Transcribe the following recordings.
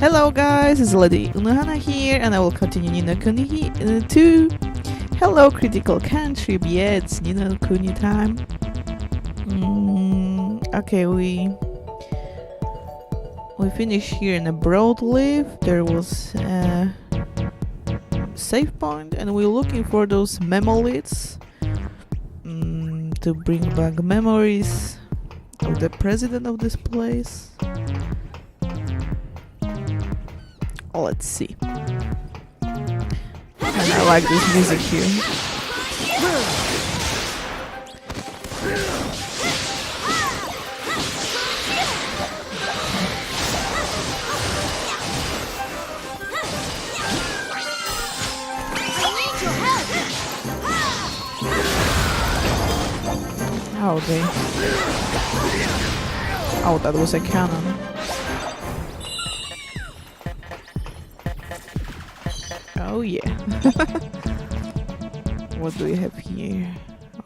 Hello guys, it's Lady Unohana here and I will continue Ni no Kuni 2. Hello critical cantrip, yeah, it's Ni no Kuni time. Okay, we finished here in a Broadleaf. There was a save point and we're looking for those memolids to bring back memories of the president of this place. Let's see. And I like this music here. Oh, okay. Oh, that was a cannon. Oh yeah. What do we have here?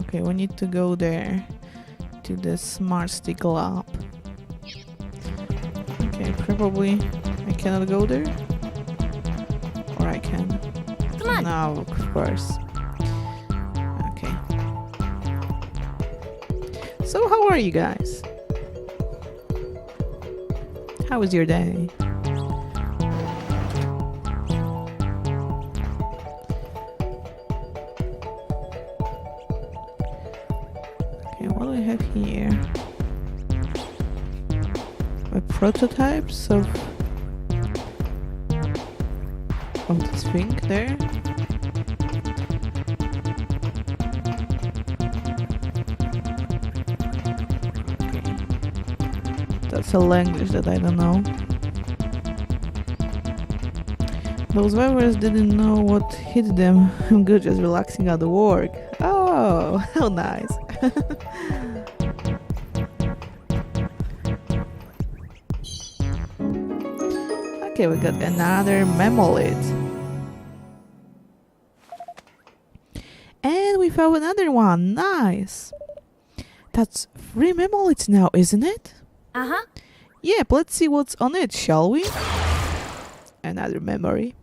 Okay, we need to go there to the smart stick lab. Okay, probably I cannot go there. Or I can. Come on. No, of course. Okay. So how are you guys? How was your day? What do we have here? Prototypes of this thing there. Okay. That's a language that I don't know. Those weavers didn't know what hit them. I'm good just relaxing at the work. Oh, how nice. Okay, we got another memolid. And we found another one. Nice. That's 3 memolids now, isn't it? Uh-huh. Yep, let's see what's on it, shall we? Another memory.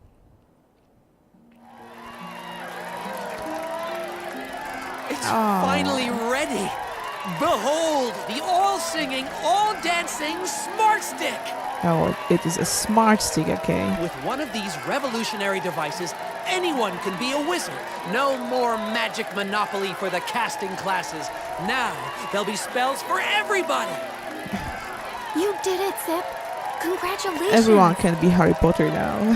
It's finally ready! Behold, the all-singing, all-dancing Smart Stick! Oh, it is a smart stick, okay. With one of these revolutionary devices, anyone can be a wizard. No more magic monopoly for the casting classes. Now, there'll be spells for everybody! You did it, Zip. Congratulations. Everyone can be Harry Potter now.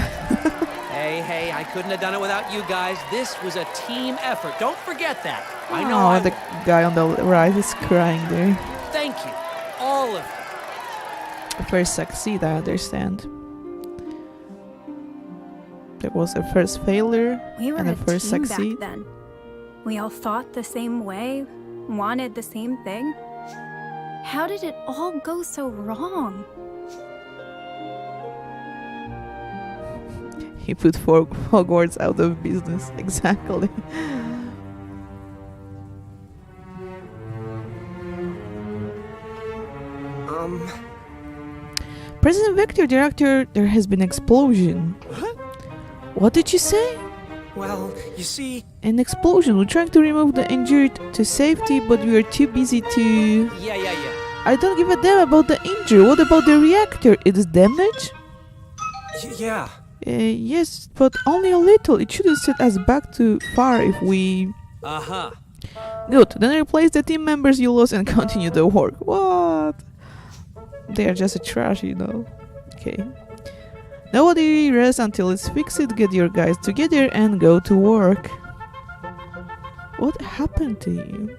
Hey, I couldn't have done it without you guys. This was a team effort. Don't forget that. I know Oh, the guy on the right is crying there. Thank you, all of you. First succeed, I understand. There was a first failure We were and a a first team succeed. back then. We all thought the same way, wanted the same thing. How did it all go so wrong? He put Hogwarts out of business. Exactly. President Victor, Director, there has been an explosion. What did you say? Well, you see... An explosion. We're trying to remove the injured to safety, but we are too busy to... Yeah. I don't give a damn about the injury. What about the reactor? It is damaged? Yeah. Yes, but only a little. It shouldn't set us back too far if we... Uh-huh. Good. Then replace the team members you lost and continue the work. What? They are just a trash, you know. Okay. Nobody rests until it's fixed. Get your guys together and go to work. What happened to you?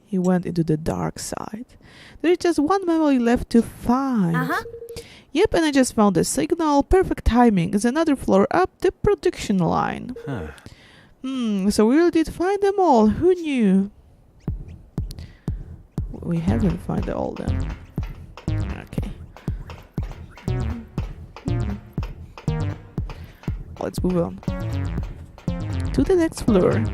He went into the dark side. There's just one memory left to find. Uh-huh. Yep, and I just found the signal. Perfect timing. It's another floor up the production line. Huh. So we really did find them all. Who knew? We haven't found all them. Okay. Let's move on to the next floor.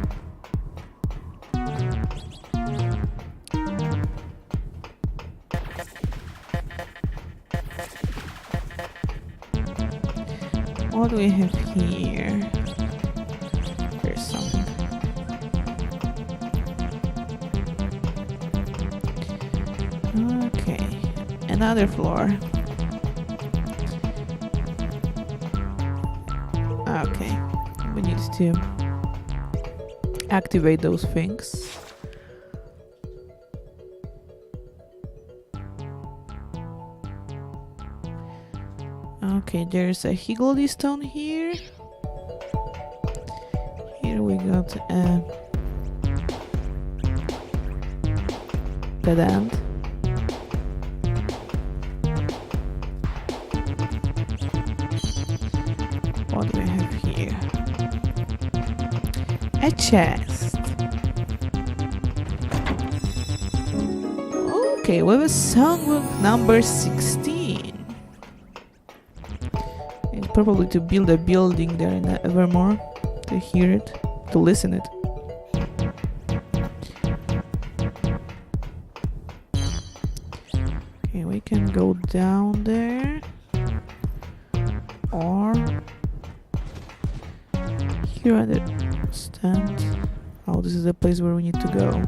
what do we have here? There's something. Okay, another floor. Okay, we need to activate those things. Okay, there's a Higgledy stone here. Here we got a dead end. What do we have here? A chest. Okay, we have a songbook number 16. It's probably to build a building there in Evermore, to hear it, to listen it. Okay, we can go down there, or here at the stand. Oh, this is the place where we need to go.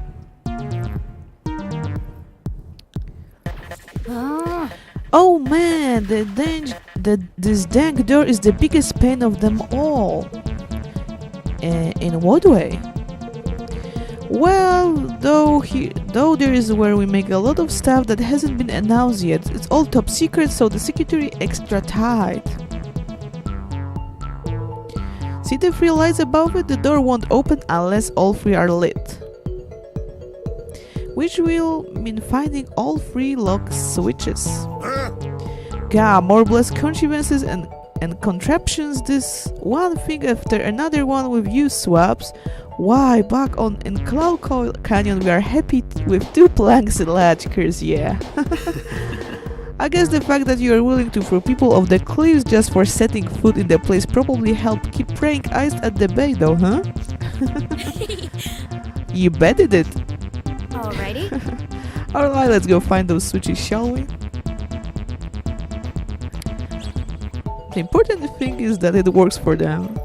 Oh man, this dang door is the biggest pain of them all. In what way? Well, though there is where we make a lot of stuff that hasn't been announced yet. It's all top secret, so the security extra tight. See the 3 lights above it? The door won't open unless all 3 are lit. Which will mean finding all 3 lock switches. Gah, more blessed contrivances and contraptions, this one thing after another one with use swaps. Why, back on in Cloud Canyon we are happy with 2 planks and latchkers, yeah. I guess the fact that you are willing to throw people off the cliffs just for setting foot in the place probably helped keep praying eyes at the bay though, huh? You bet it did. Alrighty. Alright, let's go find those switches, shall we? The important thing is that it works for them.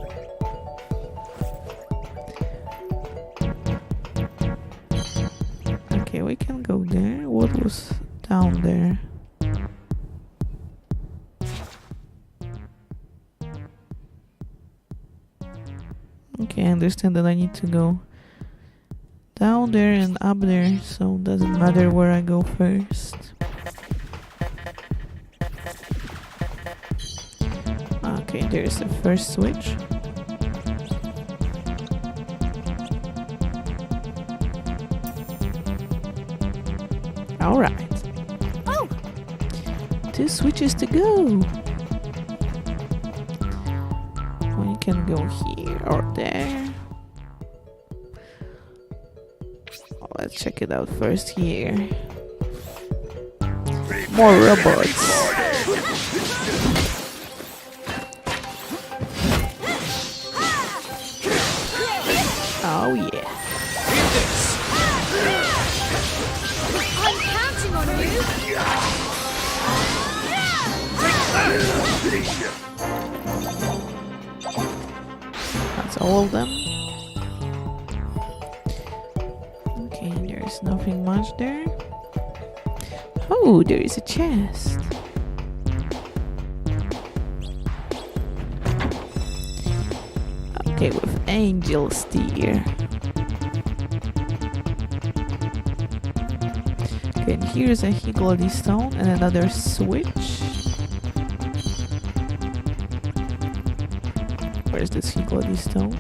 Okay, we can go there. What was down there? Okay, I understand that I need to go down there and up there, so it doesn't matter where I go first. Okay, there's the first switch. Alright. Oh! 2 switches to go. We can go here or there. Let's check it out first here. More robots. Oh yeah. I'm counting on you! That's all of them. Okay, there's nothing much there. Oh, there is a chest. Okay, with angel steer. Okay, and here's a Higgledy stone and another switch. Where's this Higgledy stone?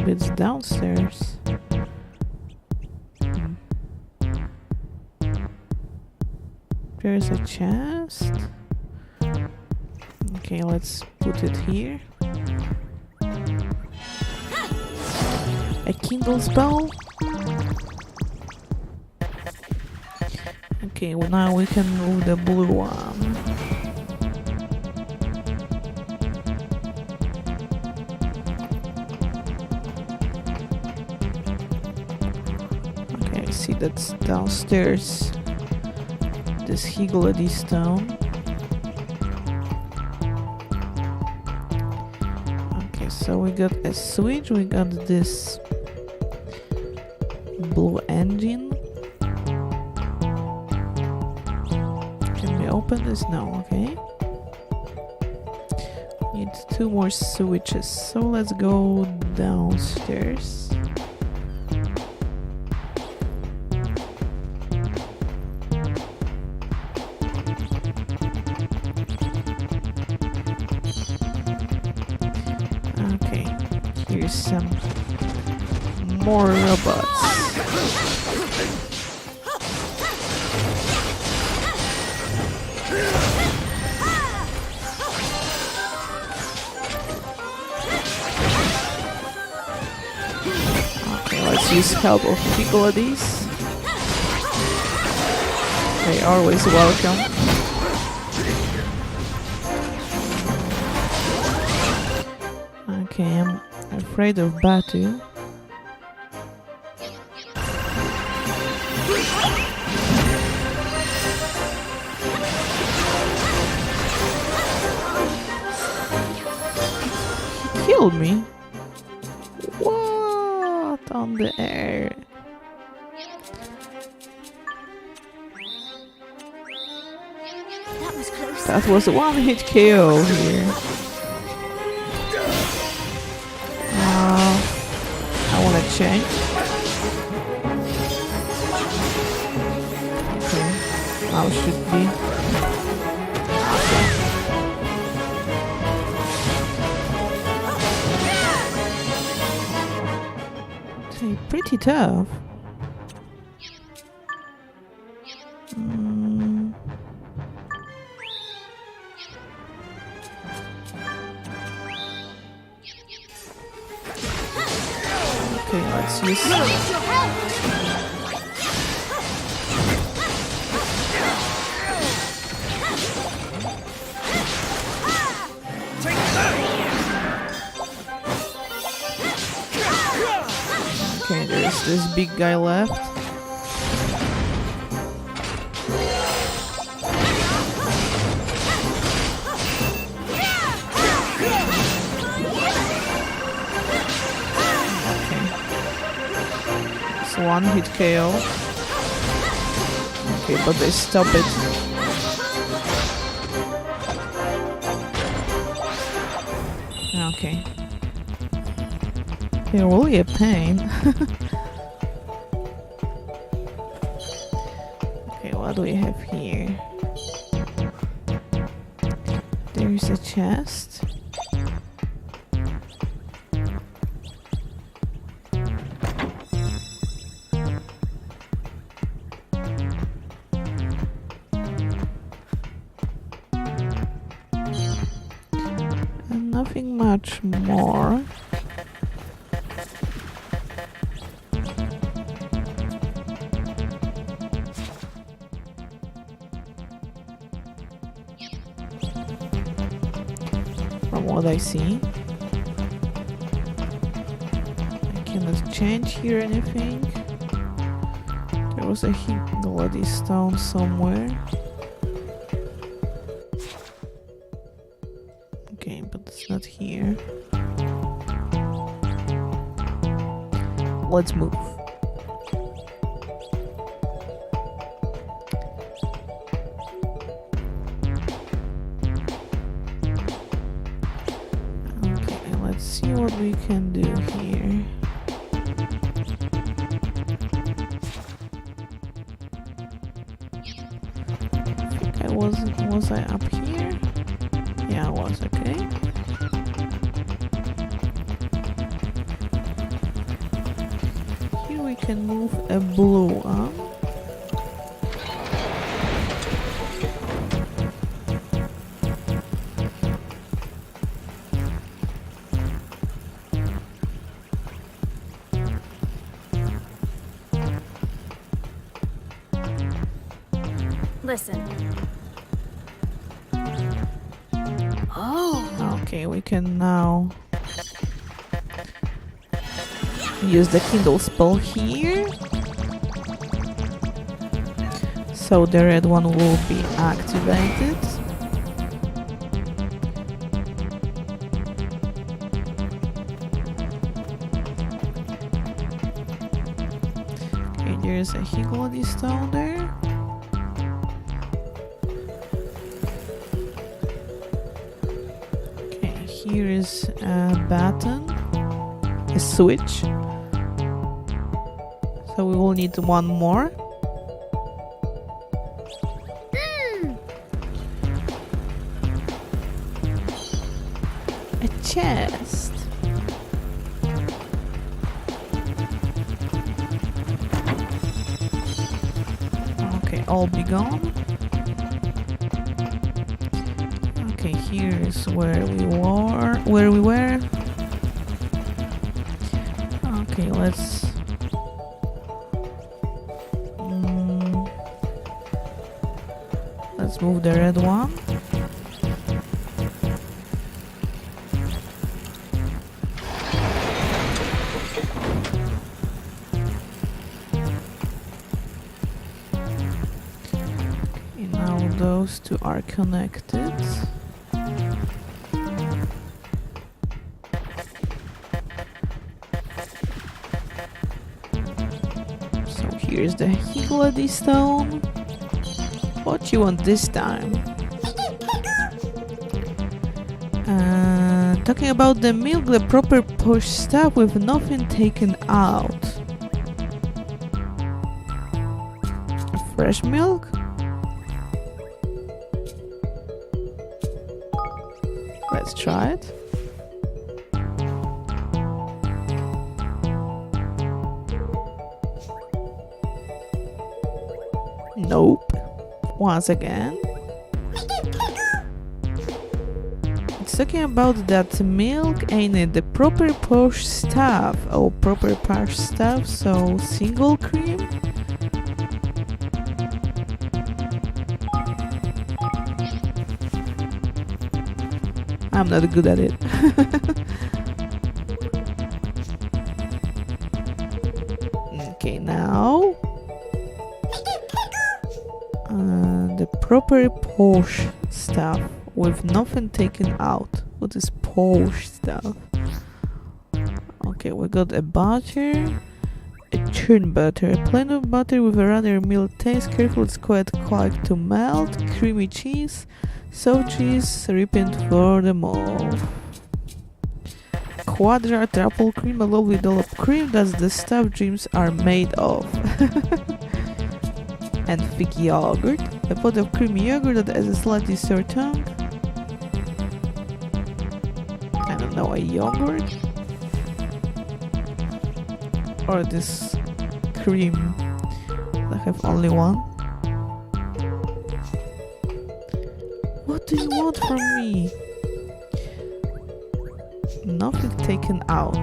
It's downstairs. There's a chest. Okay, let's put it here. A Kindle spell. Okay, well now we can move the blue one. Okay, I see that's downstairs. This Higgledy stone. Okay, so we got a switch, we got this blue engine. Can we open this? No, okay. Need 2 more switches, so let's go downstairs. Okay, here's some more robots. Let's use help of Higgledies. They are always welcome. Okay, I'm afraid of Batu. He killed me. On the air. That was close. That was a one-hit KO here. I wanna change. Okay, now should be. Okay, pretty tough. Okay, let's use. Okay, there's this big guy left. One hit KO. Okay, but they stop it. Okay. They're really a pain. Okay, what do we have here? There's a chest. Nothing much more. From what I see, I cannot change here anything. There was a Higgledy stone somewhere. Okay, but it's not here. Let's move. Okay, let's see what we can do here. I think was I up here? Yeah, I was, okay. Here we can move a blue arm. Listen. Oh. Okay, we can now use the Kindle spell here. So the red one will be activated. Okay, there's a Higgledy stone there. Okay, here is a button, a switch. So we will need one more. A chest. Okay, all be gone. Okay, here is where we were. Okay, let's move the red one. Okay, now those two are connected. So here's the Higgledy stone. What you want this time? Talking about the milk, the proper push stuff with nothing taken out. Fresh milk? Let's try it. Nope. Once again. It's talking about that milk, ain't it? The proper push stuff. Oh, proper push stuff, so single cream? I'm not good at it. Okay, now the proper push stuff with nothing taken out. What is push stuff? Okay, we got a butter, a churn butter, a plain of butter with a rather mild taste. Careful, it's quite quick to melt. Creamy cheese, soft cheese, ripened for the mold. Quadra triple cream, a lovely dollop cream. That's the stuff dreams are made of. And thick yogurt, a pot of creamy yogurt that has a slightly sour tongue. I don't know, a yogurt? Or this cream. I have only one. What do you want from me? Nothing taken out.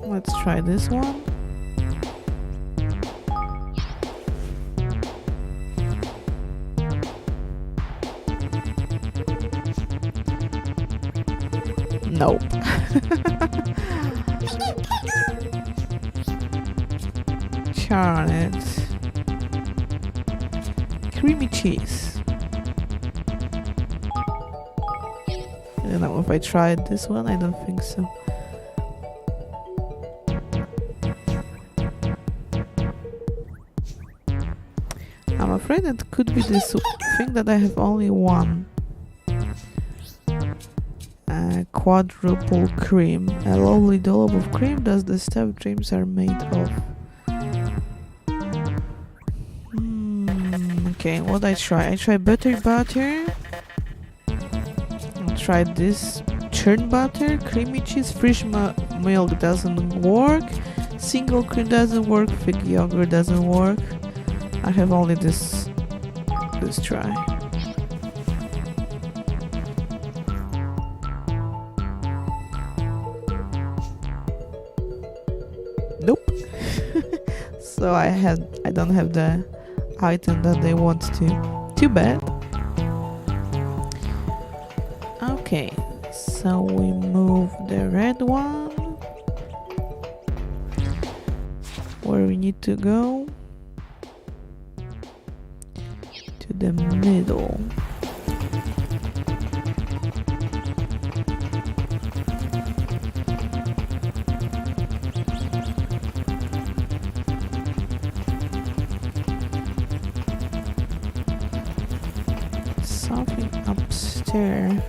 Let's try this one. Nope. Darn it. Creamy cheese. I don't know if I tried this one, I don't think so. I'm afraid it could be this thing that I have only one. Quadruple cream. A lovely dollop of cream that the stuff dreams are made of. Okay, what I try? I try butter. I tried this churn butter, creamy cheese, fresh milk doesn't work, single cream doesn't work, thick yogurt doesn't work. I have only this try. Nope. So I don't have the item that they want to. Too bad. Okay, so we move move the red one where we need to go. To the middle. Something upstairs.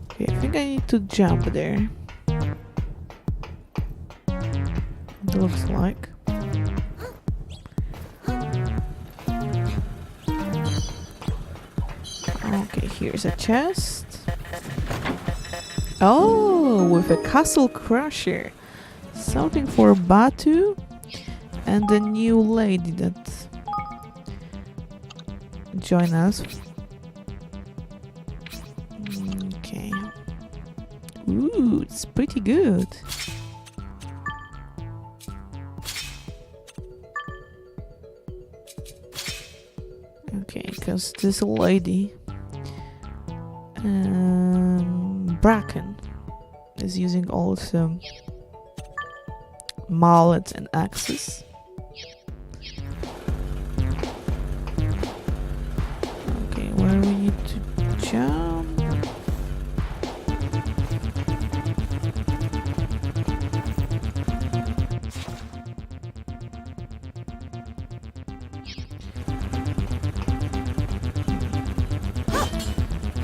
Okay, I think I need to jump there. It looks like. Okay, here's a chest. Oh, with a castle crusher. Something for Batu and the new lady that join us. Okay. Ooh, it's pretty good. Okay, because this lady Bracken is using also mallets and axes. Okay, where we need to jump?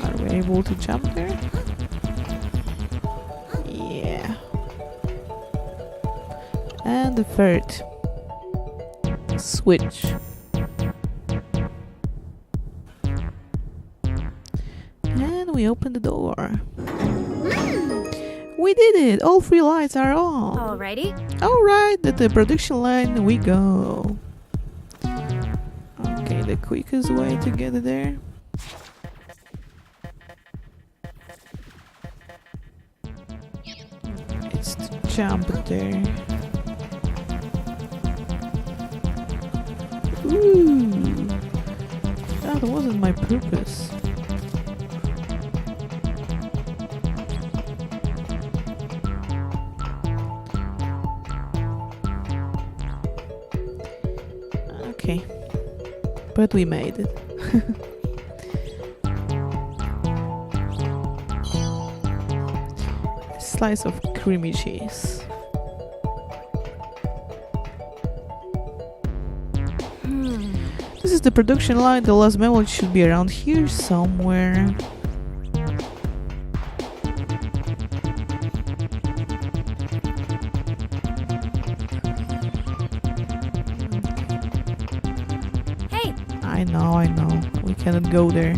Are we able to jump there? Yeah. And the third switch. And we open the door. We did it! All 3 lights are on. Alrighty. Alright, at the production line we go. Okay, the quickest way to get there. It's to jump there. Ooh, that wasn't my purpose. Okay, but we made it. A slice of creamy cheese. This is the production line. The last memo should be around here somewhere. Hey, I know. We cannot go there.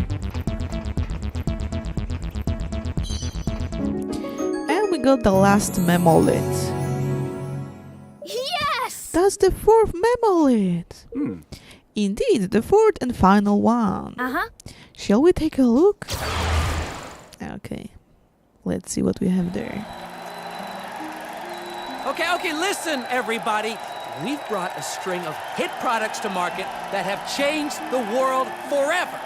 And we got the last memo lit. yes! That's the 4th memo lit. Indeed, the 4th and final one. Uh-huh. Shall we take a look? Okay. Let's see what we have there. Okay, listen, everybody. We've brought a string of hit products to market that have changed the world forever.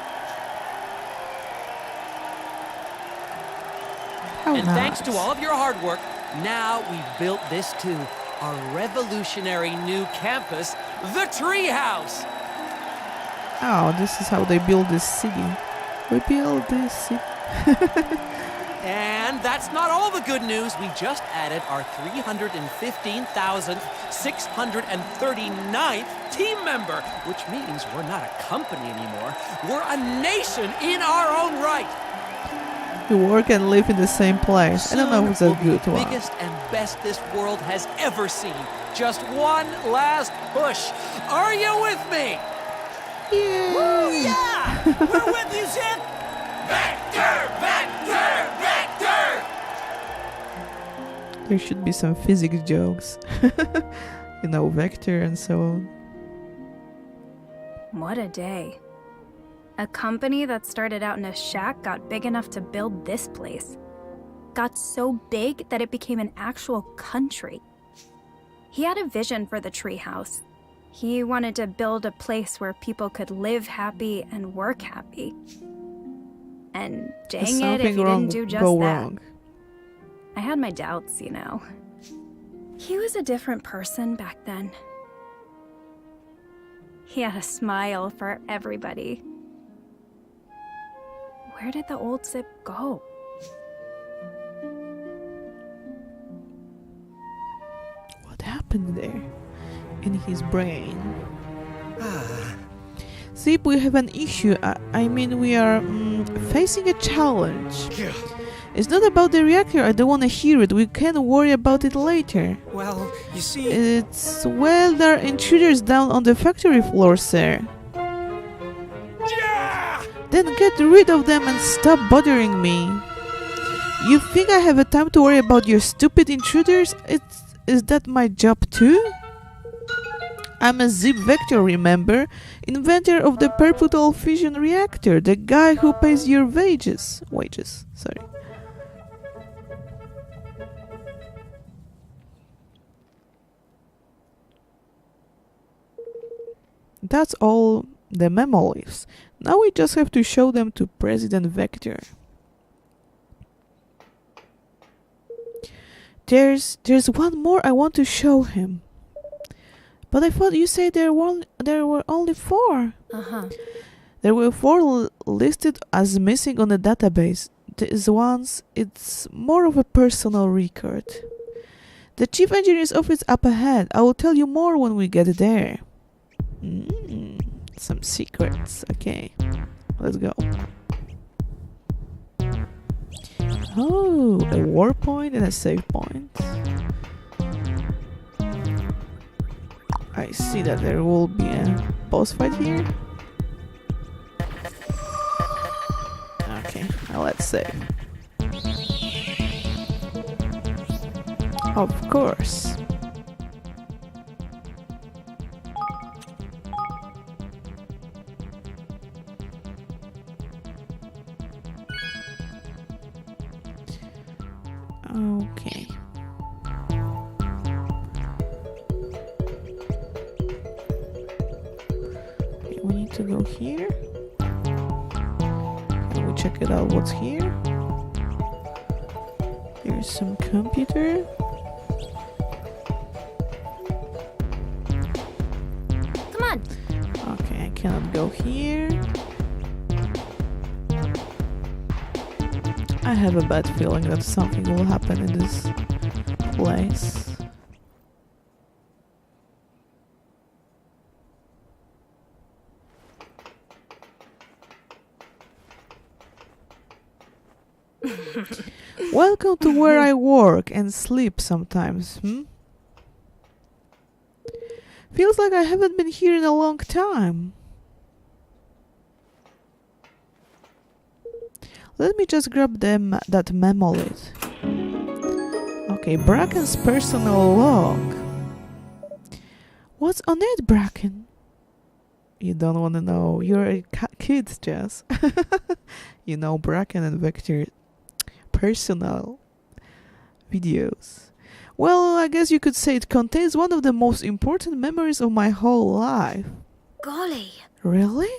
How And thanks to nice. all of your hard work, now we've built this too. Our revolutionary new campus, the Treehouse. Oh, this is how they build this city. We build this city. And that's not all the good news. We just added our 315,639th team member, which means we're not a company anymore. We're a nation in our own right. You work and live in the same place. I don't know if it's a Soon we'll be good the one. biggest and best this world has ever seen. Just one last push. Are you with me? Yeah. Woo, yeah! We're with you, Zip! Vector! Vector! Vector! There should be some physics jokes. You know, vector and so on. What a day. A company that started out in a shack got big enough to build this place. Got so big that it became an actual country. He had a vision for the treehouse. He wanted to build a place where people could live happy and work happy. And dang it if he didn't do just go that. wrong. I had my doubts, you know. He was a different person back then. He had a smile for everybody. Where did the old Zip go? What happened there? In his brain. Zip, we have an issue. I mean, we are facing a challenge. It's not about the reactor. I don't want to hear it. We can worry about it later. Well, you see... Well, there are intruders down on the factory floor, sir. Yeah! Then get rid of them and stop bothering me. You think I have a time to worry about your stupid intruders? Is that my job too? I'm a Zip Vector, remember? Inventor of the perpetual fission reactor, the guy who pays your wages, sorry. That's all the memo leaves. Now we just have to show them to President Vector. There's one more I want to show him. But I thought you said there were only 4. There were 4 listed as missing on the database. These ones, it's more of a personal record. The chief engineer's office up ahead. I will tell you more when we get there. Some secrets. Okay, let's go. Oh, a war point and a save point. I see that there will be a boss fight here. Okay, now let's save. Of course. Okay. We need to go here. Can we check it out what's here? There's some computer. Come on. Okay, I cannot go here. I have a bad feeling that something will happen in this place. Welcome to where I work and sleep sometimes, Feels like I haven't been here in a long time. Let me just grab that memo lid. Okay, Bracken's personal log. What's on it, Bracken? You don't want to know. You're a kid, Jess. You know Bracken and Vector personal videos. Well, I guess you could say it contains one of the most important memories of my whole life. Golly. Really?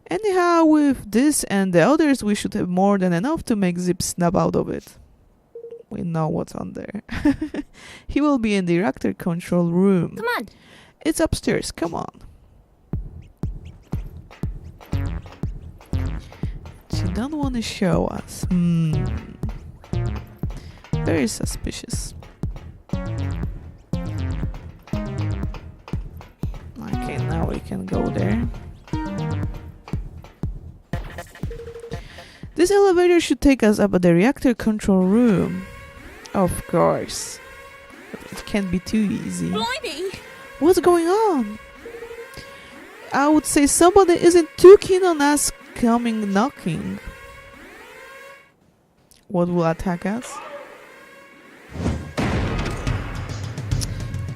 Anyhow, with this and the others, we should have more than enough to make Zip snap out of it. We know what's on there. He will be in the reactor control room. Come on. It's upstairs. Come on. She don't want to show us. Very suspicious. Okay, now we can go there. This elevator should take us up at the reactor control room. Of course. But it can't be too easy. Blimey! What's going on? I would say somebody isn't too keen on us coming knocking. What will attack us?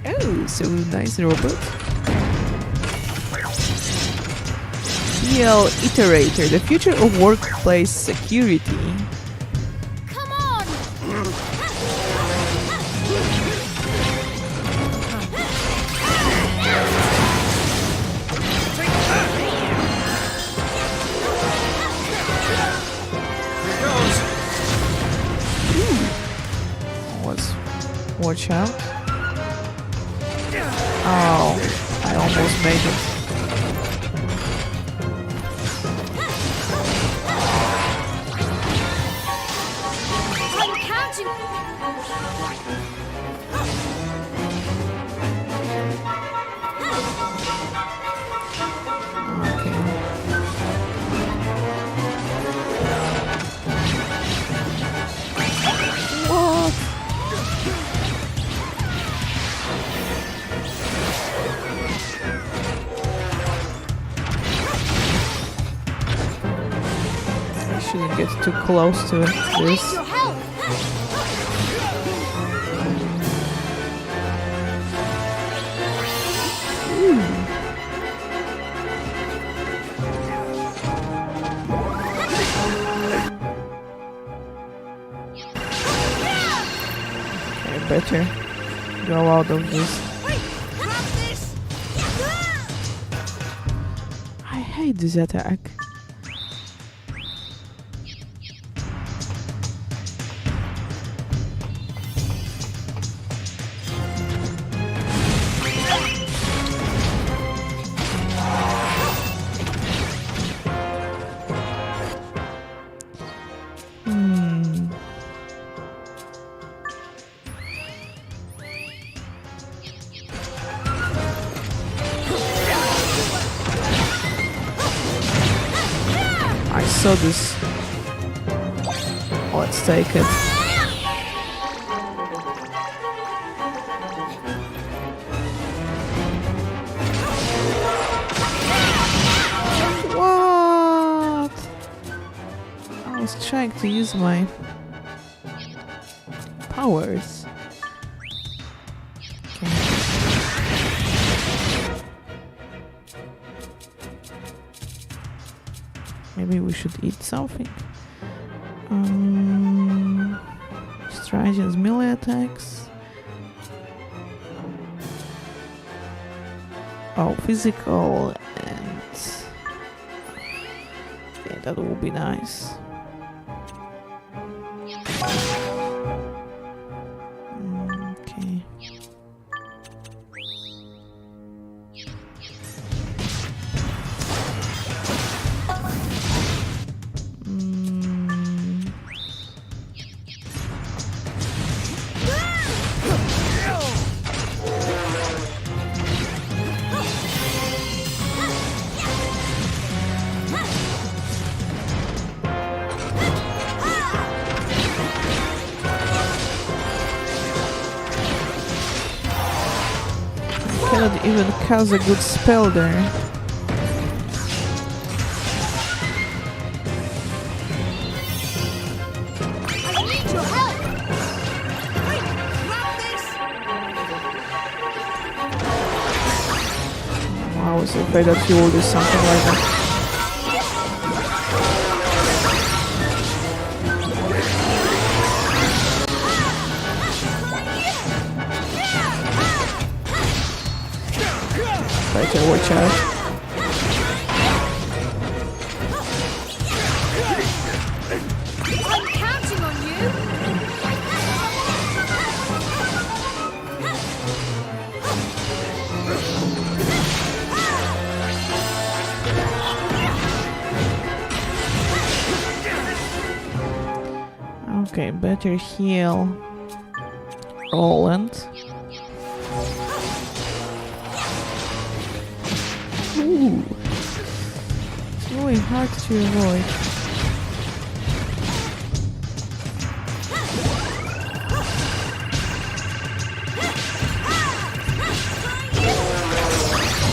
Oh, so nice robot. PL Iterator, the future of workplace security. Come on! Watch out. Oh, I almost made it. I'm catching. Shouldn't get too close to this. Your help. Okay, better go out of this. I hate this attack. I saw this. Let's take it. What? I was trying to use my powers. Okay. Maybe we should eat something. Striden's melee attacks. Oh, physical and... yeah, that would be nice. Okay. Cannot even cast a good spell there. I need your help. I was afraid that you will do something like that. Better watch out. I'm counting on you. Okay, better heal Roland. Ooh. It's really hard to avoid.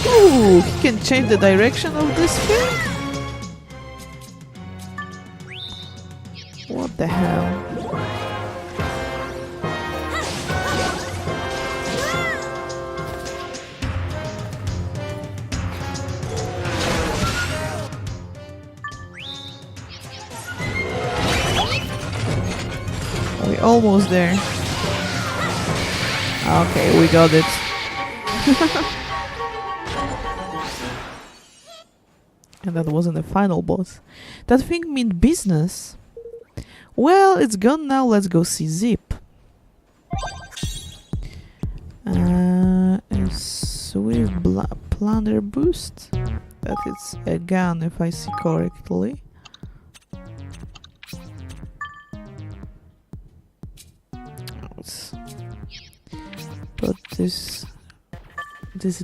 Ooh, he can change the direction of this thing? What the hell? We're almost there. Okay, we got it. And that wasn't the final boss. That thing meant business. Well, it's gone now. Let's go see Zip. A swift plunder boost. That is a gun, if I see correctly. But this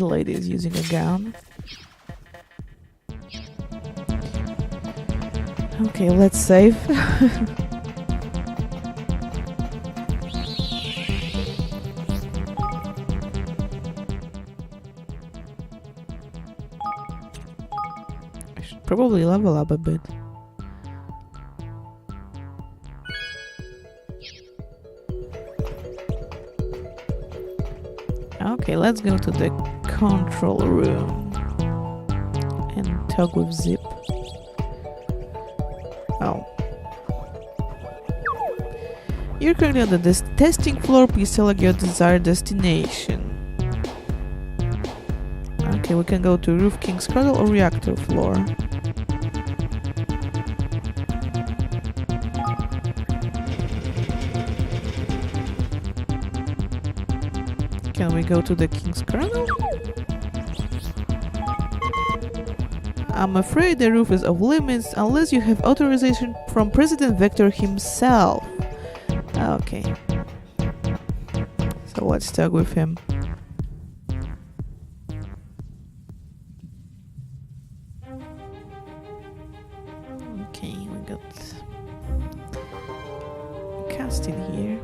lady is using a gun. Okay, let's save. I should probably level up a bit. Okay, let's go to the control room and talk with Zip. Oh. You're currently on the testing floor. Please select your desired destination. Okay, we can go to Roof King's Cradle or Reactor floor. Can we go to the King's Cradle? I'm afraid the roof is off limits unless you have authorization from President Vector himself. Okay. So let's talk with him. Okay, we got casting here.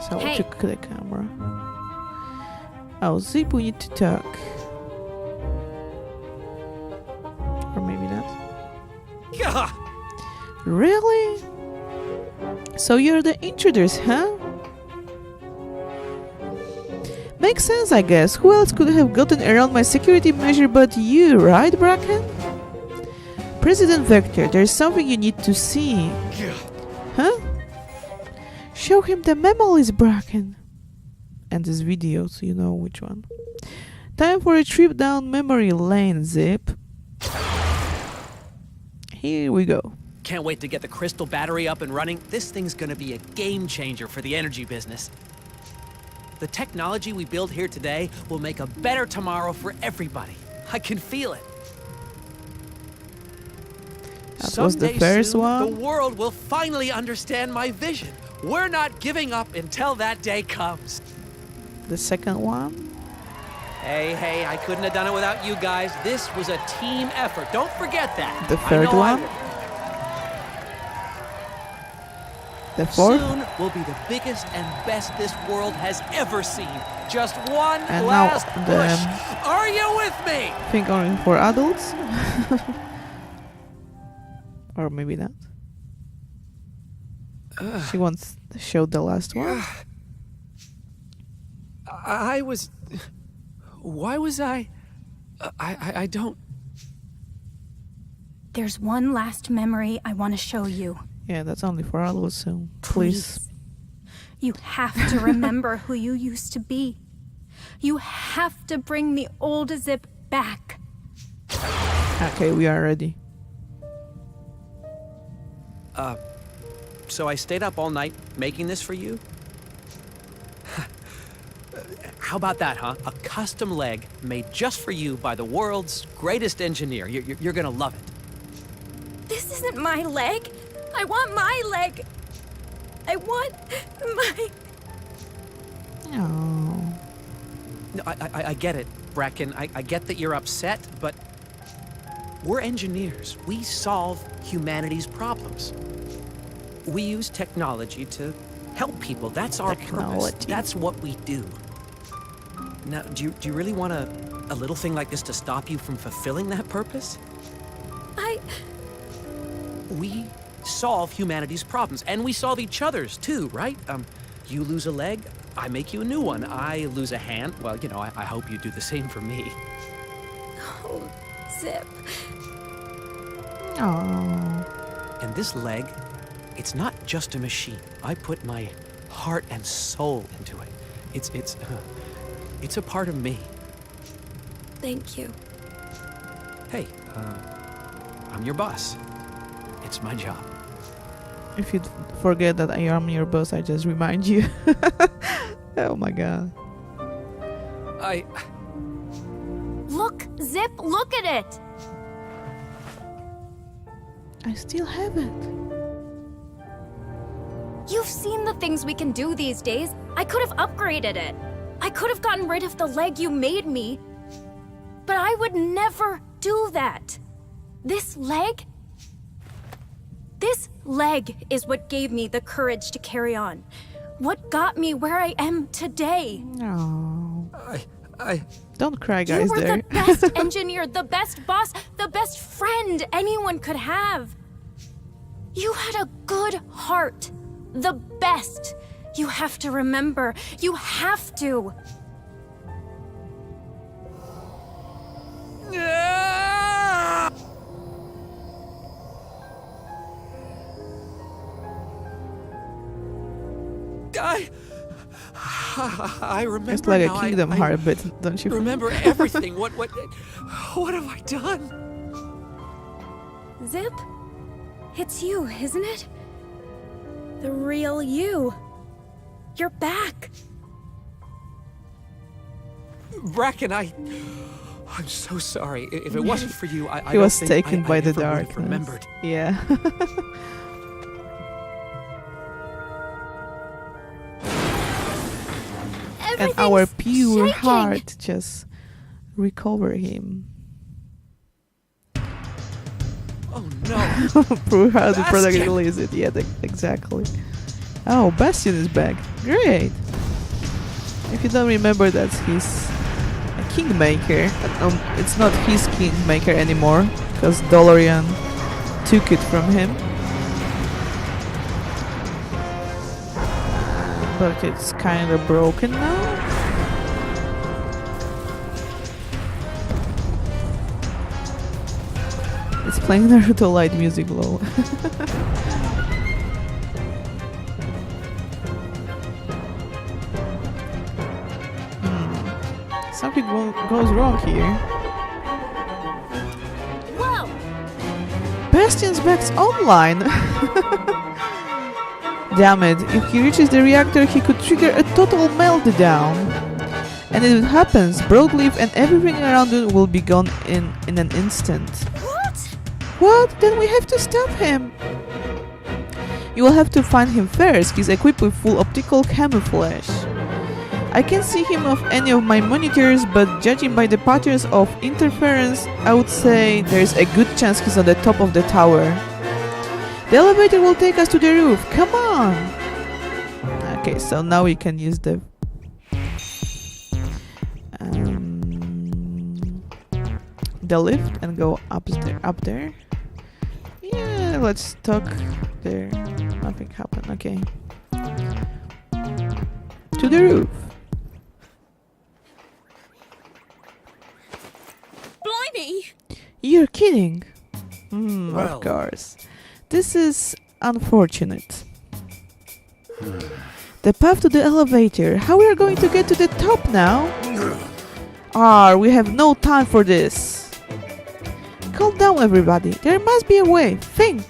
So Hey. to the camera. Oh, Zip, we need to talk. Or maybe not. Gah! Really? So you're the intruders, huh? Makes sense, I guess. Who else could have gotten around my security measure but you, right, Bracken? President Vector, there's something you need to see. Gah! Huh? Show him the memo list, Bracken. And this video, so you know which one. Time for a trip down memory lane, Zip. Here we go. Can't wait to get the crystal battery up and running. This thing's gonna be a game changer for the energy business. The technology we build here today will make a better tomorrow for everybody. I can feel it. That was the Someday first soon, one. The world will finally understand my vision. We're not giving up until that day comes. The second one. Hey, I couldn't have done it without you guys. This was a team effort. Don't forget that. The I third know I one. will. The fourth. Soon will be the biggest and best this world has ever seen. Just one And now last the push. Are you with me? thing only for adults. Or maybe not. She wants to show the last one. I was... Why was I don't... There's one last memory I want to show you. Yeah, that's only for adults, so please. You have to remember who you used to be. You have to bring the old Zip back. Okay, we are ready. So I stayed up all night making this for you? How about that, huh? A custom leg made just for you by the world's greatest engineer. You're gonna love it. This isn't my leg. I want my leg. I want my... Oh. No, I get it, Bracken. I get that you're upset, but we're engineers. We solve humanity's problems. We use technology to help people. That's our purpose. Technology. That's what we do. Now, do you really want a little thing like this to stop you from fulfilling that purpose? We solve humanity's problems, and we solve each other's too, right? You lose a leg, I make you a new one. I lose a hand, well, you know, I hope you do the same for me. Oh, Zip. Oh. And this leg, it's not just a machine. I put my heart and soul into it. It's a part of me. Thank you. Hey, I'm your boss. It's my job. If you forget that I am your boss, I just remind you. Oh my god. Look, Zip, look at it! I still have it. You've seen the things we can do these days. I could have upgraded it. I could have gotten rid of the leg you made me. But I would never do that. This leg is what gave me the courage to carry on. What got me where I am today. No. I Don't cry, guys. You were there. the best engineer, the best boss, the best friend anyone could have. You had a good heart. The best. You have to remember. You have to. I remember. It's like now. a Kingdom Heart bit, don't you? Remember everything. What have I done? Zip? It's you, isn't it? The real you. You're back. Bracken, I'm so sorry. If it wasn't for you, I He was don't think taken I by the ever would have darkness. remembered. Yeah. And our pure shaking. heart just recover him. Oh no! Prove how the product Bastion! release it. Yeah, exactly. Oh, Bastion is back. Great. If you don't remember, that's his Kingmaker. It's not his Kingmaker anymore because Dolorian took it from him. But it's kind of broken now. It's playing Naruto light music low. Something goes wrong here. Whoa! Bastion's back's online! Damn it, if he reaches the reactor he could trigger a total meltdown. And if it happens, Broadleaf and everything around it will be gone in an instant. What? What? Then we have to stop him! You will have to find him first, he's equipped with full optical camouflage. I can't see him off any of my monitors, but judging by the patterns of interference, I would say there's a good chance he's on the top of the tower. The elevator will take us to the roof, come on! Okay, so now we can use the... the lift and go up there. Yeah, let's talk there. Nothing happened, okay. To the roof. Blimey! You're kidding. Well. Of course. This is unfortunate. The path to the elevator. How we are going to get to the top now? We have no time for this. Calm down, everybody. There must be a way. Think.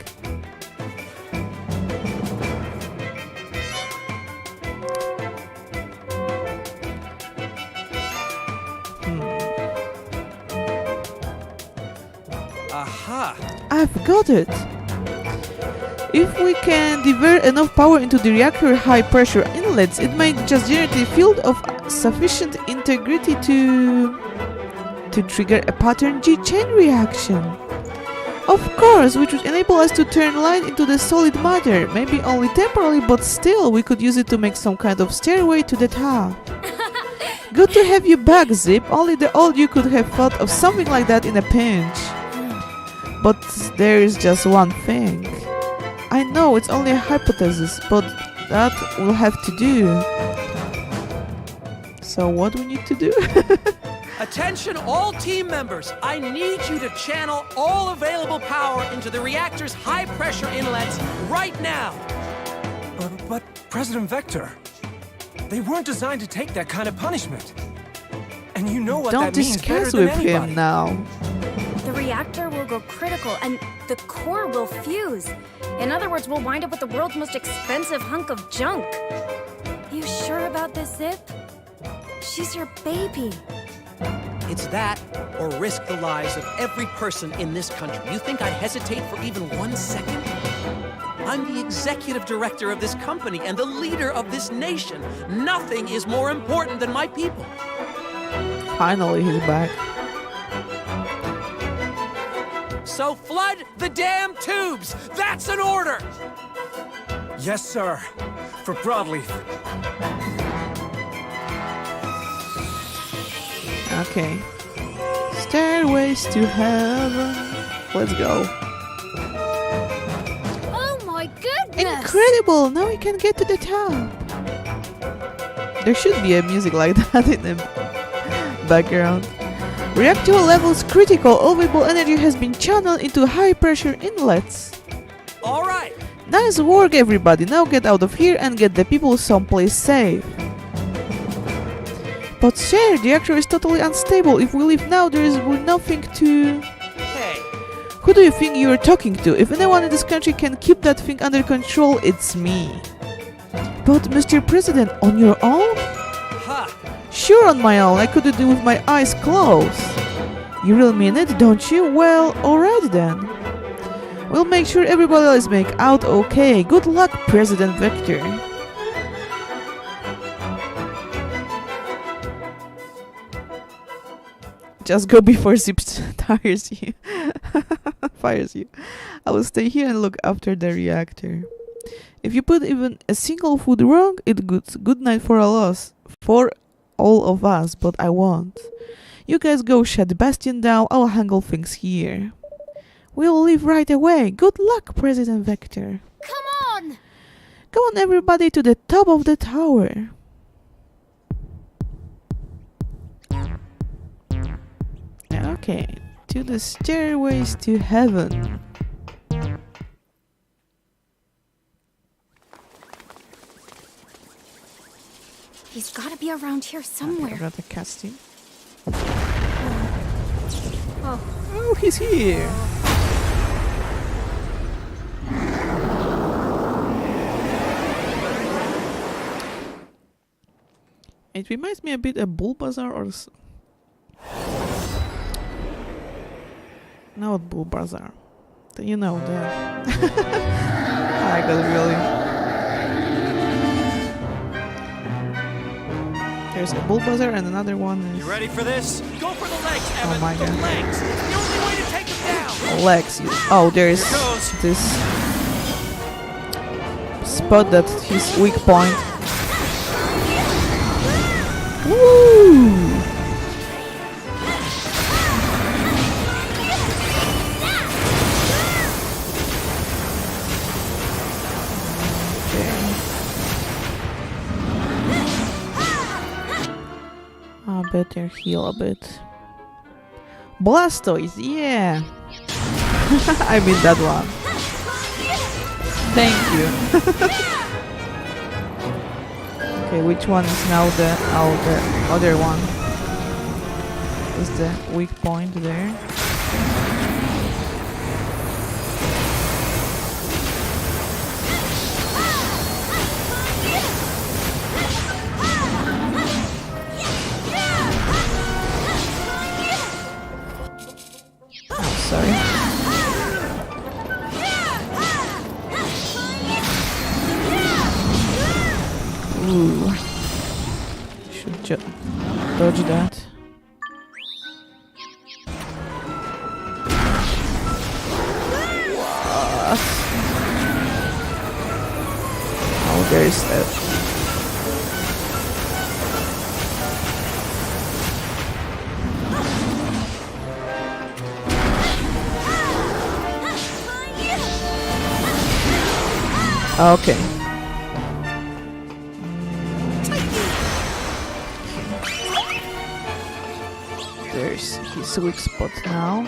Aha! I've got it. If we can divert enough power into the reactor high pressure inlets, it might just generate a field of sufficient integrity to trigger a pattern G chain reaction. Of course, which would enable us to turn light into the solid matter, maybe only temporarily, but still we could use it to make some kind of stairway to the top. Good to have you back, Zip. Only the old you could have thought of something like that in a pinch. But there is just one thing. I know it's only a hypothesis, but that we'll have to do. So what we need to do? Attention all team members, I need you to channel all available power into the reactor's high-pressure inlets right now. But President Vector, they weren't designed to take that kind of punishment. And you know what Don't that means better discuss than with anybody. him now. The reactor will go critical and the core will fuse. In other words, we'll wind up with the world's most expensive hunk of junk. You sure about this zip? She's your baby. It's that, or risk the lives of every person in this country. You think I'd hesitate for even 1 second? I'm the executive director of this company and the leader of this nation. Nothing is more important than my people. Finally, he's back. So flood the damn tubes! That's an order! Yes, sir. For Broadleaf. Okay. Stairways to heaven. Let's go. Oh my goodness! Incredible! Now we can get to the top. There should be a music like that in the background. Reactor levels critical. All available energy has been channeled into high pressure inlets. All right! Nice work, everybody. Now get out of here and get the people someplace safe. But sir, the reactor is totally unstable. If we leave now, there is nothing to... Hey, Who do you think you're talking to? If anyone in this country can keep that thing under control, it's me. But Mr. President, on your own? ha! Sure, on my own. I could do it with my eyes closed. You really mean it, don't you? Well, alright then. We'll make sure everybody else make out okay. Good luck, President Vector. Just go before Zip tires you. Fires you. I will stay here and look after the reactor. If you put even a single foot wrong, it's good night for all of us, but I won't. You guys go shut the bastion down, I'll handle things here. We'll leave right away. Good luck, President Vector. Come on! Come on, everybody, to the top of the tower. Okay, to the stairways to heaven. He's gotta be around here somewhere. I got the casting. Oh. Oh, he's here. It reminds me a bit of Bulbasaur or... Not Bulbasaur. You know that. I got really... There's a Bulbasaur and another one is... You ready for this? Go for the legs, Oh Evan! my the God. legs! It's the only way to take them down! Lex. Oh, there's Here goes. this spot that his weak point. Woo! I better heal a bit. Blastoise, yeah! I mean that one. Thank you. Okay, which one is now the... Oh, the other one. Is the weak point there. Sorry. Ooh. Should dodge that. What? Oh, there's that. Okay. There's his weak spot now.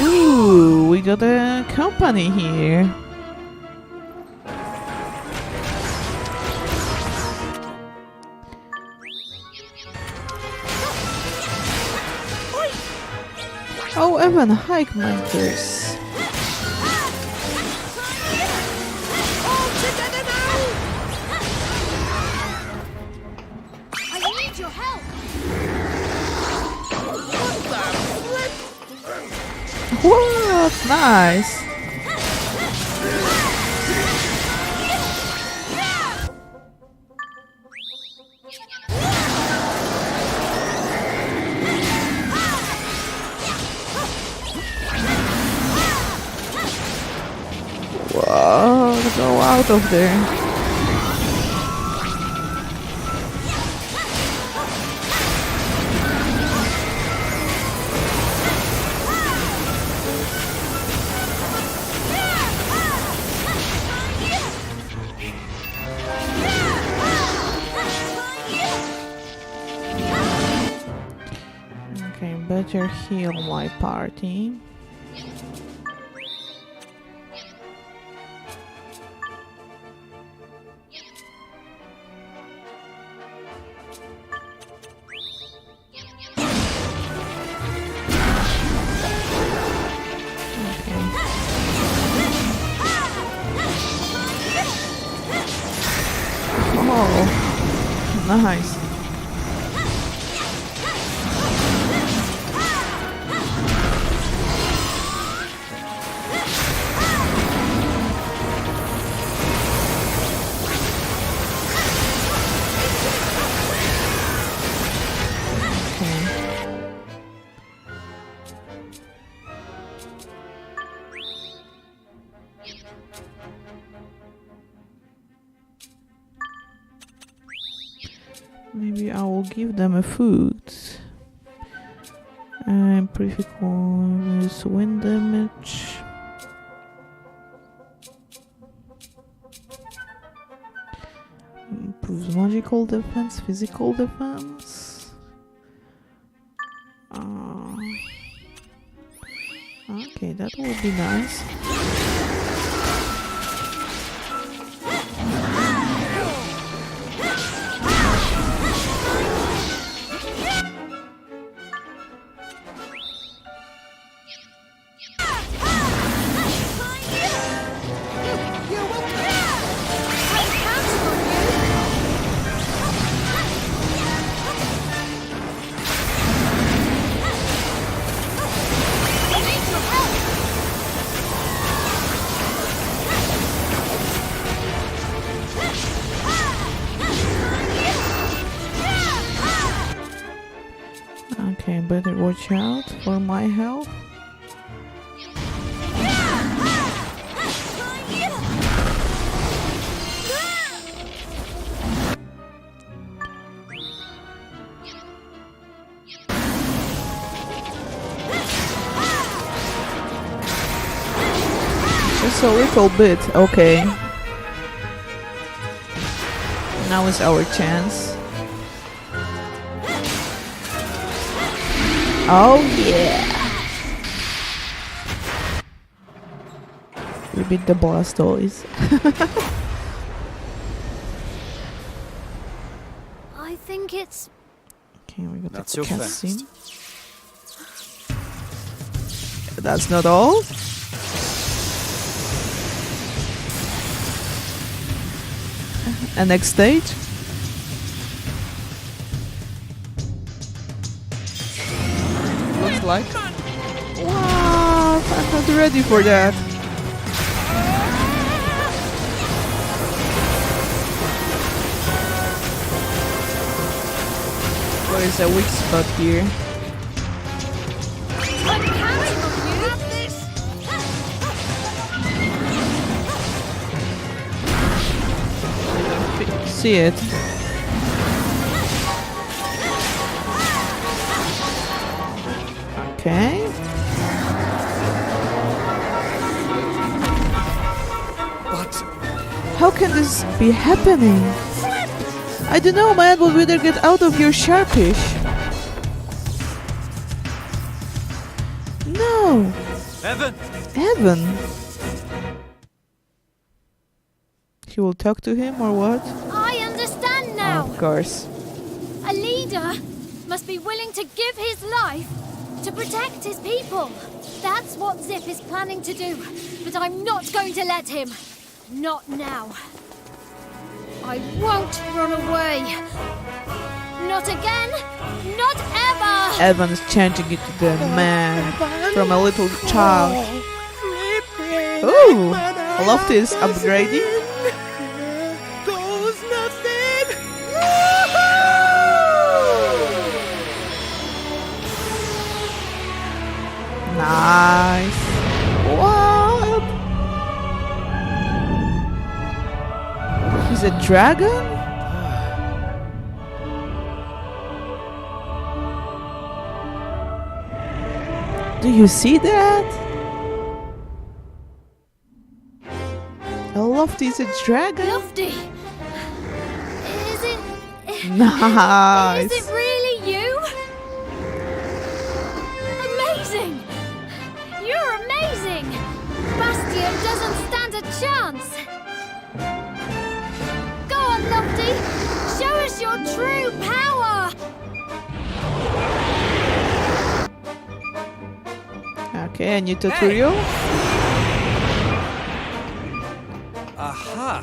Ooh, we got a company here. Oh, Evan, hike mentors. All together now! I need your help! What? Nice. Whoa, go out of there. Okay, better heal my party. Oh, nice. Maybe I will give them a food. And prefix wind damage. Improves magical defense, physical defense. Okay, that would be nice. Okay, better watch out for my health. Just a little bit, okay. Now is our chance. Oh yeah! We beat the boss toys. I think it's... Okay, we got Not the so cutscene. That's not all. And next stage. Looks like. What? I'm not ready for that. Where is a weak spot here? I'm counting on you! Have this! See it. Okay. But How can this be happening? I don't know, man, but better get out of your sharpish. No. Evan, Evan. He will talk to him or what? I understand now! Of course. A leader must be willing to give his life To protect his people. That's what Zip is planning to do. But I'm not going to let him. Not now. I won't run away. Not again. Not ever. Evan is changing into the man from a little child. Ooh, Lofty is upgrading. Goes nothing. Nice. What? He's a dragon? Do you see that? Lofty is a dragon? Lofty. Is it... Nice. Is it really you? Amazing! You're amazing! Bastion doesn't stand a chance! Go on, Lofty! Show us your true power! Okay, a new tutorial. Aha!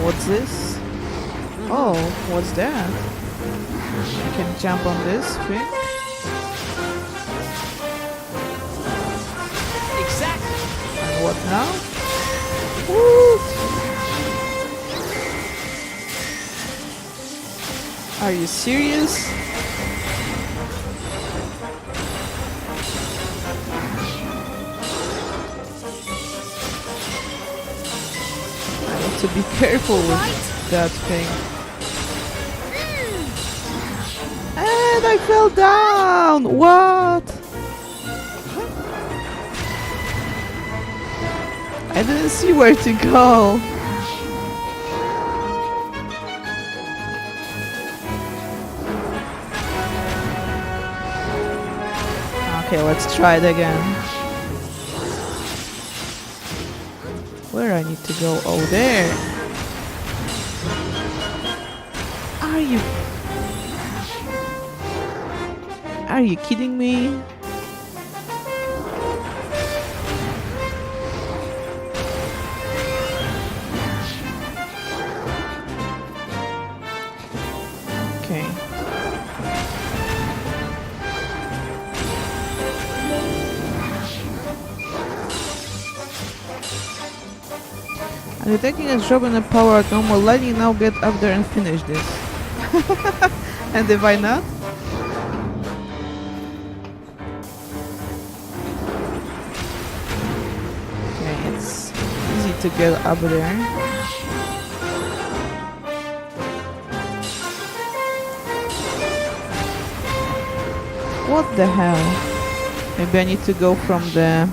What's this? Oh, what's that? I can jump on this thing. Exactly. And what now? Woo! Are you serious? To be careful with that thing. And I fell down! What? I didn't see where to go. Okay, let's try it again. Where I need to go? Oh, there. Are you kidding me? Okay. I'm detecting a drop in the power at normal lighting. Now get up there and finish this. And if I not? Okay, it's easy to get up there. What the hell? Maybe I need to go from the...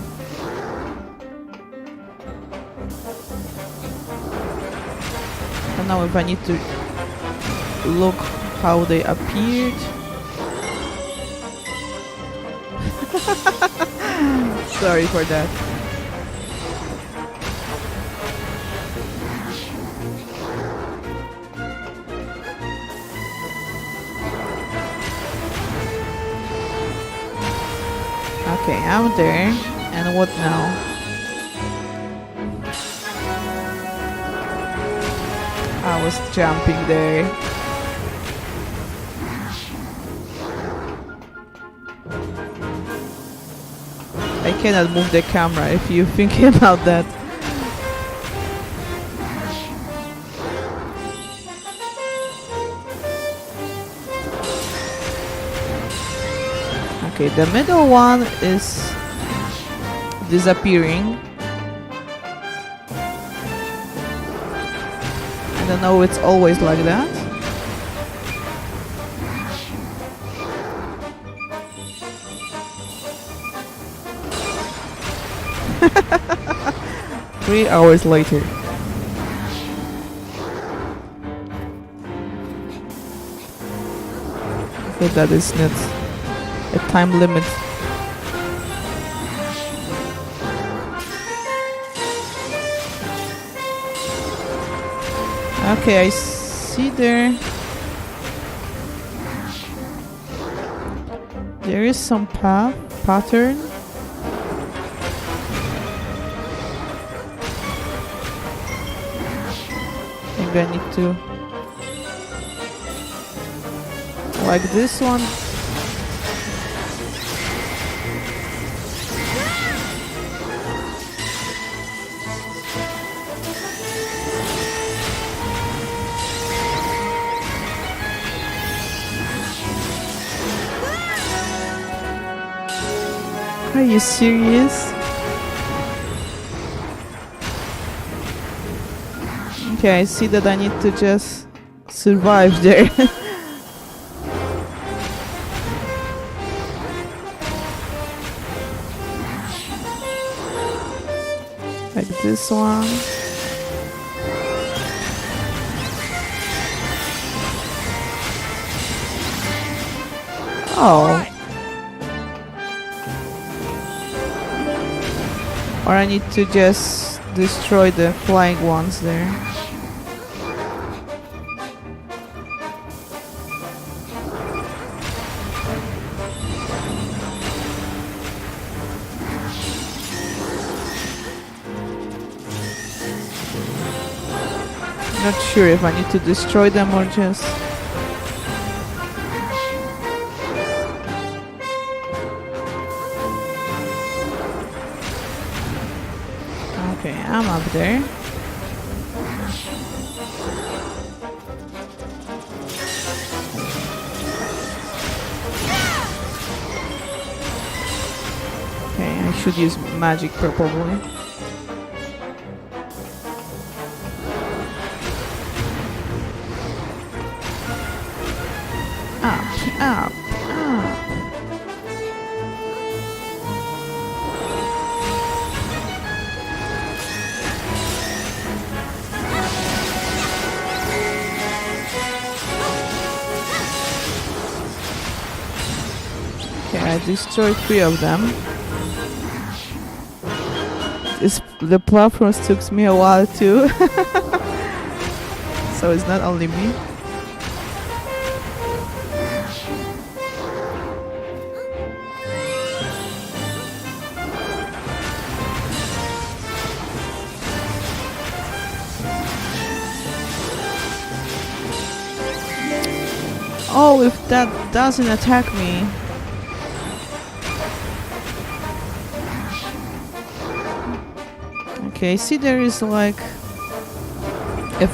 I don't know if I need to look how they appeared. Sorry for that. Okay, I'm there. And what now? I was jumping there. I cannot move the camera if you think about that. Okay, the middle one is disappearing. I don't know, it's always like that. Three hours later. So that is not a time limit. Okay, I see there. There is some pattern. Maybe I need to like this one. Are you serious? Okay, I see that I need to just survive there. Like this one. Oh. Or I need to just destroy the flying ones there. Not sure if I need to destroy them or just... Okay, I'm up there. Okay, I should use magic probably. Up, up. Okay, I destroyed 3 of them. The platforms took me a while too. So it's not only me. Oh, if that doesn't attack me. Okay, see there is like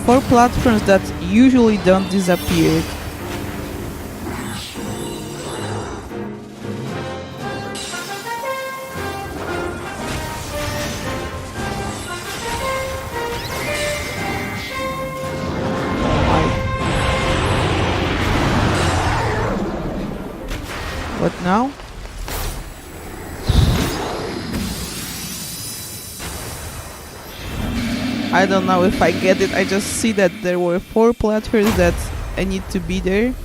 4 platforms that usually don't disappear. What now? I don't know if I get it. I just see that there were 4 platforms that I need to be there.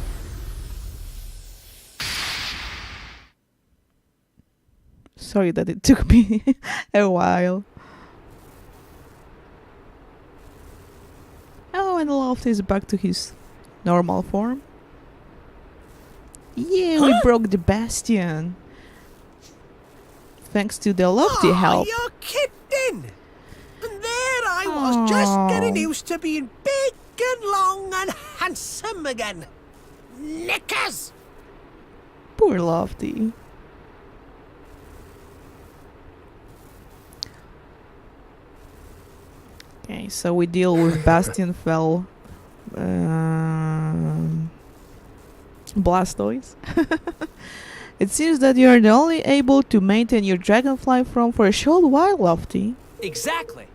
Sorry that it took me a while. Oh, and Loft is back to his normal form. Yeah, we broke the bastion. Thanks to the Lofty help. You're kidding! And there I was, just getting used to being big and long and handsome again. Knickers! Poor Lofty. Okay, so we deal with Bastion Fell Blastoise. It seems that you are the only able to maintain your dragonfly form for a short while, Lofty. Exactly.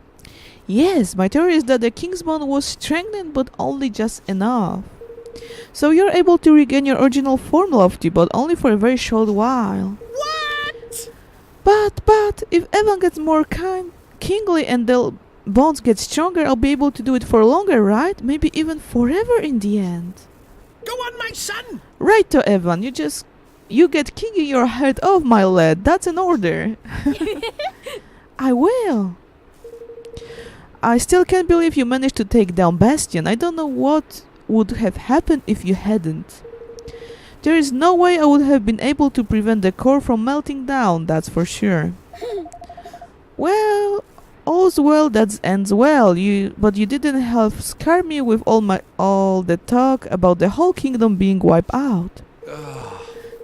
Yes, my theory is that the King's Bone was strengthened but only just enough. So you're able to regain your original form, Lofty, but only for a very short while. What? But, if Evan gets more kingly and the bones get stronger, I'll be able to do it for longer, right? Maybe even forever in the end. Go on, my son! Right to Evan, you get king in your head off, my lad. That's an order. I will. I still can't believe you managed to take down Bastion. I don't know what would have happened if you hadn't. There is no way I would have been able to prevent the core from melting down, that's for sure. Well, all's well that ends well. But you didn't help scare me with all the talk about the whole kingdom being wiped out.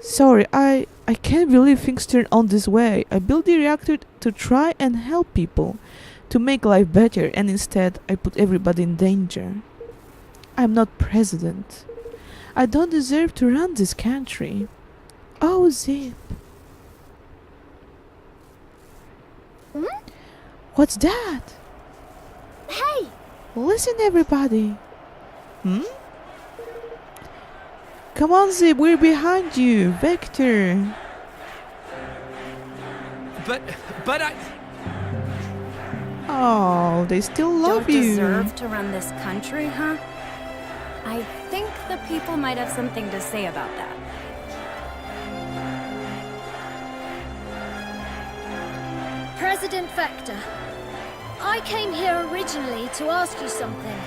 Sorry, I can't believe things turned on this way. I built the reactor to try and help people, to make life better, and instead I put everybody in danger. I'm not president. I don't deserve to run this country. Oh, Zip. What's that? Hey! Listen, everybody. Come on, Zip, we're behind you. Vector. But I... Oh, they still love Don't you. deserve to run this country, huh? I think the people might have something to say about that. President Vector, I came here originally to ask you something.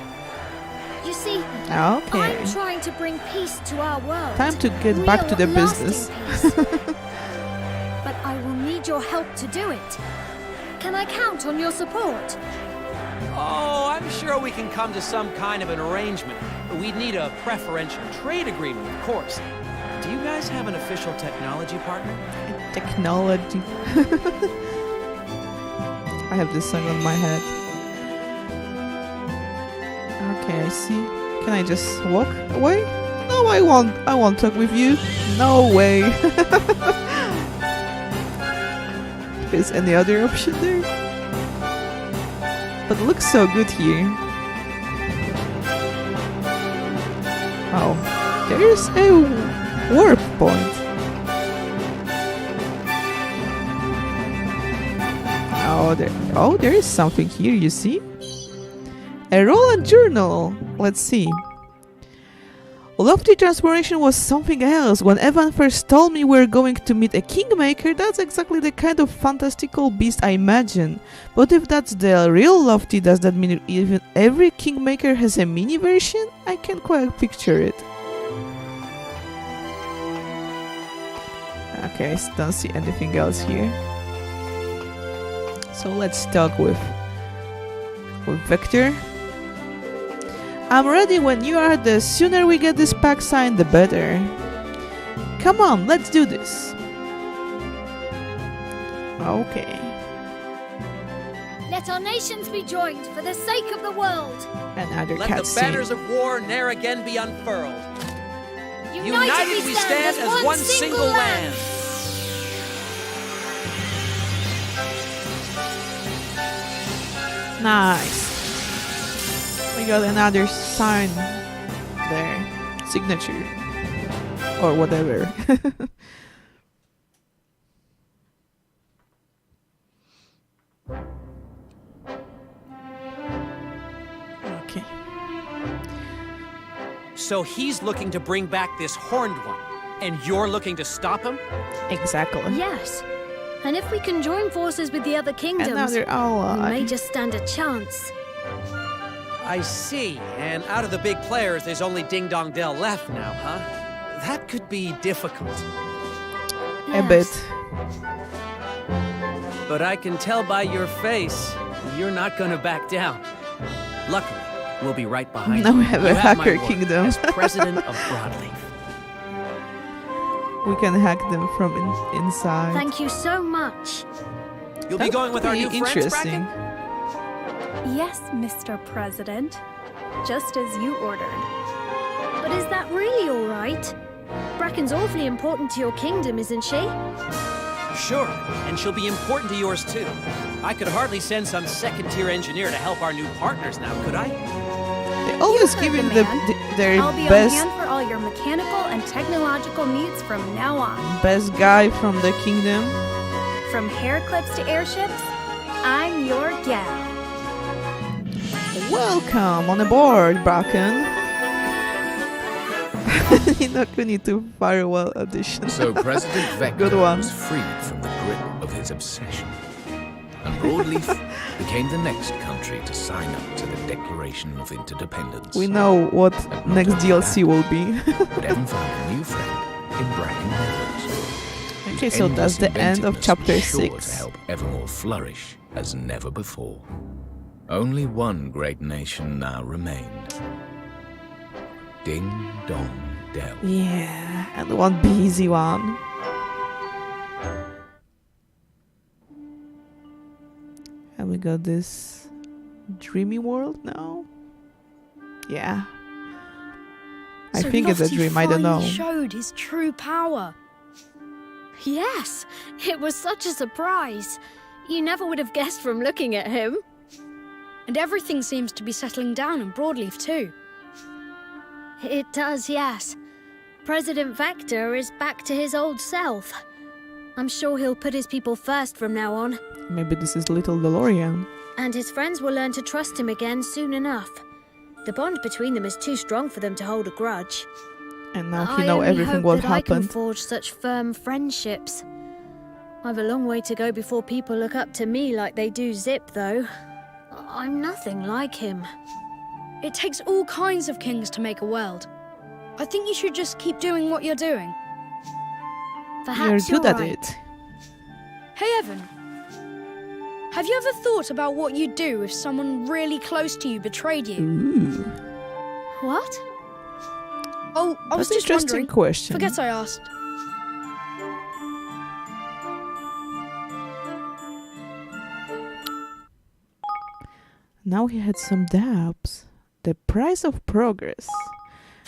You see, Okay. I'm trying to bring peace to our world. Time to get back to the Real, business. lasting peace. But I will need your help to do it. Can I count on your support? Oh, I'm sure we can come to some kind of an arrangement. We'd need a preferential trade agreement, of course. Do you guys have an official technology partner? Technology. I have this song on my head. Okay, I see. Can I just walk away? No, I won't talk with you. No way. Is any other option there? But it looks so good here. Oh, there's a warp point. There is something here, you see? A roll and journal. Let's see. Lofty transformation was something else. When Evan first told me we were going to meet a kingmaker, that's exactly the kind of fantastical beast I imagine. But if that's the real Lofty, does that mean even every kingmaker has a mini version? I can't quite picture it. Okay, I don't see anything else here. So let's talk with Vector. I'm ready when you are. The sooner we get this pact signed, the better. Come on, let's do this. Okay. Let our nations be joined for the sake of the world. Another Let the cutscene. banners of war ne'er again be unfurled. United we stand as one single land. Nice. We got another sign there. Signature. Or whatever. Okay. So he's looking to bring back this horned one, and you're looking to stop him? Exactly. Yes. And if we can join forces with the other kingdoms, Another we ally. may just stand a chance. I see. And out of the big players, there's only Ding Dong Dell left now, huh? That could be difficult. A bit. But I can tell by your face, you're not gonna back down. Luckily, we'll be right behind Now you. we have a You my hacker word kingdom. As president of Broadleaf. We can hack them from inside. Thank you so much. You'll be going with our new friends, interesting. Bracken? Yes, Mr. President. Just as you ordered. But is that really all right? Bracken's awfully important to your kingdom, isn't she? Sure, and she'll be important to yours too. I could hardly send some second-tier engineer to help our new partners now, could I? They always heard give the him man. their I'll be best on hand for all your mechanical and technological needs from now on. best guy from the kingdom. From hair clips to airships, I'm your gal. Welcome on aboard, Bracken. Hinokuni to Firewall Edition. So President Vector Good one. was freed from the grip of his obsession. And Broadleaf became the next country to sign up to the Declaration of Interdependence. We know what And not next only DLC that, will be. but Evan found a new friend in Bracken Meadows. Okay, whose so that's the endless end of inventiveness chapter was sure 6. to help Evermore flourish as never before. Only one great nation now remained. Ding Dong Dell. Yeah, and one busy one. And we got this dreamy world now. Yeah. I So think it's a Lofty dream, I don't know. finally showed his true power. Yes, it was such a surprise. You never would have guessed from looking at him. And everything seems to be settling down in Broadleaf too. It does, yes. President Vector is back to his old self. I'm sure he'll put his people first from now on. Maybe this is little DeLorean. And his friends will learn to trust him again soon enough. The bond between them is too strong for them to hold a grudge. And now I he know only everything hope what that I can happened. forge such firm friendships. I've a long way to go before people look up to me like they do Zip, though. I'm nothing like him. It takes all kinds of kings to make a world. I think you should just keep doing what you're doing. Perhaps You're good at right. it. Hey Evan, have you ever thought about what you'd do if someone really close to you betrayed you? Ooh. What? Oh, I was That's just an interesting wondering. question. Forget I asked. Now he had some doubts. The price of progress.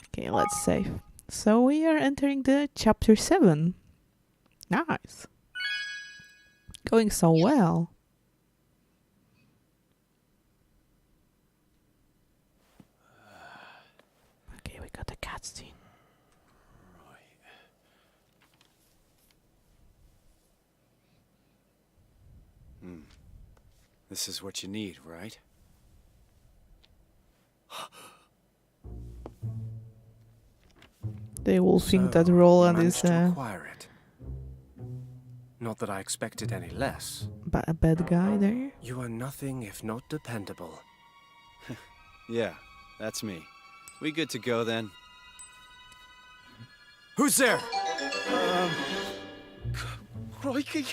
Okay, let's save. So we are entering the chapter 7. Nice. Going so well. Okay, we got the cutscene. This is what you need, right? They will think that So, Roland you is managed to a acquire it. Not that I expected any less. a bad guy there. You are nothing if not dependable. Yeah, that's me. We good to go then? Who's there? Crikey!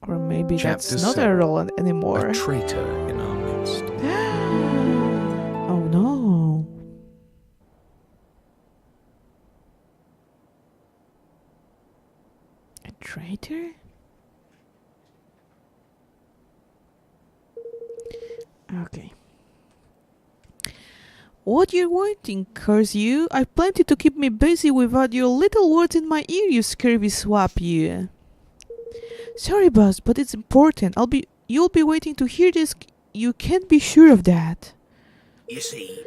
Or maybe Chapter that's not a 7. Roland anymore. A traitor in our midst. Oh no. A traitor? Okay. What you're wanting, curse you? I've plenty to keep me busy without your little words in my ear, you scurvy swap, you. Sorry, boss, but it's important. You'll be waiting to hear this. You can't be sure of that. You see,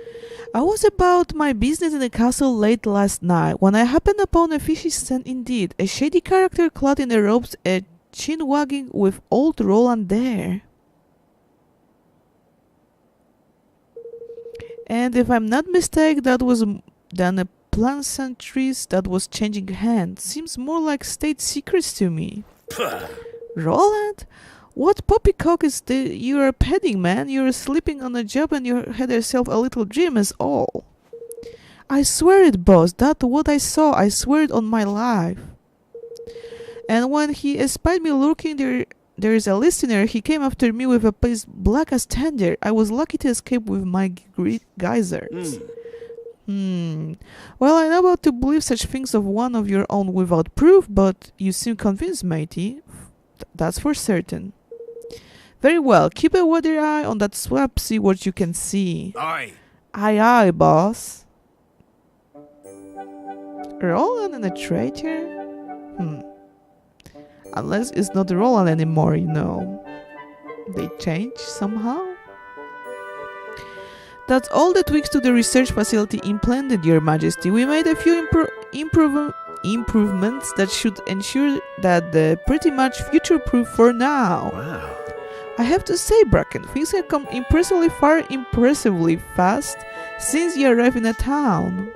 I was about my business in the castle late last night when I happened upon a fishy scent indeed. A shady character clad in the robes, a chin wagging with old Roland there. And if I'm not mistaken, that was than a pleasantries that was changing hands. Seems more like state secrets to me. Roland? What poppycock is you're petting, man? You're sleeping on a job and you had yourself a little dream is all. I swear it, boss. That's what I saw. I swear it on my life. And when he espied me lurking there is a listener, he came after me with a face black as thunder. I was lucky to escape with my geysers. Well, I'm about to believe such things of one of your own without proof, but you seem convinced, matey. That's for certain. Very well, keep a weather eye on that swap, see what you can see. aye. Aye, aye, boss. Roland and a traitor? Unless it's not Roland anymore, you know. They changed somehow? That's all the tweaks to the research facility implanted, Your Majesty. We made a few improvements that should ensure that they're pretty much future-proof for now. Wow. I have to say, Bracken, things have come impressively fast since you arrived in a town.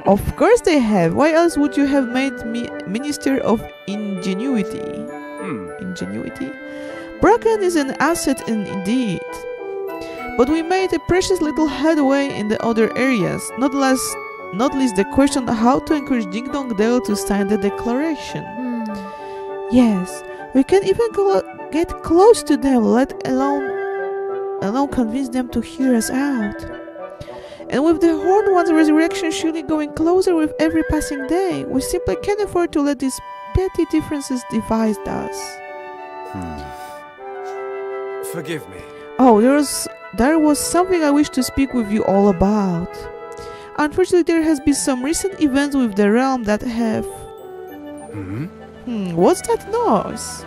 Of course they have. Why else would you have made me Minister of Ingenuity? Ingenuity. Bracken is an asset indeed. But we made a precious little headway in the other areas, not least the question how to encourage Ding Dong Dell to sign the declaration. Yes, we can even get close to them, let alone convince them to hear us out. And with the Horned One's resurrection surely going closer with every passing day, we simply can't afford to let these petty differences divide us. Forgive me. Oh, there was something I wish to speak with you all about. Unfortunately, there has been some recent events with the realm that have... What's that noise?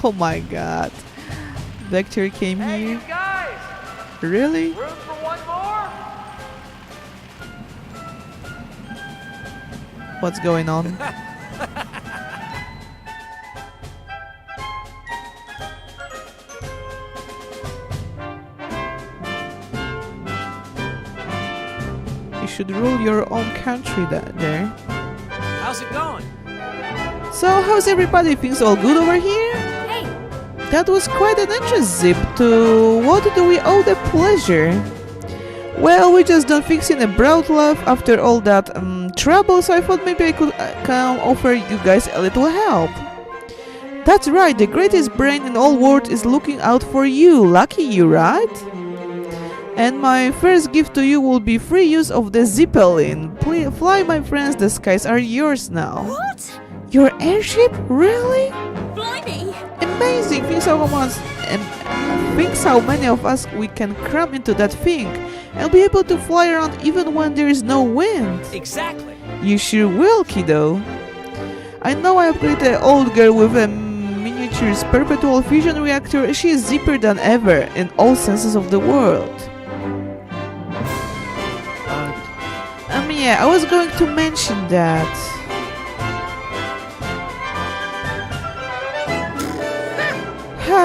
Oh my god. Vector came here. You guys! Really? Room for one more? What's going on? You should rule your own country there. How's it going? So, how's everybody? Things all good over here? Hey, That was quite an entrance, Zip. To what do we owe the pleasure? Well, we just done fixing a Broadleaf after all that trouble, so I thought maybe I could come offer you guys a little help. That's right, the greatest brain in all world is looking out for you. Lucky you, right? And my first gift to you will be free use of the Zeppelin. Please fly, my friends, the skies are yours now. what? Your airship? Really? Blimey! Amazing! Think how many of us we can cram into that thing and be able to fly around even when there is no wind. Exactly. You sure will, kiddo. I know I upgraded an old girl with a miniature perpetual fusion reactor. She is zipper than ever in all senses of the word. Yeah, I was going to mention that.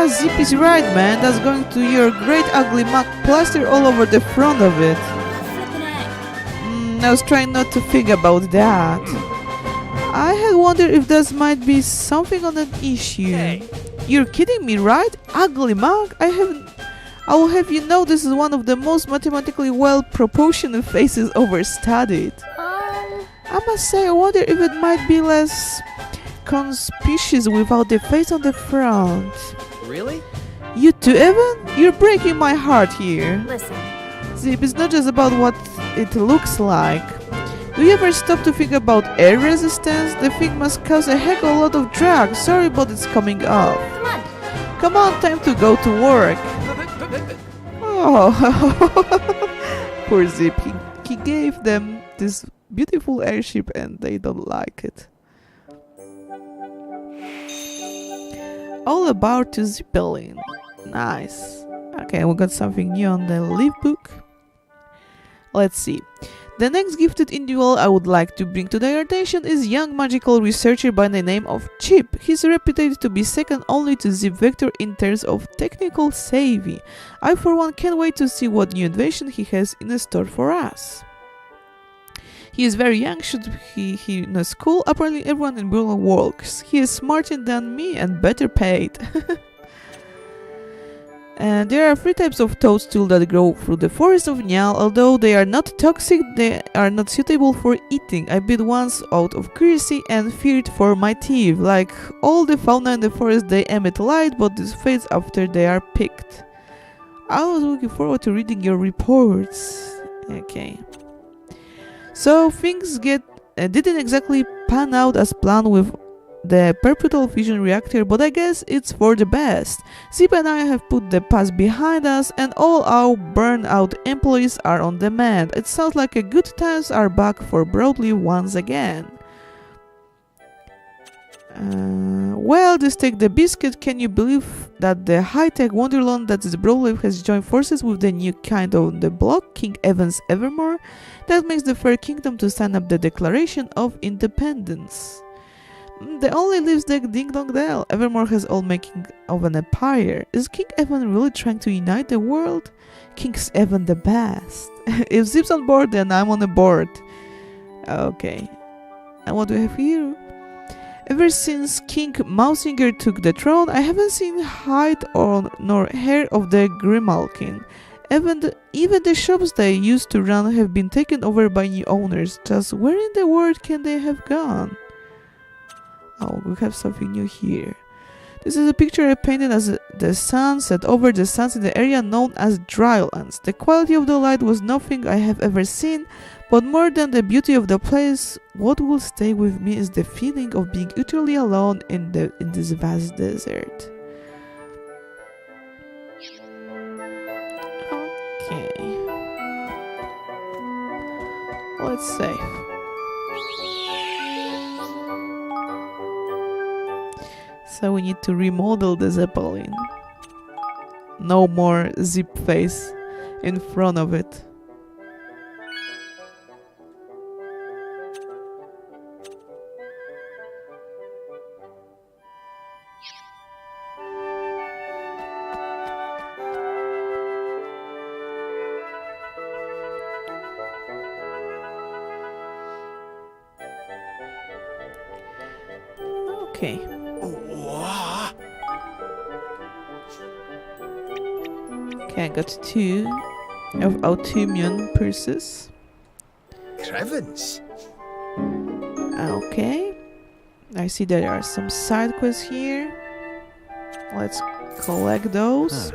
Zip is right, man. That's going to your great ugly mug plaster all over the front of it. I was trying not to think about that. I had wondered if this might be something on an issue. Hey. You're kidding me, right? Ugly mug? I will have you know this is one of the most mathematically well-proportioned faces ever studied. I must say, I wonder if it might be less conspicuous without the face on the front. Really? You too, Evan? You're breaking my heart here. Listen, Zip, it's not just about what it looks like. Do you ever stop to think about air resistance? The thing must cause a heck of a lot of drag. Sorry, but it's coming off. come on. Come on, time to go to work. Oh, poor Zip. He gave them this beautiful airship and they don't like it. All about to Zeppelin. Nice. Okay, we got something new on the Leaf book. Let's see. The next gifted individual I would like to bring to their attention is young magical researcher by the name of Chip. He's reputed to be second only to Zip Vector in terms of technical savvy. I for one can't wait to see what new invention he has in store for us. He is very young, should he in a school. Apparently everyone in Brooklyn works. He is smarter than me and better paid. And there are 3 types of toadstool that grow through the forest of Nyal. Although they are not toxic, they are not suitable for eating. I bit once out of curiosity and feared for my teeth. Like all the fauna in the forest, they emit light, but this fades after they are picked. I was looking forward to reading your reports. Okay. So things didn't exactly pan out as planned with the perpetual fusion reactor, but I guess it's for the best. Zip and I have put the past behind us and all our burnt-out employees are on demand. It sounds like a good times are back for Broadleaf once again. Well, just take the biscuit. Can you believe that the high-tech wonderland that is Broadleaf has joined forces with the new kind on the block, King Evans Evermore? That makes the Fair Kingdom to sign up the Declaration of Independence. The only lives the Ding Dong Dell. Evermore has all making of an empire. Is King Evan really trying to unite the world? King's Evan the best. If Zip's on board, then I'm on the board. Okay. And what do we have here? Ever since King Mausinger took the throne, I haven't seen hide or nor hair of the Grimalkin. Even the shops they used to run have been taken over by new owners. Just where in the world can they have gone? Oh, we have something new here. This is a picture I painted as the sun set over the sands in the area known as Drylands. The quality of the light was nothing I have ever seen, but more than the beauty of the place, what will stay with me is the feeling of being utterly alone in this vast desert. Okay. Let's save. So we need to remodel the Zeppelin. No more zip face in front of it. Okay. Okay, I got 2 of Autumian purses. Crevens. Okay. I see there are some side quests here. Let's collect those.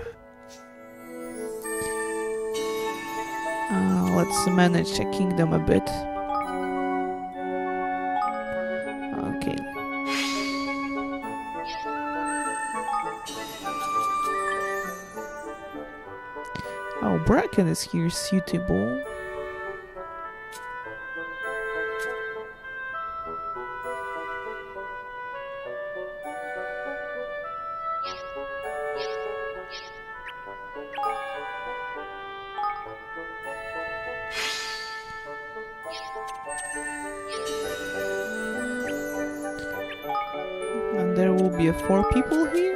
Let's manage the kingdom a bit. Okay. Oh, Bracken is here suitable. And there will be 4 people here.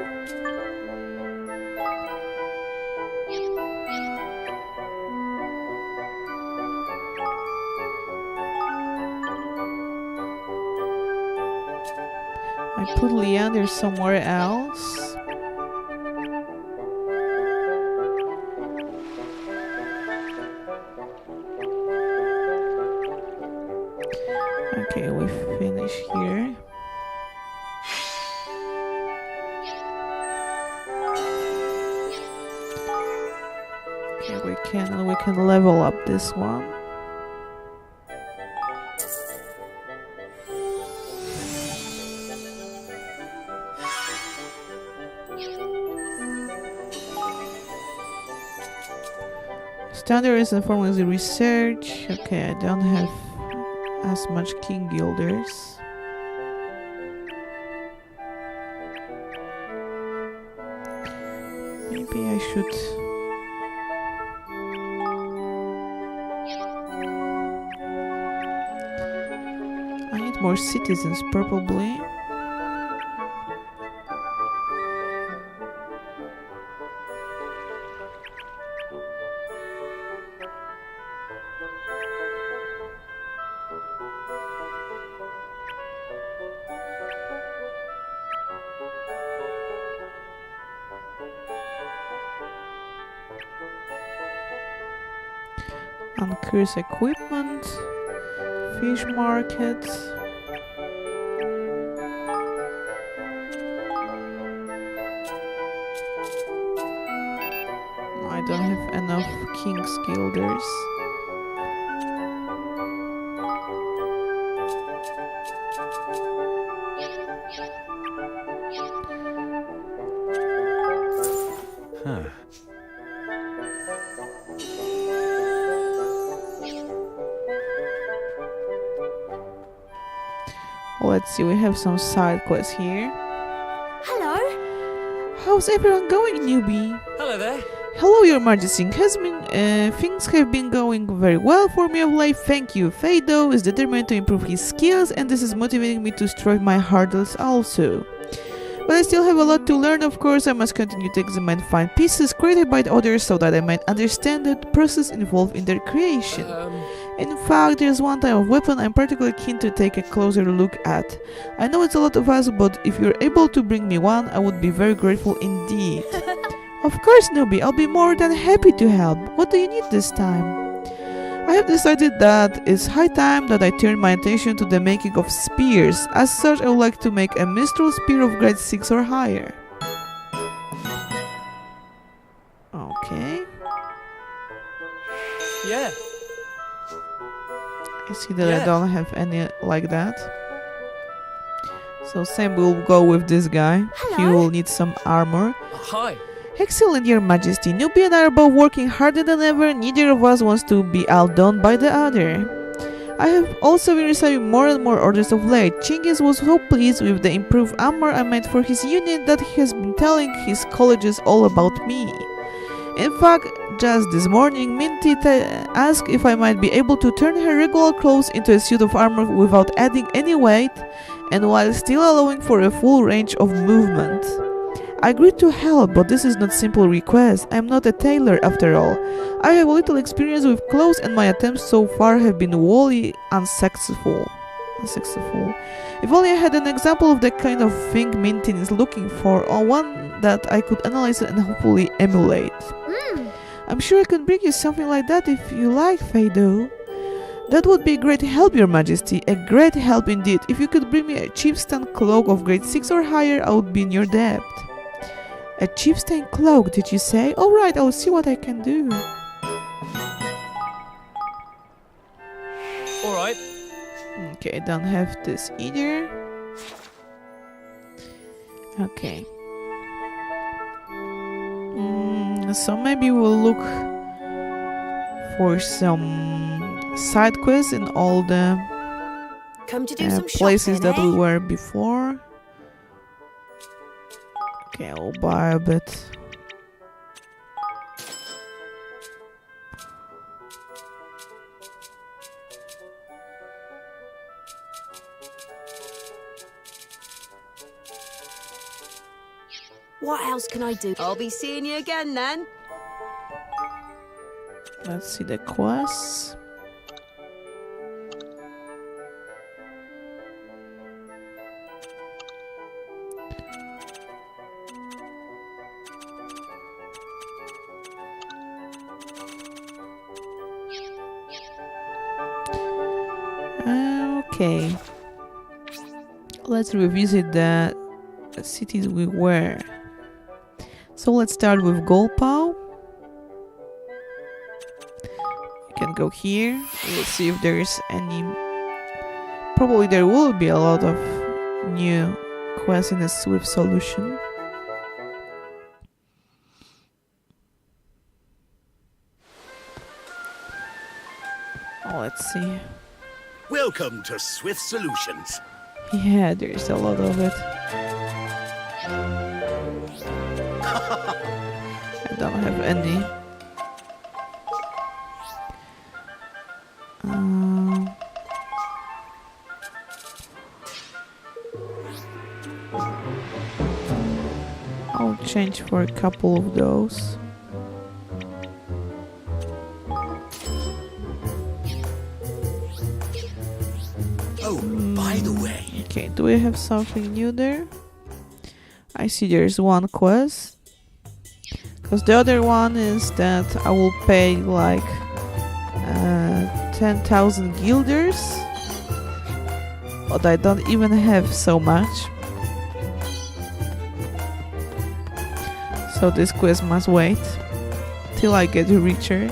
I put Leander somewhere else. Okay, we finish here. Okay, we can level up this one. Standard is informed as the research. Okay, I don't have as much King Guilders. Maybe I should. I need more citizens, probably. Uncurious equipment, fish market. I don't have enough King's Guilders. Huh. Let's see, we have some side quests here. Hello? How's everyone going, newbie? Hello there. Hello, Your Majesty. Things have been going very well for me of late, thank you. Fado is determined to improve his skills, and this is motivating me to strive my hardest also. But I still have a lot to learn, of course. I must continue to examine fine pieces created by others so that I might understand the process involved in their creation. In fact, there's one type of weapon I'm particularly keen to take a closer look at. I know it's a lot of us, but if you're able to bring me one, I would be very grateful indeed. Of course, Newbie, I'll be more than happy to help. What do you need this time? I have decided that it's high time that I turn my attention to the making of spears. As such, I would like to make a mistral spear of grade 6 or higher. Okay. Yeah. I see that I Yeah. don't have any like that. So Sam will go with this guy. He will need some armor. Hi. Excellent, Your Majesty. Newbie and I are both working harder than ever. Neither of us wants to be outdone by the other. I have also been receiving more and more orders of late. Chingis was so pleased with the improved armor I made for his unit that he has been telling his colleges all about me. In fact, just this morning, Minty asked if I might be able to turn her regular clothes into a suit of armor without adding any weight and while still allowing for a full range of movement. I agreed to help, but this is not a simple request. I am not a tailor after all. I have little experience with clothes and my attempts so far have been wholly unsuccessful. If only I had an example of the kind of thing Mintin is looking for, or one that I could analyze and hopefully emulate. I'm sure I can bring you something like that if you like, Fado. That would be a great help, Your Majesty, a great help indeed. If you could bring me a sheepskin cloak of grade 6 or higher, I would be in your debt. A sheepskin cloak, did you say? Alright, I'll see what I can do. Alright. Okay, I don't have this either. Okay. So maybe we'll look for some side quests in all the Come to do some places shopping, that we were before. Okay, I'll buy a bit. What else can I do? I'll be seeing you again then. Let's see the quests. Okay. Let's revisit the cities we were. So let's start with Golpao. You can go here. We'll see if there's any. Probably there will be a lot of new quests in a Swift solution. Oh, let's see. Welcome to Swift Solutions. Yeah, there's a lot of it. I don't have any. I'll change for a couple of those. Oh, by the way. Okay, do we have something new there? I see there's one quest. Because the other one is that I will pay like 10,000 guilders. But I don't even have so much. So this quest must wait till I get richer.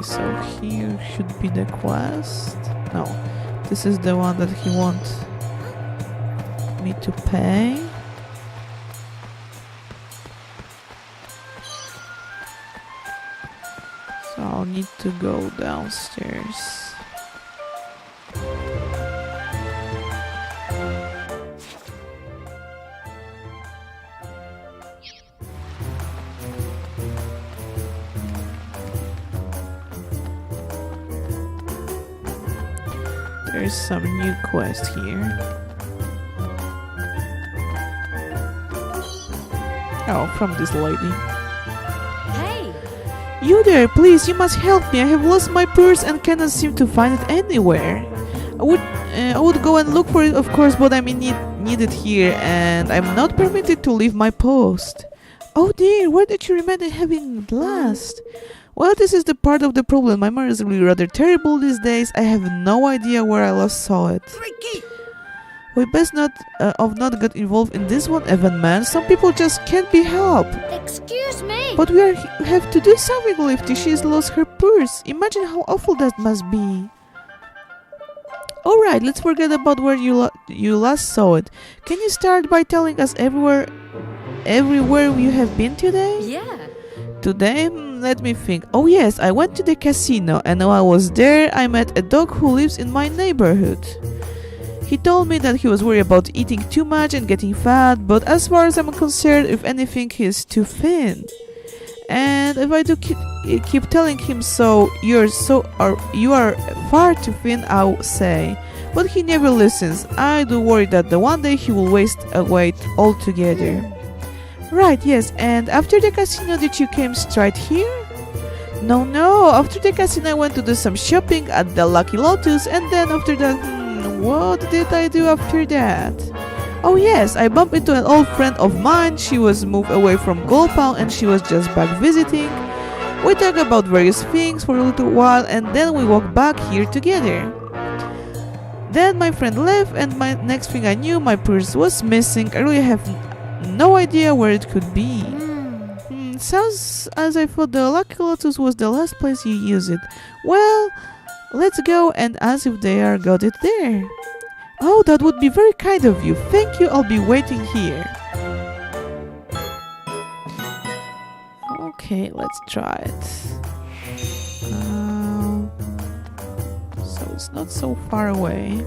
So here should be the quest. No, this is the one that he wants me to pay. So I'll need to go downstairs. There's some new quest here. Oh, from this lady. Hey! You there, please, you must help me. I have lost my purse and cannot seem to find it anywhere. I would go and look for it, of course, but I'm in need it here, and I'm not permitted to leave my post. Oh dear, where did you remember having it last? Well, this is the part of the problem. My memory is really rather terrible these days. I have no idea where I last saw it. Tricky! We best not get involved in this one, Evan man. Some people just can't be helped. Excuse me! But we have to do something, Lifty. She's lost her purse. Imagine how awful that must be. Alright, let's forget about where you last saw it. Can you start by telling us everywhere you have been today? Yeah. Today, let me think. Oh yes, I went to the casino, and while I was there, I met a dog who lives in my neighborhood. He told me that he was worried about eating too much and getting fat, but as far as I'm concerned, if anything, he is too thin. And if I do keep telling him so, you are far too thin, I'll say. But he never listens. I do worry that the one day he will waste away altogether. Right, yes, and after the casino, did you came straight here? No, after the casino I went to do some shopping at the Lucky Lotus, and then after that, what did I do after that? Oh yes, I bumped into an old friend of mine. She was moved away from Goldpound and she was just back visiting. We talked about various things for a little while and then we walked back here together. Then my friend left and next thing I knew, my purse was missing. I really have no idea where it could be. Sounds as I thought the Lucky Lotus was the last place you used it. Well, let's go and ask if they got it there. Oh, that would be very kind of you. Thank you, I'll be waiting here. Okay, let's try it. So it's not so far away.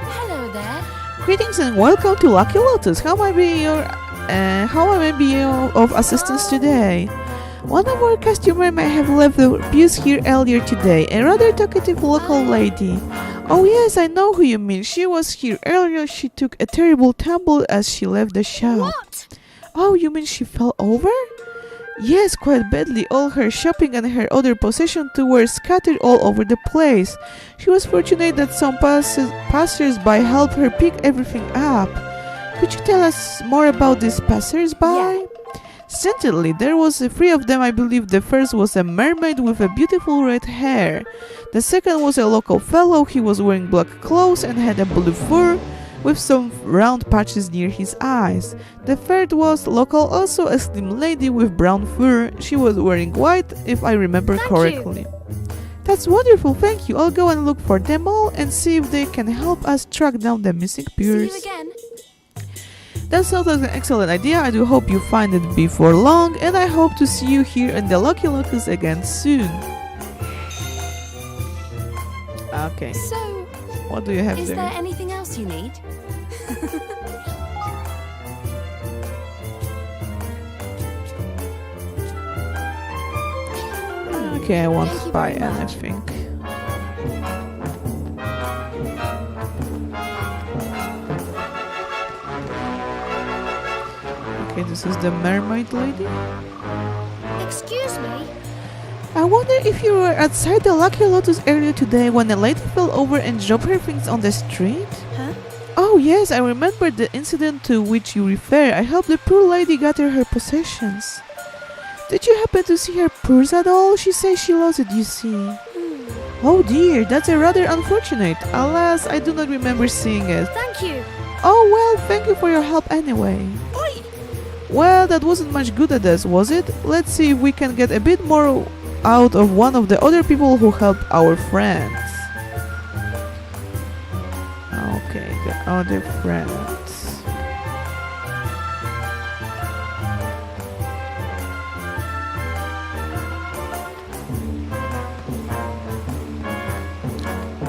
Hello there. Greetings and welcome to Lucky Lotus. How may I be of assistance today? One of our customers may have left the pews here earlier today, a rather talkative local lady. Oh yes, I know who you mean. She was here earlier. She took a terrible tumble as she left the shop. What? Oh, you mean she fell over? Yes, quite badly. All her shopping and her other possessions too were scattered all over the place. She was fortunate that some passers-by helped her pick everything up. Could you tell us more about these passers-by? Yeah. Certainly, there was three of them, I believe. The first was a mermaid with a beautiful red hair. The second was a local fellow. He was wearing black clothes and had a blue fur with some round patches near his eyes. The third was local, also a slim lady with brown fur. She was wearing white, if I remember correctly. That's wonderful, thank you. I'll go and look for them all and see if they can help us track down the missing purse. See you again. That sounds like an excellent idea. I do hope you find it before long, and I hope to see you here in the Lucky Locus again soon. Okay. So, What do you have is there? there anything else you need? Okay, I won't Thank you buy very much. anything. Okay, this is the mermaid lady. Excuse me? I wonder if you were outside the Lucky Lotus earlier today when a lady fell over and dropped her things on the street? Huh? Oh yes, I remember the incident to which you refer. I helped the poor lady gather her possessions. Did you happen to see her purse at all? She says she lost it, you see. Oh dear, that's a rather unfortunate. Alas, I do not remember seeing it. Thank you. Oh well, thank you for your help anyway. Oi! Well, that wasn't much good at us, was it? Let's see if we can get a bit more out of one of the other people who helped our friends. Okay, the other friends.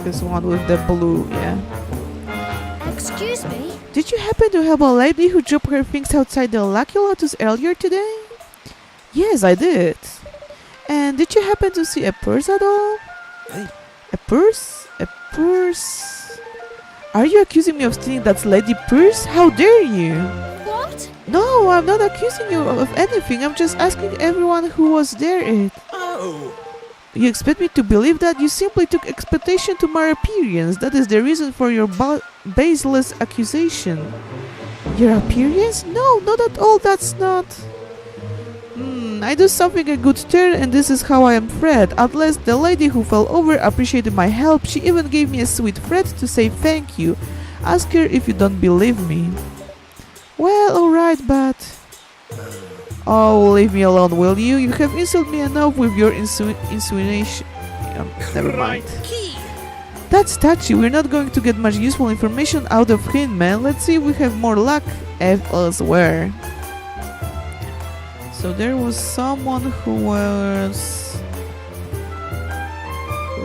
This one with the blue, yeah. Excuse me? Did you happen to help a lady who dropped her things outside the Lucky Lotus earlier today? Yes, I did. And did you happen to see a purse at all? Hey. A purse? A purse? Are you accusing me of stealing that lady purse? How dare you? What? No, I'm not accusing you of anything. I'm just asking everyone who was there it. Oh, You expect me to believe that? You simply took expectation to my appearance. That is the reason for your baseless accusation. Your appearance? No, not at all. That's not... I do something a good turn and this is how I am fed. At least the lady who fell over appreciated my help. She even gave me a sweet thread to say thank you. Ask her if you don't believe me. Well, alright, but... Oh, leave me alone, will you? You have insulted me enough with your insinuation. Never mind. That's touchy. We're not going to get much useful information out of him, man. Let's see if we have more luck elsewhere. So there was someone who was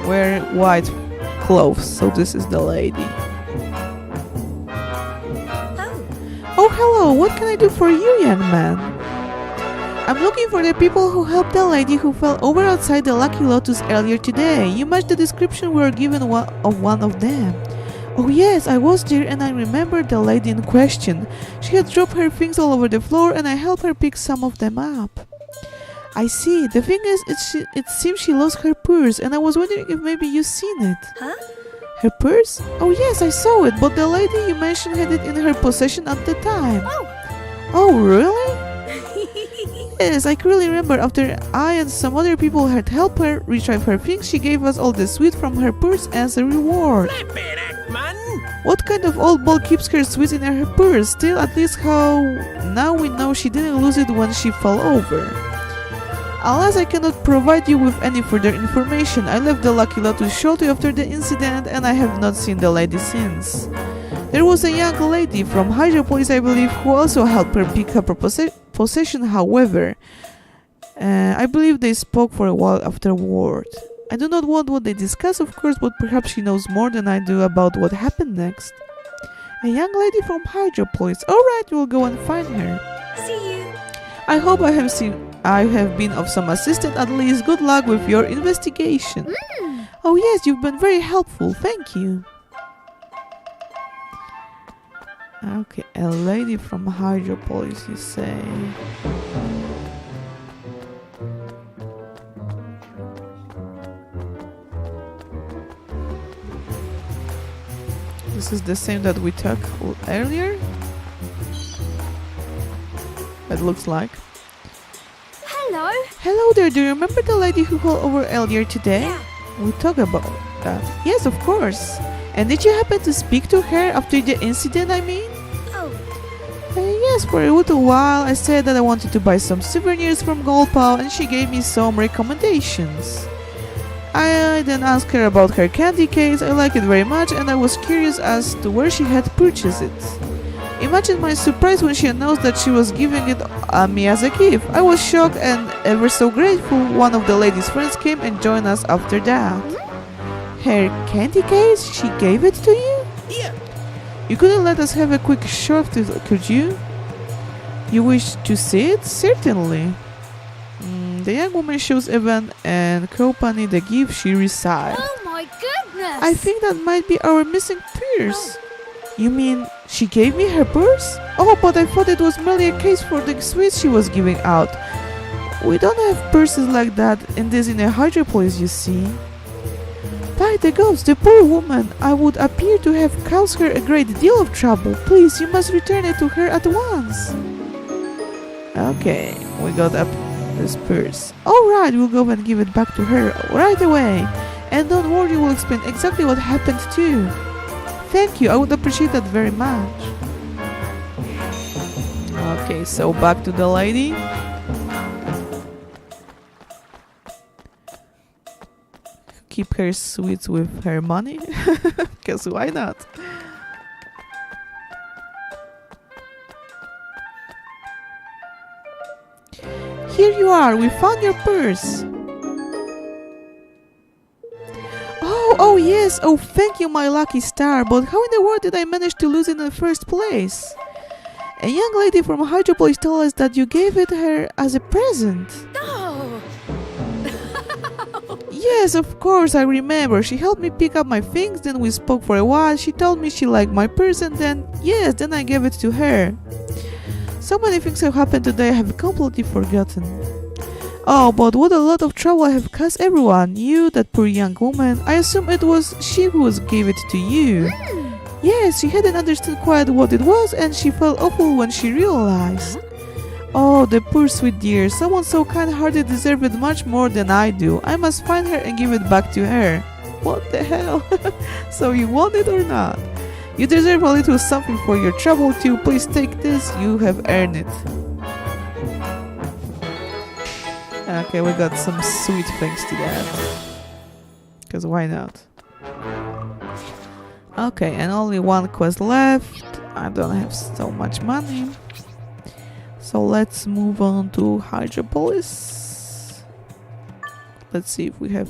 wearing white clothes. So this is the lady. Oh, hello. What can I do for you, young man? I'm looking for the people who helped the lady who fell over outside the Lucky Lotus earlier today. You matched the description we were given of one of them. Oh yes, I was there and I remember the lady in question. She had dropped her things all over the floor and I helped her pick some of them up. I see. The thing is, it seems she lost her purse and I was wondering if maybe you've seen it. Huh? Her purse? Oh yes, I saw it, but the lady you mentioned had it in her possession at the time. Oh really? Yes, I clearly remember after I and some other people had helped her retrieve her things, she gave us all the sweets from her purse as a reward. What kind of old ball keeps her sweets in her purse? Still, at least how now we know she didn't lose it when she fell over. Alas, I cannot provide you with any further information. I left the Lucky Lotus shortly after the incident and I have not seen the lady since. There was a young lady from Hydropolis, I believe, who also helped her pick up her possession, however. I believe they spoke for a while afterward. I do not want what they discuss, of course, but perhaps she knows more than I do about what happened next. A young lady from Hydropolis. Alright, we'll go and find her. See you. I hope I have been of some assistance at least. Good luck with your investigation. Oh yes, you've been very helpful. Thank you. Okay, a lady from Hydropolis, you say. This is the same that we took earlier? It looks like. Hello. Hello there, do you remember the lady who fell over earlier today? Yeah. We talked about that. Yes, of course. And did you happen to speak to her after the incident, I mean? Oh. Yes, for a little while I said that I wanted to buy some souvenirs from Goldpaw and she gave me some recommendations. I then asked her about her candy case. I like it very much and I was curious as to where she had purchased it. Imagine my surprise when she announced that she was giving it me as a gift. I was shocked and ever so grateful. One of the lady's friends came and joined us after that. Her candy case? She gave it to you? Here. You couldn't let us have a quick shot, could you? You wish to see it? Certainly. The young woman shows Evan and company the gift she received. Oh my goodness! I think that might be our missing purse. You mean she gave me her purse? Oh, but I thought it was merely a case for the sweets she was giving out. We don't have purses like that in a Hydropolis, you see. By the gods, the poor woman! I would appear to have caused her a great deal of trouble. Please, you must return it to her at once. Okay, we got this purse. Alright, we'll go and give it back to her right away. And don't worry, we'll explain exactly what happened too. Thank you, I would appreciate that very much. Okay, so back to the lady. Keep her sweets with her money, because why not? Here you are, we found your purse. Oh yes, oh thank you my lucky star, but how in the world did I manage to lose it in the first place? A young lady from Hydropolis told us that you gave it her as a present. Oh! Yes, of course, I remember. She helped me pick up my things, then we spoke for a while. She told me she liked my purse and then I gave it to her. So many things have happened today I have completely forgotten. Oh, but what a lot of trouble I have caused everyone. You, that poor young woman, I assume it was she who gave it to you. Yes, she hadn't understood quite what it was and she felt awful when she realized. Oh, the poor sweet dear, someone so kind-hearted deserved it much more than I do. I must find her and give it back to her. What the hell? So you want it or not? You deserve a little something for your trouble too. Please take this, you have earned it. Okay, we got some sweet things to that. Because why not? Okay, and only one quest left. I don't have so much money. So let's move on to Hydropolis. Let's see if we have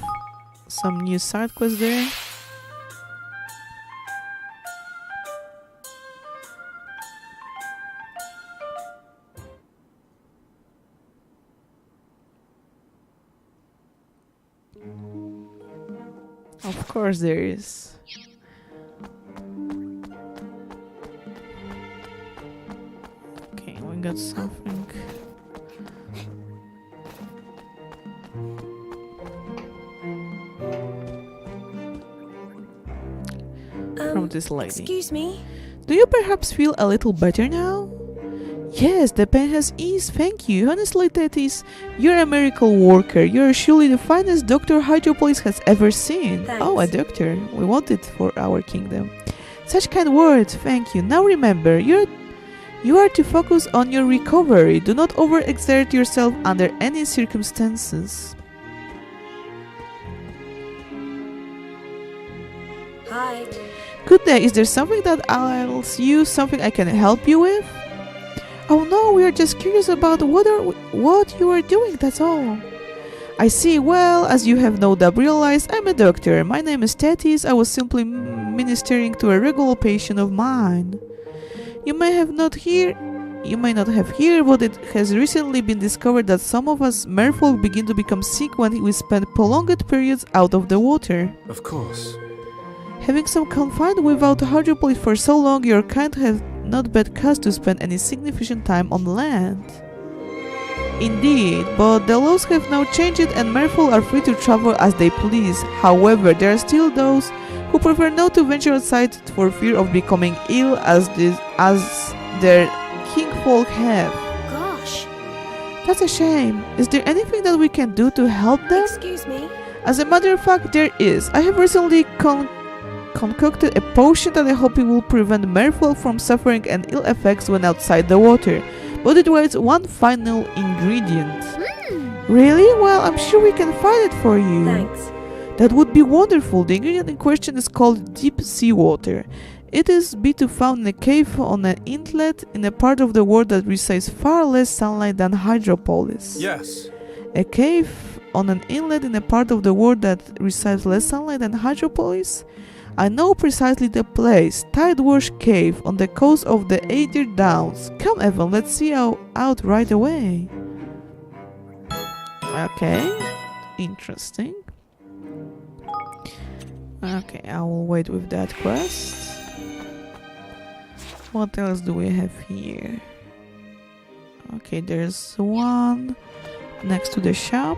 some new side quests there. Of course there is. Okay, we got something. From this lady. Excuse me? Do you perhaps feel a little better now? Yes, the pain has eased, thank you. Honestly, Thetis, you're a miracle worker. You're surely the finest doctor Hydropolis has ever seen. Thanks. Oh, a doctor. We want it for our kingdom. Such kind words, thank you. Now remember, you are to focus on your recovery. Do not overexert yourself under any circumstances. Hi. Good day. Is there something that ails you? Something I can help you with? Oh no, we are just curious about what you are doing, that's all. I see. Well, as you have no doubt realized, I'm a doctor. My name is Thetis. I was simply ministering to a regular patient of mine. You may not have heard, but it has recently been discovered that some of us merfolk begin to become sick when we spend prolonged periods out of the water. Of course. Having some confined without Hydropolis for so long, your kind have not bad cause to spend any significant time on land. Indeed, but the laws have now changed and merfolk are free to travel as they please. However, there are still those who prefer not to venture outside for fear of becoming ill as their kingfolk have. Gosh. That's a shame. Is there anything that we can do to help them? Excuse me? As a matter of fact, there is. I have recently concocted a potion that I hope it will prevent merfolk from suffering and ill effects when outside the water. But it requires one final ingredient. Really? Well, I'm sure we can find it for you. Thanks. That would be wonderful. The ingredient in question is called deep sea water. It is to found in a cave on an inlet in a part of the world that receives far less sunlight than Hydropolis. Yes. A cave on an inlet in a part of the world that receives less sunlight than Hydropolis? I know precisely the place, Tidewash Cave on the coast of the Adir Downs. Come Evan, let's see out right away. Okay, interesting. Okay, I will wait with that quest. What else do we have here? Okay, there's one next to the shop.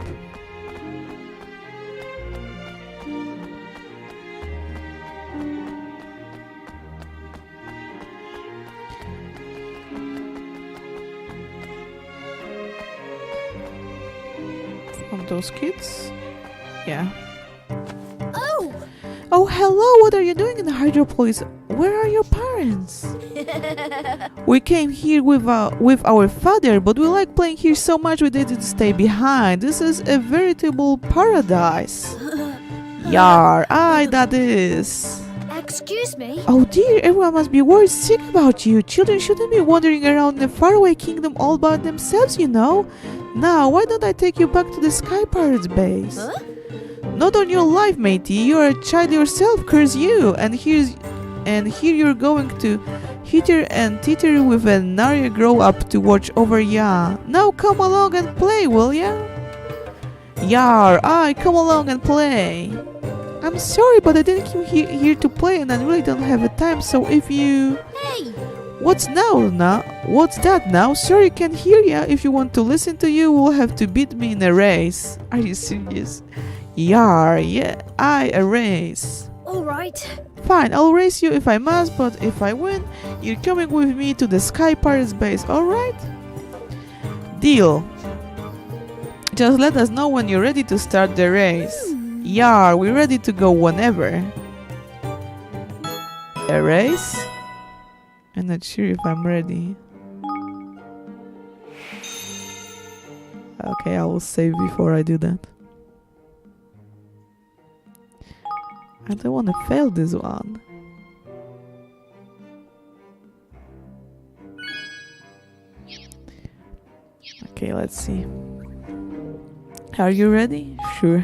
From those kids? Yeah. Oh, hello! What are you doing in Hydropolis? Where are your parents? We came here with our father, but we like playing here so much we didn't stay behind. This is a veritable paradise. Yar, aye, that is. Excuse me? Oh dear, everyone must be worried sick about you. Children shouldn't be wandering around in a faraway kingdom all by themselves, you know. Now, why don't I take you back to the Sky Pirates base? Huh? Not on your life, matey. You're a child yourself, curse you. And here you're going to hitter and titter with a nary grow up to watch over ya. Now come along and play, will ya? Yar, aye, come along and play. I'm sorry, but I didn't come here to play and I really don't have a time, so if you... Hey! What's that now? Sorry, can't hear ya. If you want to listen to you, will have to beat me in a race. Are you serious? Yar, yeah, a race. Alright. Fine, I'll race you if I must, but if I win, you're coming with me to the Sky Pirates base, alright? Deal. Just let us know when you're ready to start the race. Yar, we're ready to go whenever. A race? I'm not sure if I'm ready. Okay, I will save before I do that. I don't want to fail this one. Okay, let's see. Are you ready? Sure.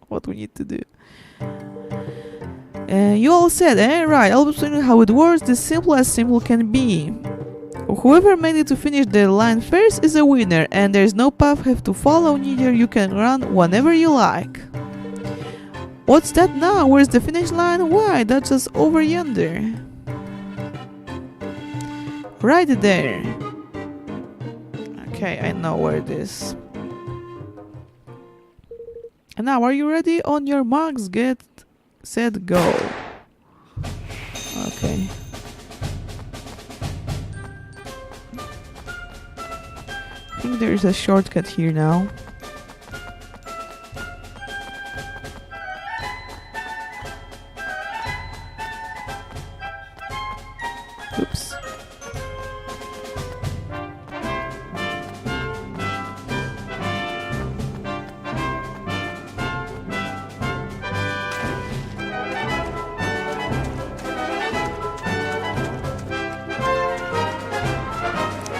What we need to do. You all said, eh? Right, I'll explain you how it works, as simple can be. Whoever made it to finish the line first is a winner, and there's no path have to follow, neither you can run whenever you like. What's that now? Where's the finish line? Why, that's just over yonder. Right there. Okay, I know where it is. And now, are you ready? On your marks, get set, go. Okay. I think there's a shortcut here now. Oops.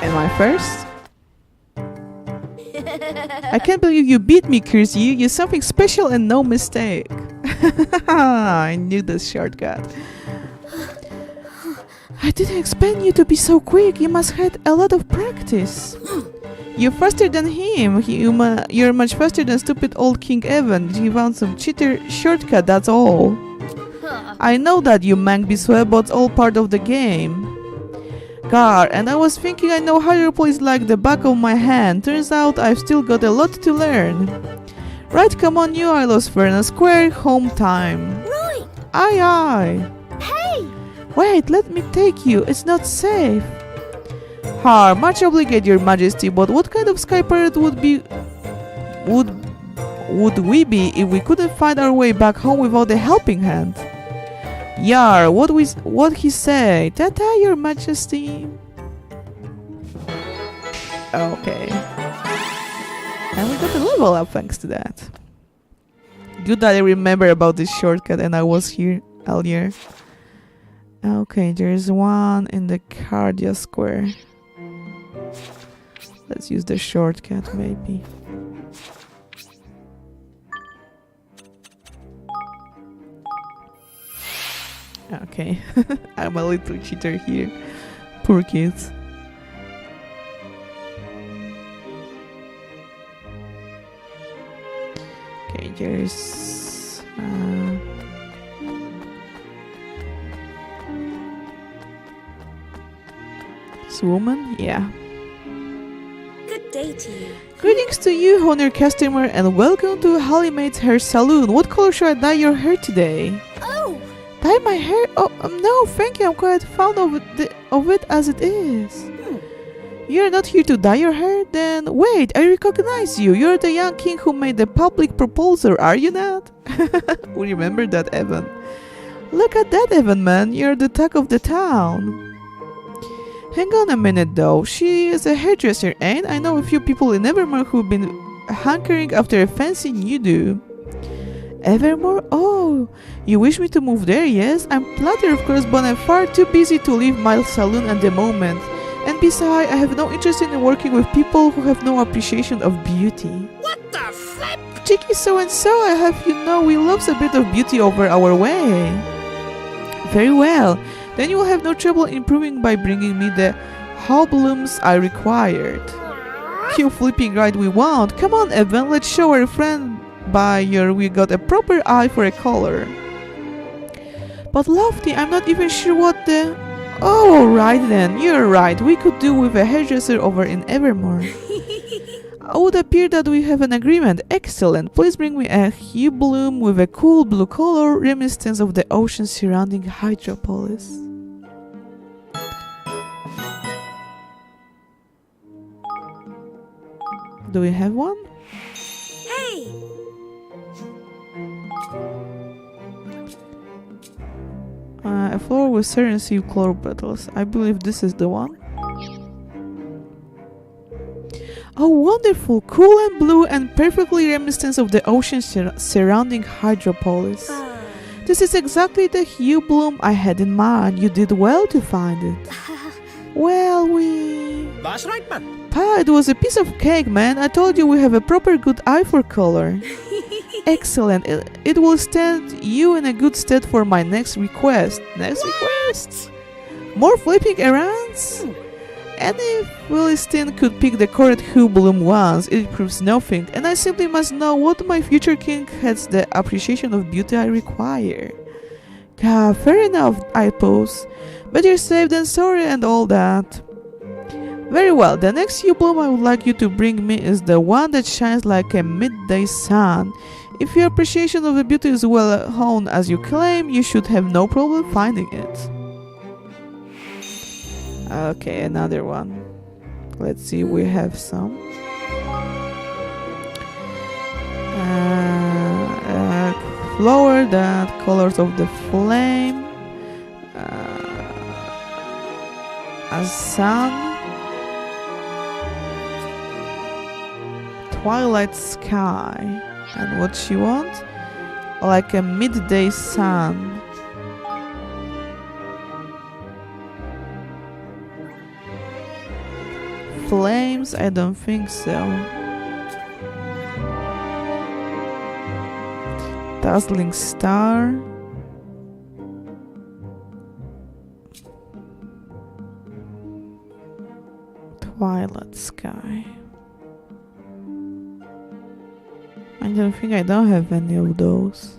Am I first? I can't believe you beat me, curse you. You're something special and no mistake. I knew this shortcut. I didn't expect you to be so quick. You must have had a lot of practice. You're faster than him. You're much faster than stupid old King Evan. He found some cheater shortcut, that's all. I know that, you mank sweat, but it's all part of the game. Gar, and I was thinking I know higher place like the back of my hand. Turns out I've still got a lot to learn. Right, come on, you, I lost Verna Square, home time. Right! Aye, aye. Hey! Wait, let me take you, it's not safe. Har, much obligate, your majesty, but what kind of sky pirate would we be if we couldn't find our way back home without a helping hand? Yar, what he say? Tata, your majesty. Okay. And we got a level up thanks to that. Good that I remember about this shortcut and I was here earlier. Okay, there's one in the Cardia Square. Let's use the shortcut maybe. Okay, I'm a little cheater here. Poor kids. Okay, there's... this woman? Yeah. Good day to you. Greetings to you, honored customer, and welcome to Halimate's Hair Salon. What color should I dye your hair today? Oh! Dye my hair? Oh, no, thank you. I'm quite fond of it as it is. You're not here to dye your hair? Then wait, I recognize you. You're the young king who made the public proposal, are you not? We remember that, Evan. Look at that, Evan, man. You're the talk of the town. Hang on a minute, though. She is a hairdresser, ain't? I know a few people in Evermore who've been hankering after a fancy new do. Evermore? Oh, you wish me to move there, yes? I'm flattered, of course, but I'm far too busy to leave my saloon at the moment. And besides, I have no interest in working with people who have no appreciation of beauty. What the flip? cheeky so-and-so, I have you know we loves a bit of beauty over our way. Very well. Then you will have no trouble improving by bringing me the hobblums I required. Keep flipping right we won't. Come on, Evan, let's show our friend by your we got a proper eye for a color. But Lofty, I'm not even sure what the... Oh, right then, you're right. We could do with a hairdresser over in Evermore. It would appear that we have an agreement. Excellent. Please bring me a hue bloom with a cool blue color, reminiscent of the ocean surrounding Hydropolis. Do we have one? Hey! A floor with certain sea color petals. I believe this is the one. Oh, wonderful! Cool and blue and perfectly reminiscent of the ocean surrounding Hydropolis. This is exactly the hue bloom I had in mind. You did well to find it. Well, That's right, man. Pa, it was a piece of cake, man. I told you we have a proper good eye for color. Excellent. It will stand you in a good stead for my next request. Next request? More flipping errands? And if Williston could pick the correct hue bloom once, it proves nothing, and I simply must know what my future king has the appreciation of beauty I require. Ah, fair enough, I suppose. Better safe than sorry and all that. Very well, the next hue bloom I would like you to bring me is the one that shines like a midday sun. If your appreciation of the beauty is well honed as you claim, you should have no problem finding it. Okay, another one. Let's see, we have some. Flower that colors of the flame. A sun. Twilight sky. And what she wants? Like a midday sun. Flames? I don't think so. Dazzling star. Twilight sky. I don't think I don't have any of those.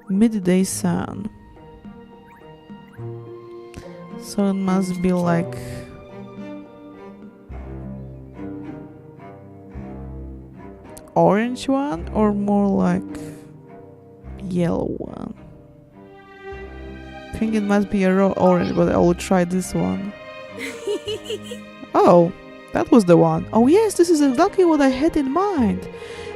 Midday sun. So it must be like orange one or more like yellow one. I think it must be a raw orange, but I will try this one. Oh, that was the one. Oh yes, this is exactly what I had in mind.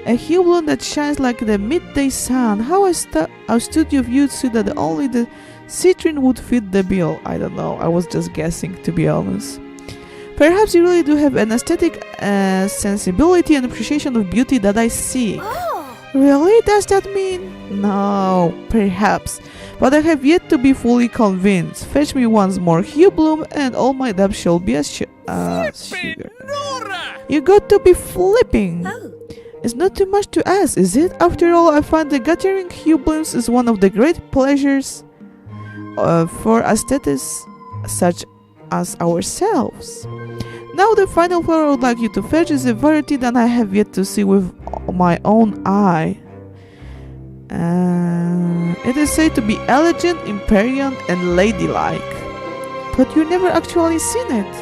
A hue bloom that shines like the midday sun. How astute of you to see that only the citrine would fit the bill. I don't know, I was just guessing, to be honest. Perhaps you really do have an aesthetic sensibility and appreciation of beauty that I see. Oh. Really? Does that mean? No, perhaps. But I have yet to be fully convinced. Fetch me once more hue bloom and all my depth shall be as sugar. You got to be flipping. Oh. It's not too much to ask, is it? After all, I find the gathering hue blooms is one of the great pleasures for aesthetics such as ourselves. Now the final flower I would like you to fetch is a variety that I have yet to see with my own eye. It is said to be elegant, imperial, and ladylike. But you never actually seen it.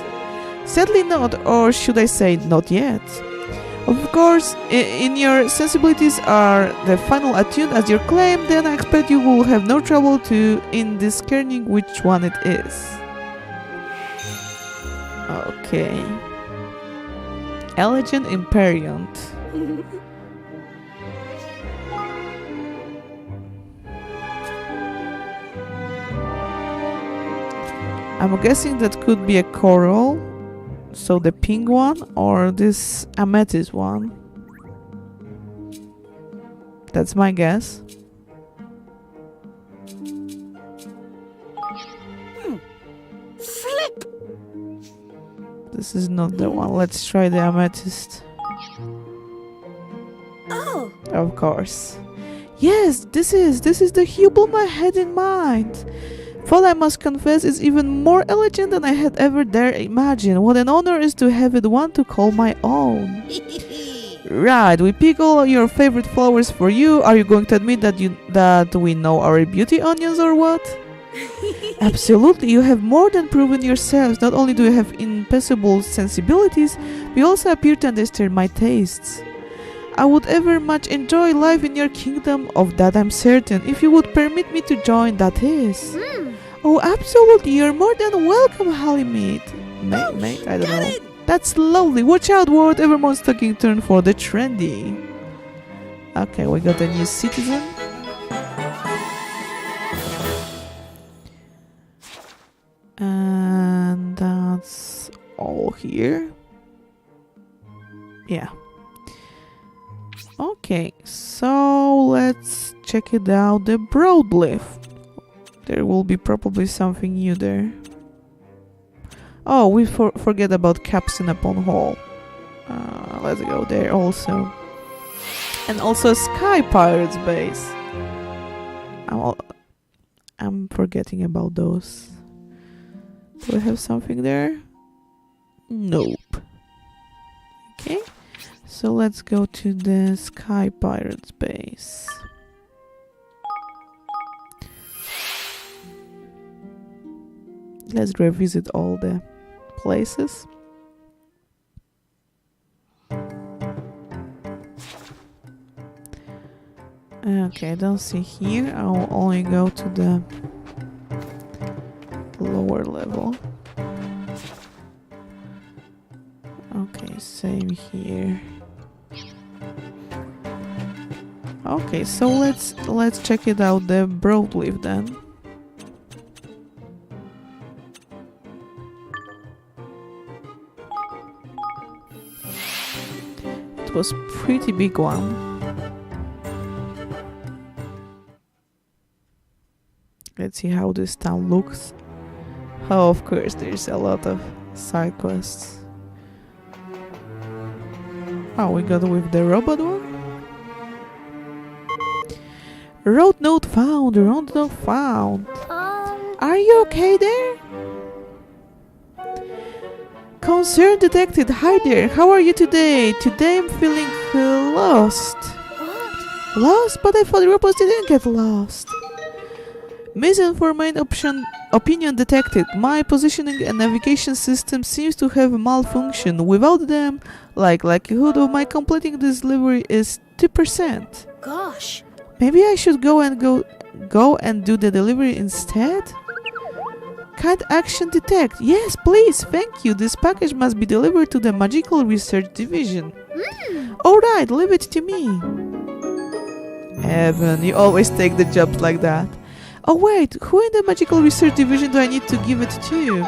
Sadly not, or should I say not yet. Of course, in your sensibilities are the final attuned as your claim, then I expect you will have no trouble in discerning which one it is. Okay. Elegant Imperiant. I'm guessing that could be a coral. So the pink one or this amethyst one. That's my guess. Flip! This is not the one. Let's try the amethyst. Oh. Of course. Yes, this is the Hubble I had in mind. Fall, I must confess, is even more elegant than I had ever dared imagine. What an honor is to have it one to call my own. Right, we pick all your favorite flowers for you. Are you going to admit that we know our beauty onions or what? Absolutely, you have more than proven yourselves. Not only do you have impeccable sensibilities, but you also appear to understand my tastes. I would ever much enjoy life in your kingdom, of that I'm certain, if you would permit me to join, that is. Oh, absolutely, you're more than welcome, Halimate. Mate, I don't know. That's lovely. Watch out, Ward, everyone's taking turn for the trendy. Okay, we got a new citizen. And that's all here. Yeah. Okay, so let's check it out. The Broadleaf. There will be probably something new there. Oh, we forget about Captain upon Hall. Let's go there also. And also Sky Pirates base. I'm forgetting about those. Do we have something there? Nope. Okay. So let's go to the Sky Pirates base. Let's revisit all the places. Okay, I don't see here. I'll only go to the lower level. Okay, same here. Okay, so let's check it out, the Broadleaf then. It was pretty big one. Let's see how this town looks. Oh, of course, there's a lot of side quests. Oh, we got with the robot one? Road note found, road note found. Are you okay there? Concern detected. Hi there, how are you today? Today I'm feeling lost. What? Lost? But I thought robots didn't get lost. Misinformed opinion detected. My positioning and navigation system seems to have malfunctioned. Without them, likelihood of my completing this delivery is 2%. Gosh. Maybe I should go and do the delivery instead? Kind action detect. Yes, please, thank you. This package must be delivered to the Magical Research Division. Alright, leave it to me. Evan, you always take the jobs like that. Oh wait, who in the Magical Research Division do I need to give it to?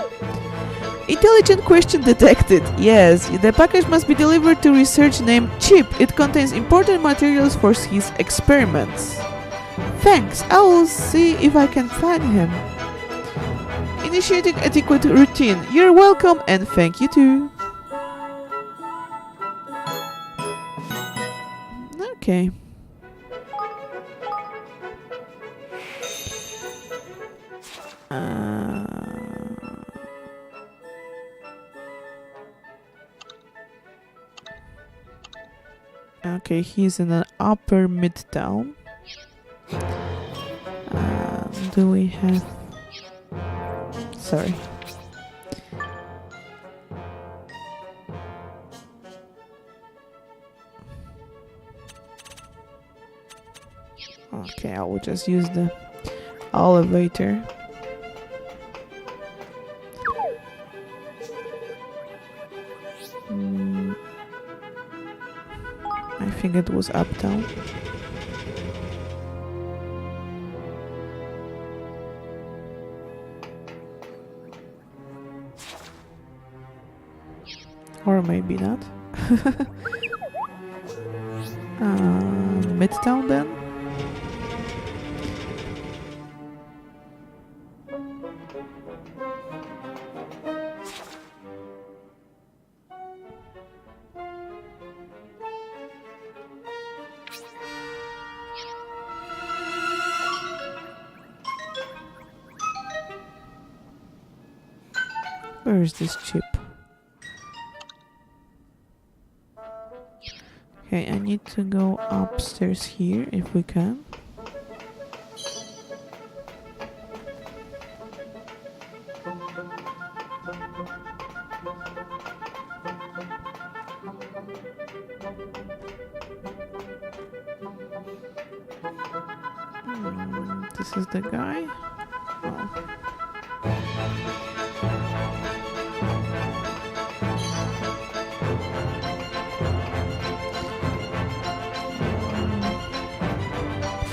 Intelligent question detected. Yes, the package must be delivered to research named Chip. It contains important materials for his experiments. Thanks, I will see if I can find him. Initiating etiquette routine. You're welcome and thank you too. Okay. Okay, he's in an upper midtown. Do we have... Sorry. Okay, I will just use the elevator. I think it was uptown. Or maybe not. Midtown then? Where is this chip? Okay, I need to go upstairs here if we can. This is the guy. Oh.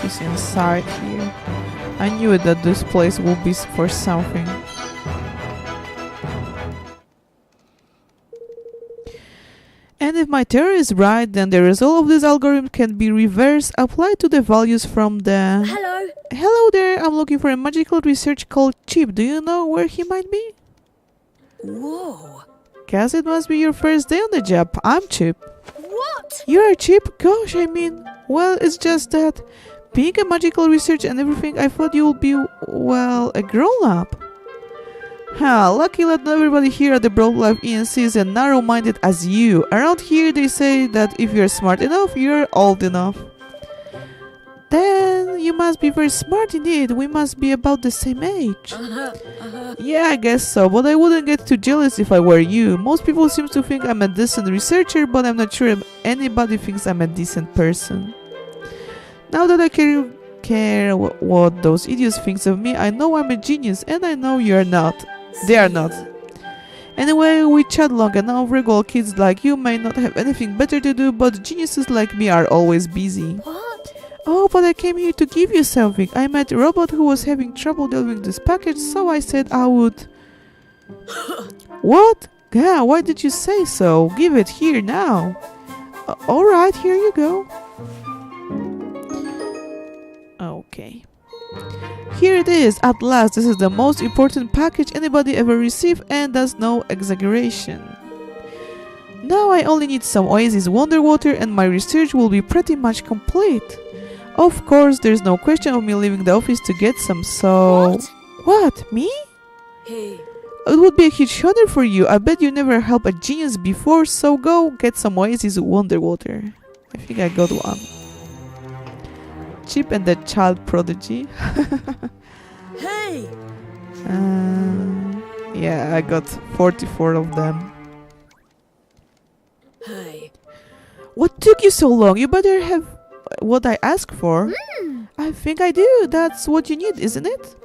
He's inside here. I knew that this place will be for something. And if my theory is right, then the result of this algorithm can be reverse applied to the values from the... Hello? Hello there, I'm looking for a magical research called Chip. Do you know where he might be? Whoa. Guess it must be your first day on the job. I'm Chip. What? You're Chip? Gosh, I mean, well, it's just that being a magical research and everything, I thought you would be, well, a grown-up. Lucky that not everybody here at the Broadleaf ENC is as narrow-minded as you. Around here they say that if you're smart enough, you're old enough. Then you must be very smart indeed. We must be about the same age. Yeah, I guess so, but I wouldn't get too jealous if I were you. Most people seem to think I'm a decent researcher, but I'm not sure if anybody thinks I'm a decent person. Now that I care what those idiots think of me, I know I'm a genius, and I know you're not. They are not. Anyway, we chat long enough. Regular kids like you may not have anything better to do, but geniuses like me are always busy. What? Oh, but I came here to give you something. I met a robot who was having trouble delivering this package, so I said I would... What? Yeah, why did you say so? Give it here now. Alright, here you go. Okay. Here it is, at last. This is the most important package anybody ever received, and that's no exaggeration. Now I only need some Oasis Wonder Water and my research will be pretty much complete. Of course, there's no question of me leaving the office to get some, so... What? Me? Hey. It would be a huge honor for you. I bet you never helped a genius before, so go get some Oasis Wonder Water. I think I got one. Chip and the child prodigy. Hey! Yeah, I got 44 of them. Hey. What took you so long? You better have what I asked for. I think I do. That's what you need, isn't it?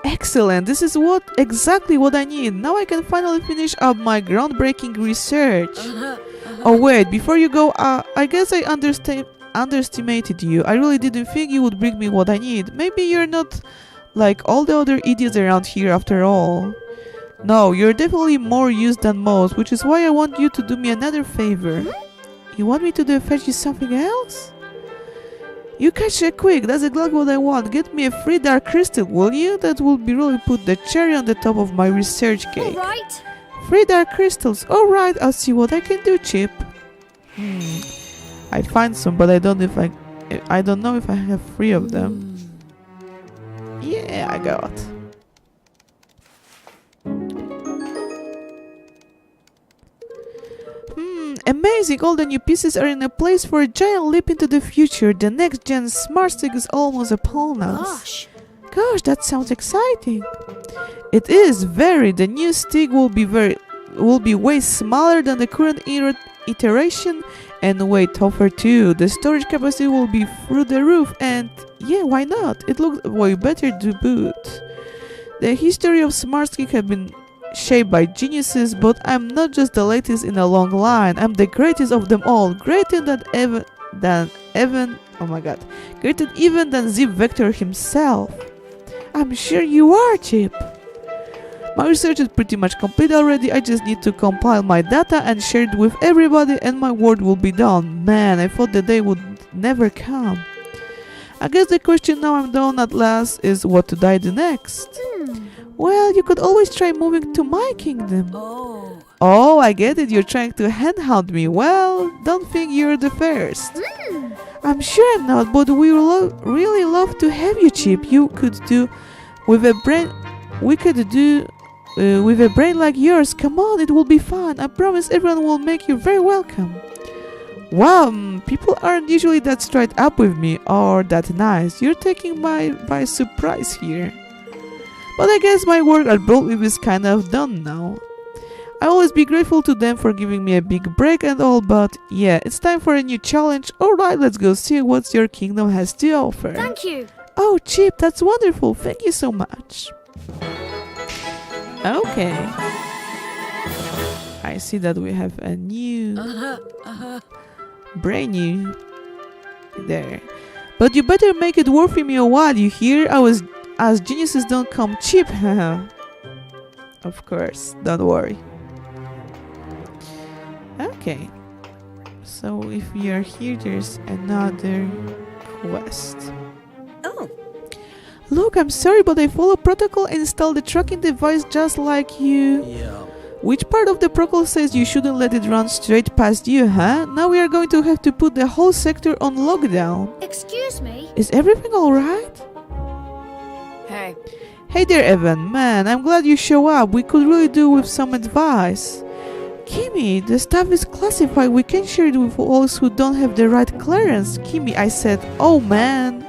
Excellent. This is exactly what I need. Now I can finally finish up my groundbreaking research. Oh wait, before you go, I guess I underestimated you. I really didn't think you would bring me what I need. Maybe you're not like all the other idiots around here after all. No, you're definitely more used than most, which is why I want you to do me another favor. You want me to fetch you something else? You catch it quick, that's exactly what I want. Get me a free dark crystal, will you? That will be really put the cherry on the top of my research cake. Alright. 3 dark crystals. Alright, I'll see what I can do, Chip. I find some, but I don't know if I have 3 of them. Yeah, I got. Amazing! All the new pieces are in a place for a giant leap into the future. The next gen smart stick is almost upon us. Gosh, that sounds exciting. It is very. The new stick will be way smaller than the current iteration and way tougher too. The storage capacity will be through the roof, and yeah, why not? It looks way better to boot. The history of smart stick have been shaped by geniuses, but I'm not just the latest in a long line. I'm the greatest of them all, greater than even than Zip Vector himself. I'm sure you are, Chip. My research is pretty much complete already. I just need to compile my data and share it with everybody, and my work will be done. Man, I thought the day would never come. I guess the question now I'm done at last is what to do next. Well, you could always try moving to my kingdom. Oh, I get it. You're trying to handhunt me. Well, don't think you're the first. I'm sure I'm not, but we would really love to have you, Chip. You could do With a brain, we could do with a brain like yours. Come on, it will be fun. I promise everyone will make you very welcome. Wow, people aren't usually that straight up with me or that nice. You're taking my by surprise here. But I guess my work at Broadleaf is kind of done now. I'll always be grateful to them for giving me a big break and all, but yeah, it's time for a new challenge. Alright, let's go see what your kingdom has to offer. Thank you. Oh, Chip, that's wonderful. Thank you so much. Okay. I see that we have a new... brand new there. But you better make it worth me a while, you hear? As geniuses don't come cheap. Of course, don't worry. Okay. So if we are here, there's another quest. Oh. Look, I'm sorry, but I follow protocol and installed the tracking device just like you. Yeah. Which part of the protocol says you shouldn't let it run straight past you, huh? Now we are going to have to put the whole sector on lockdown. Excuse me? Is everything alright? Hey. Hey there, Evan. Man, I'm glad you show up. We could really do with some advice. Kimmy, the stuff is classified. We can't share it with those who don't have the right clearance. Kimmy, I said, oh man.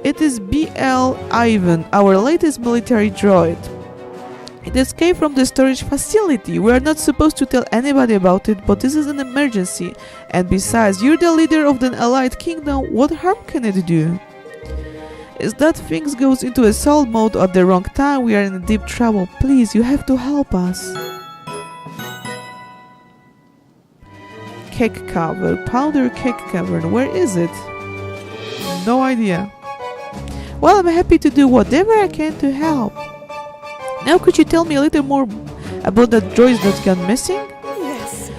It is BL Ivan, our latest military droid. It escaped from the storage facility. We are not supposed to tell anybody about it, but this is an emergency. And besides, you're the leader of the allied kingdom. What harm can it do? If that thing goes into assault mode at the wrong time, we are in deep trouble. Please, you have to help us. Cake cover, powder cake cover. Where is it? No idea. Well, I'm happy to do whatever I can to help. Now could you tell me a little more about that droid that got missing? Yes.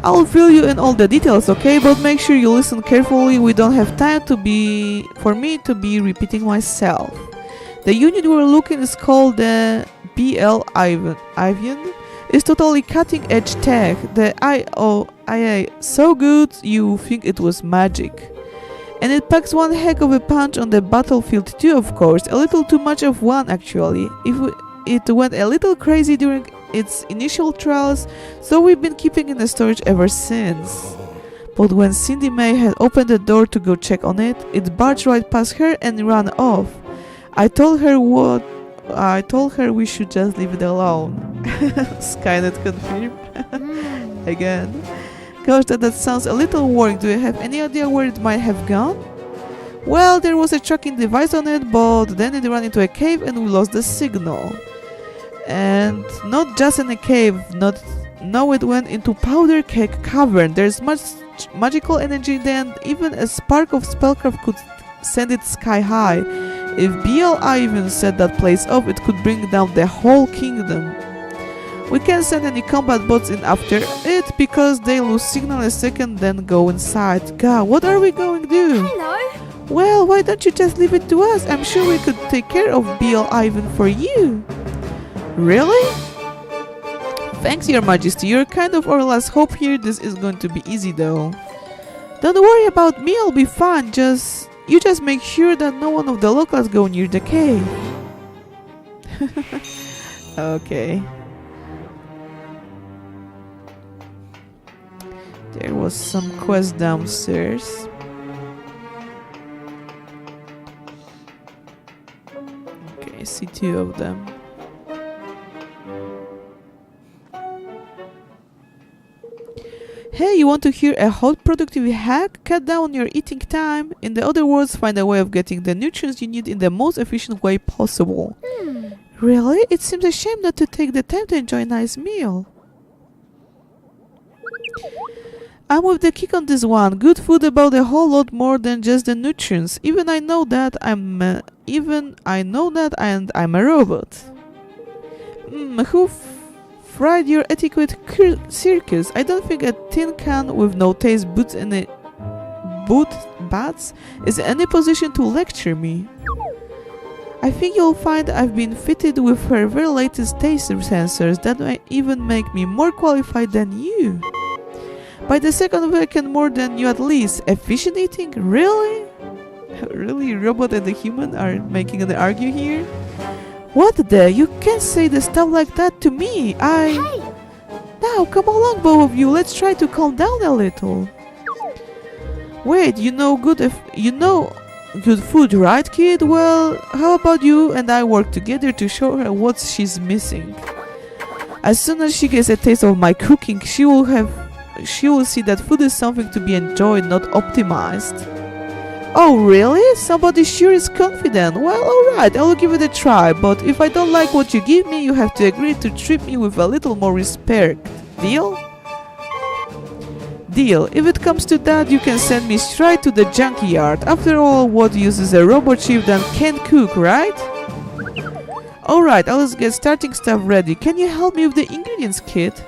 I'll fill you in all the details, okay? But make sure you listen carefully. We don't have time for me to be repeating myself. The unit we're looking is called the BL Ivan. It's totally cutting edge tech. The IA so good you think it was magic. And it packs one heck of a punch on the battlefield too, of course. A little too much of one, actually. It went a little crazy during its initial trials, so we've been keeping it in the storage ever since. But when Cindy May had opened the door to go check on it, it barged right past her and ran off. I told her we should just leave it alone. Skynet confirmed. Again. Gosh, that sounds a little worrying. Do you have any idea where it might have gone? Well, there was a tracking device on it, but then it ran into a cave and we lost the signal. And not just in a cave, no, it went into powder cake cavern. There's much magical energy there, and even a spark of spellcraft could send it sky high. If BL even set that place off, it could bring down the whole kingdom. We can't send any combat bots in after it because they lose signal a second, then go inside. God, what are we going to do? Hello? Well, why don't you just leave it to us? I'm sure we could take care of BL Ivan for you. Really? Thanks, Your Majesty. You're kind of our last hope here. This is going to be easy though. Don't worry about me, I'll be fine. You just make sure that no one of the locals go near the cave. Okay. There was some quest downstairs. Okay, I see two of them. Hey, you want to hear a hot productivity hack? Cut down on your eating time. In the other words, find a way of getting the nutrients you need in the most efficient way possible. Really? It seems a shame not to take the time to enjoy a nice meal. I'm with the kick on this one. Good food about a whole lot more than just the nutrients. Even I know that and I'm a robot. Who fried your etiquette circus? I don't think a tin can with no taste bats is in any position to lecture me. I think you'll find I've been fitted with her very latest taste sensors that might even make me more qualified than you. By the second week and more than you at least. Efficient eating? Really? Really, robot and the human are making an argue here? What the? You can't say the stuff like that to me. Hey! Now, come along, both of you. Let's try to calm down a little. Wait, you know good food, right, kid? Well, how about you and I work together to show her what she's missing? As soon as she gets a taste of my cooking, she will see that food is something to be enjoyed, not optimized. Oh, really? Somebody sure is confident. Well, alright, I'll give it a try, but if I don't like what you give me, you have to agree to treat me with a little more respect. Deal? Deal. If it comes to that, you can send me straight to the junkyard. After all, what uses a robot chef that can't cook, right? Alright, I'll just get starting stuff ready. Can you help me with the ingredients, kid?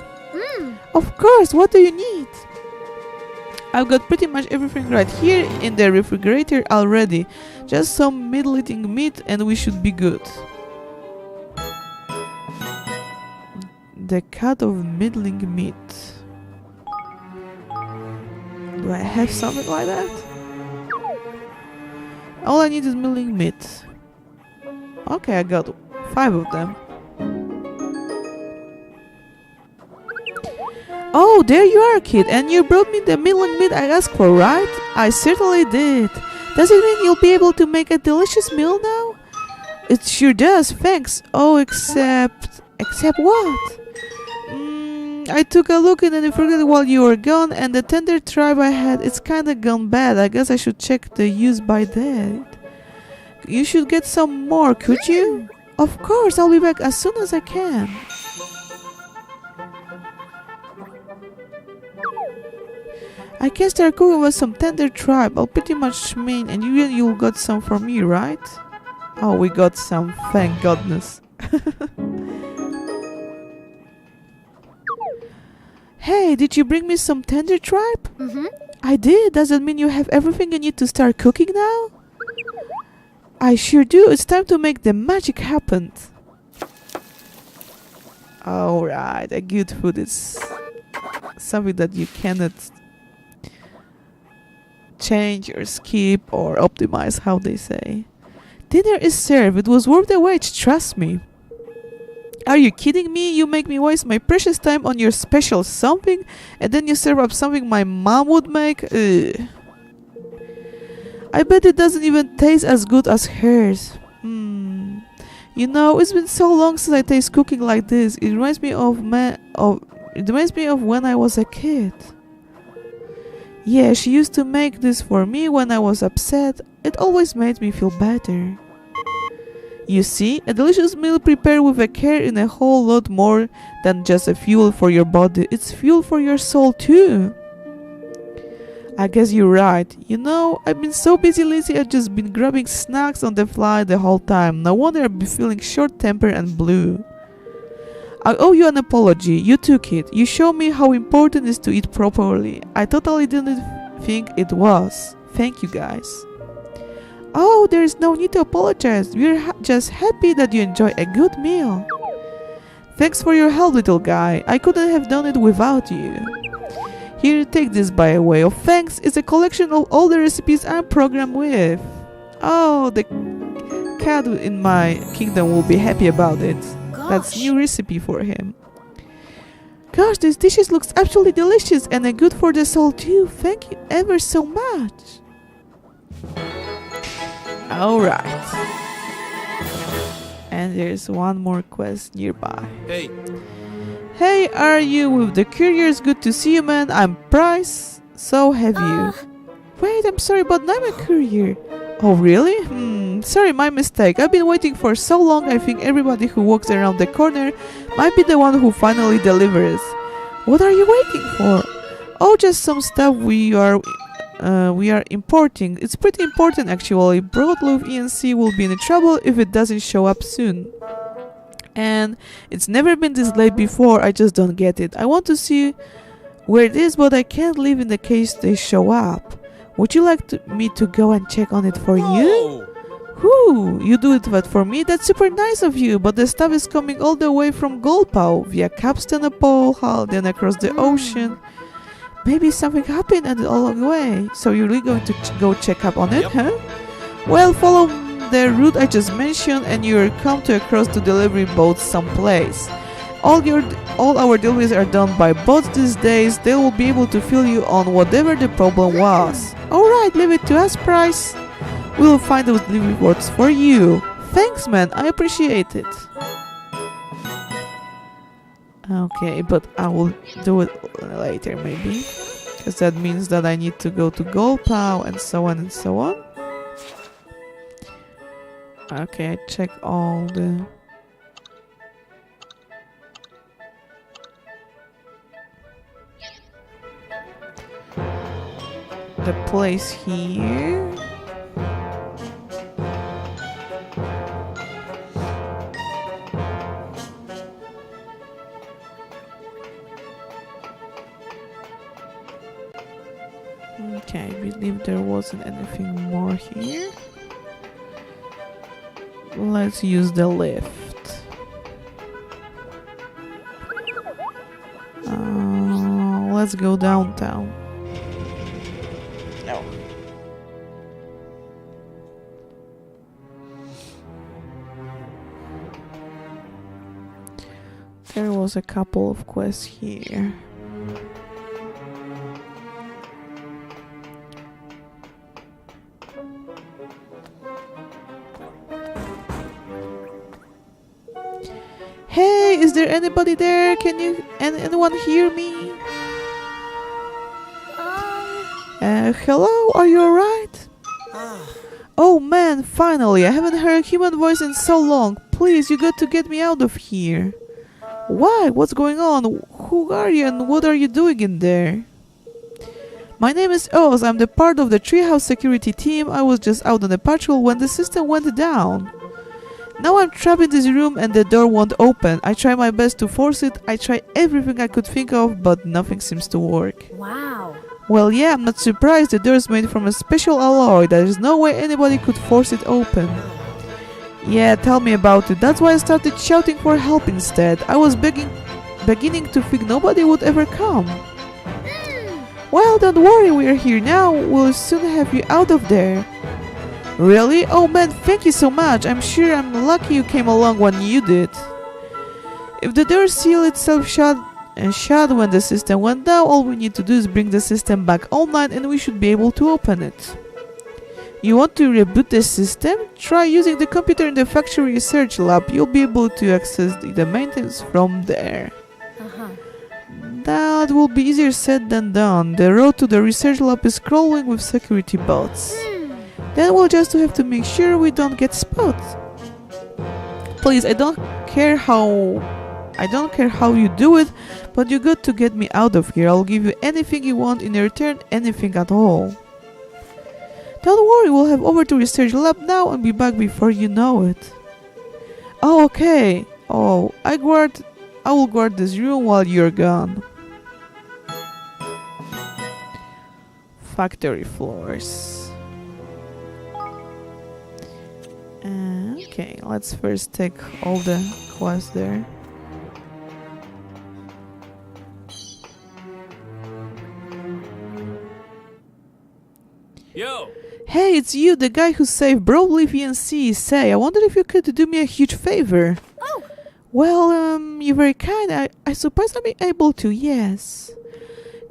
Of course, what do you need? I've got pretty much everything right here in the refrigerator already. Just some middle-eating meat and we should be good. The cut of middling meat. Do I have something like that? All I need is middling meat. Okay, I got 5 of them. Oh, there you are, kid, and you brought me the middling meat I asked for, right? I certainly did. Does it mean you'll be able to make a delicious meal now? It sure does, thanks. Oh, except what? I took a look in the refrigerator while you were gone, and the tender tribe I had, it's kinda gone bad. I guess I should check the use by date. You should get some more, could you? Of course, I'll be back as soon as I can. I can start cooking with some tender tribe. I'll pretty much mean, and you'll got some for me, right? Oh, we got some, thank goodness. Hey, did you bring me some tender tribe? I did. Does that mean you have everything you need to start cooking now? I sure do. It's time to make the magic happen. Alright, a good food is something that you cannot change or skip or optimize, how they say. Dinner is served. It was worth the wait, trust me. Are you kidding me? You make me waste my precious time on your special something and then you serve up something my mom would make? Ugh. I bet it doesn't even taste as good as hers. You know, it's been so long since I taste cooking like this. It reminds me of when I was a kid. Yeah, she used to make this for me when I was upset. It always made me feel better. You see, a delicious meal prepared with a care in a whole lot more than just a fuel for your body. It's fuel for your soul too. I guess you're right. You know, I've been so busy lately I've just been grabbing snacks on the fly the whole time. No wonder I've been feeling short-tempered and blue. I owe you an apology. You took it. You showed me how important it is to eat properly. I totally didn't think it was. Thank you guys. Oh, there is no need to apologize. We're just happy that you enjoy a good meal. Thanks for your help, little guy. I couldn't have done it without you. Here, take this by way of thanks. It's a collection of all the recipes I'm programmed with. Oh, the cat in my kingdom will be happy about it. That's new recipe for him. Gosh, this dishes looks absolutely delicious and good for the soul too. Thank you ever so much. Alright. And there's one more quest nearby. Hey. Hey, are you with the couriers? Good to see you, man. I'm Bryce. So have you. Wait, I'm sorry, but I'm a courier. Oh, really? Sorry, my mistake. I've been waiting for so long. I think everybody who walks around the corner might be the one who finally delivers. What are you waiting for? Oh, just some stuff we are importing. It's pretty important, actually. Broadleaf ENC will be in trouble if it doesn't show up soon. And it's never been this late before. I just don't get it. I want to see where it is, but I can't leave in the case they show up. Would you like me to go and check on it for you? Whoo, you do it for me? That's super nice of you, but the stuff is coming all the way from Golpao via Capstone Hull, then across the ocean. Maybe something happened along the way. So you're really going to go check up on it, huh? Well, follow the route I just mentioned and you'll come to across to delivery boats someplace. All our deliveries are done by bots these days. They will be able to fill you on whatever the problem was. Alright, leave it to us, Price. We will find those delivery boats for you. Thanks, man, I appreciate it. Okay, but I will do it later, maybe. Because that means that I need to go to Golpow and so on and so on. Okay, I check all the... the place here. Okay, I believe there wasn't anything more here. Let's use the lift. Let's go downtown. No. There was a couple of quests here. Hey, is there anybody there? Can you anyone hear me? Hello, are you alright? Oh man, finally, I haven't heard a human voice in so long. Please, you got to get me out of here. Why? What's going on? Who are you and what are you doing in there? My name is Oz. I'm the part of the treehouse security team. I was just out on a patrol when the system went down. Now I'm trapped in this room and the door won't open. I try my best to force it. I try everything I could think of, but nothing seems to work. Wow. Well, yeah, I'm not surprised. The door is made from a special alloy. There is no way anybody could force it open. Yeah, tell me about it. That's why I started shouting for help instead. I was beginning to think nobody would ever come. Well, don't worry, we are here now. We'll soon have you out of there. Really? Oh man, thank you so much. I'm sure I'm lucky you came along when you did. If the door seal itself shut when the system went down, all we need to do is bring the system back online and we should be able to open it. You want to reboot the system? Try using the computer in the factory research lab. You'll be able to access the maintenance from there. That will be easier said than done. The road to the research lab is crawling with security bots. Then we'll just have to make sure we don't get spotted. Please, I don't care how you do it, but you got to get me out of here. I'll give you anything you want in return, anything at all. Don't worry, we'll head over to research lab now and be back before you know it. Oh, okay. Oh, I will guard this room while you're gone. Factory floors. Okay, let's first take all the quests there. Yo! Hey, it's you, the guy who saved Broadleaf ENC. Say, I wonder if you could do me a huge favor. Oh! Well, you're very kind. I suppose I'll be able to, yes.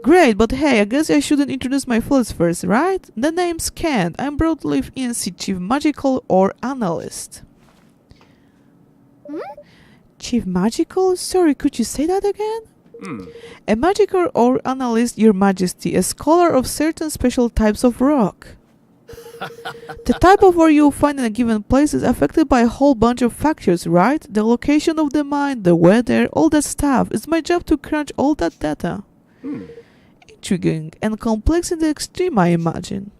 Great, but hey, I guess I shouldn't introduce my fellows first, right? The name's Kent. I'm Broadleaf ENC Chief Magical or Analyst. Chief Magical? Sorry, could you say that again? A magical or analyst, Your Majesty, a scholar of certain special types of rock. The type of ore you'll find in a given place is affected by a whole bunch of factors, right? The location of the mine, the weather, all that stuff. It's my job to crunch all that data. Intriguing and complex in the extreme, I imagine.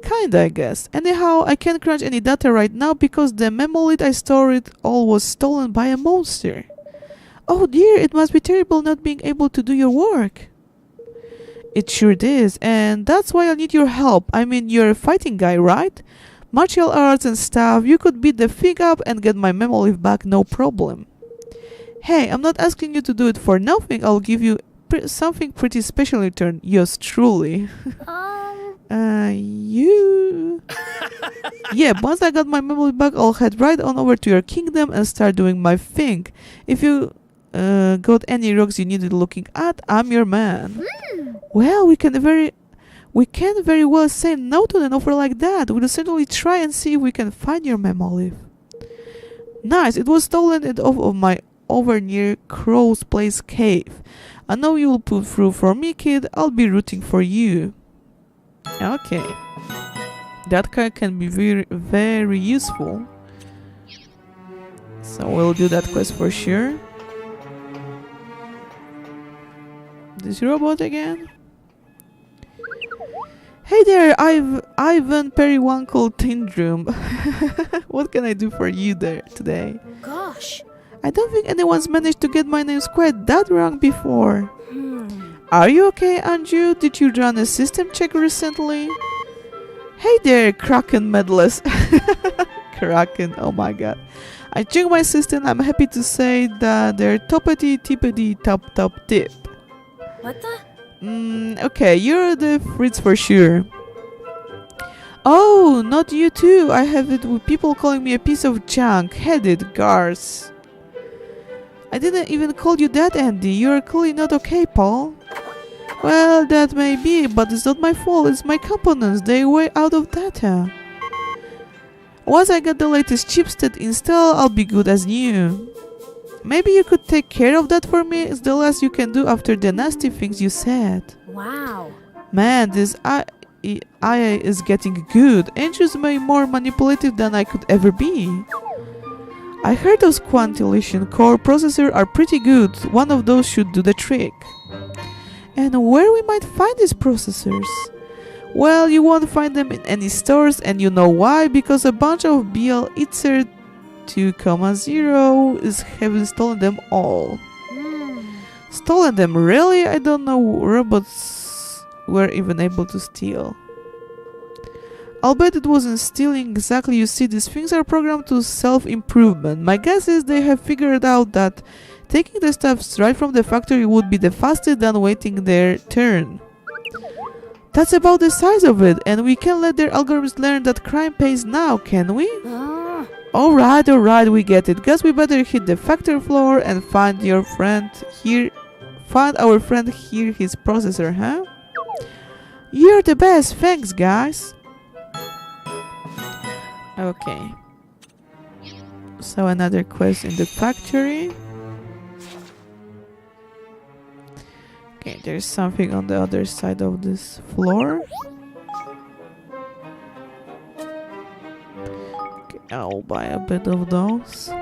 Kinda, I guess. Anyhow, I can't crunch any data right now because the memolith I stored all was stolen by a monster. Oh dear, it must be terrible not being able to do your work. It sure is, and that's why I need your help. I mean, you're a fighting guy, right? Martial arts and stuff, you could beat the thing up and get my memolith back, no problem. Hey, I'm not asking you to do it for nothing. I'll give you something pretty special in return. Yours truly. You... Yeah, once I got my memory back, I'll head right on over to your kingdom and start doing my thing. If you got any rocks you needed looking at, I'm your man. Well, we can't very well say no to an offer like that. We'll certainly try and see if we can find your Memolive. Nice, it was stolen it off of my over near Crow's Place cave. I know you'll pull through for me, kid. I'll be rooting for you. Okay. That card can be very, very useful. So we'll do that quest for sure. This robot again? Hey there, Ivan Periwinkle Tindrum. What can I do for you there today? Gosh. I don't think anyone's managed to get my names quite that wrong before. Are you okay, Anju? Did you run a system check recently? Hey there, Kraken medalist. Kraken, oh my god. I checked my system. I'm happy to say that they're toppity tippity top tip. What the? Okay, you're the Fritz for sure. Oh, not you too. I have it with people calling me a piece of junk. Headed Gars. I didn't even call you that, Andy. You're clearly not okay, Paul. Well, that may be, but it's not my fault. It's my components. They're way out of data. Once I get the latest chipset installed, I'll be good as new. Maybe you could take care of that for me? It's the last you can do after the nasty things you said. Wow. Man, this AI is getting good. Angels may be more manipulative than I could ever be. I heard those Quantillation core processors are pretty good. One of those should do the trick. And where we might find these processors? Well, you won't find them in any stores, and you know why? Because a bunch of BL Itzer 2,0 is having stolen them all. Stolen them, really? I don't know robots were even able to steal. I'll bet it wasn't stealing exactly. You see, these things are programmed to self-improvement. My guess is they have figured out that taking the stuff right from the factory would be the fastest than waiting their turn. That's about the size of it, and we can't let their algorithms learn that crime pays now, can we? Alright, we get it. Guess we better hit the factory floor and find your friend here. Find our friend here, his processor, huh? You're the best, thanks guys. Okay. So another quest in the factory. Okay, there's something on the other side of this floor. Okay, I'll buy a bit of those.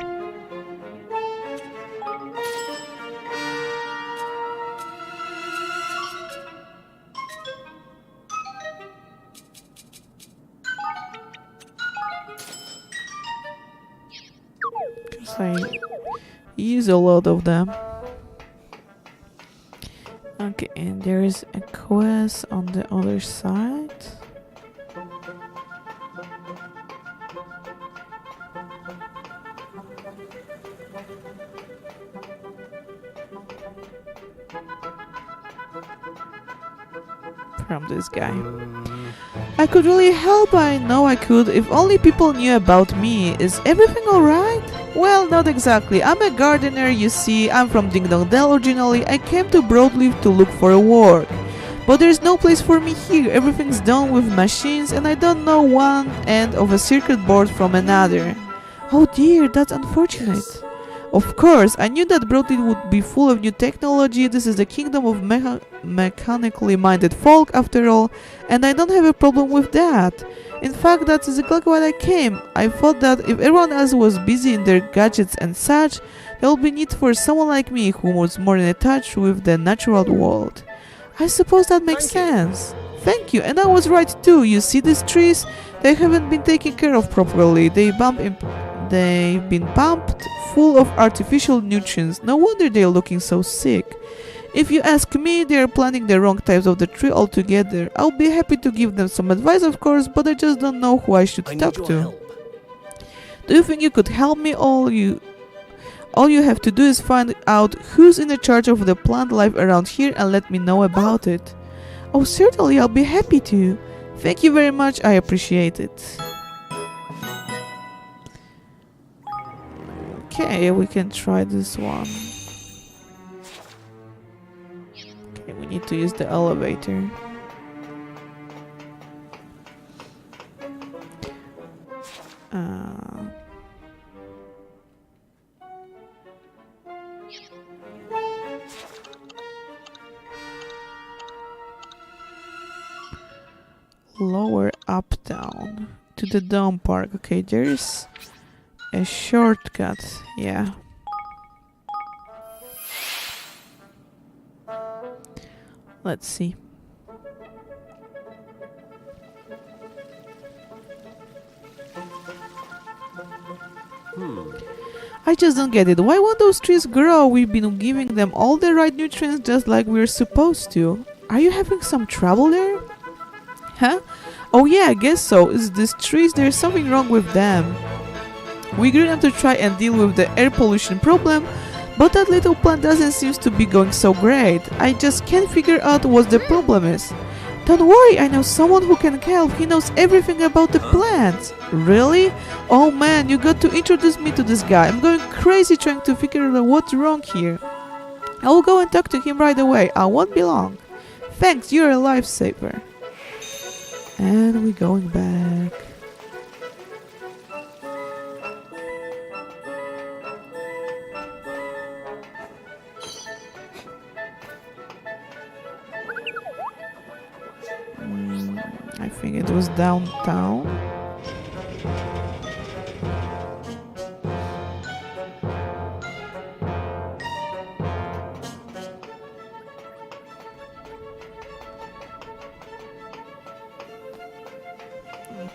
I use a lot of them. Okay, and there is a quest on the other side. From this guy. I could really help, I know I could, if only people knew about me. Is everything alright? Well, not exactly. I'm a gardener, you see. I'm from Ding Dong Dell originally. I came to Broadleaf to look for work. But there's no place for me here. Everything's done with machines and I don't know one end of a circuit board from another. Oh dear, that's unfortunate. Of course, I knew that Broadleaf would be full of new technology. This is the kingdom of mechanically minded folk after all, and I don't have a problem with that. In fact, that's exactly why I came. I thought that if everyone else was busy in their gadgets and such, there would be need for someone like me who was more in touch with the natural world. I suppose that makes sense. Thank you, and I was right too. You see these trees? They haven't been taken care of properly. They've been pumped full of artificial nutrients. No wonder they're looking so sick. If you ask me, they're planting the wrong types of the tree altogether. I'll be happy to give them some advice, of course, but I just don't know who I should talk to. Do you think you could help me? All you have to do is find out who's in charge of the plant life around here and let me know about it. Oh, certainly, I'll be happy to. Thank you very much, I appreciate it. Okay, we can try this one. Okay, we need to use the elevator. Lower, up, down to the Dome Park. Okay, there's a shortcut. Yeah. Let's see. I just don't get it. Why won't those trees grow? We've been giving them all the right nutrients just like we're supposed to. Are you having some trouble there? Huh? Oh yeah, I guess so. It's these trees, there's something wrong with them. We grew them to try and deal with the air pollution problem, but that little plant doesn't seem to be going so great. I just can't figure out what the problem is. Don't worry, I know someone who can help. He knows everything about the plants. Really? Oh man, you got to introduce me to this guy. I'm going crazy trying to figure out what's wrong here. I will go and talk to him right away. I won't be long. Thanks, you're a lifesaver. And we're going back. I think it was downtown.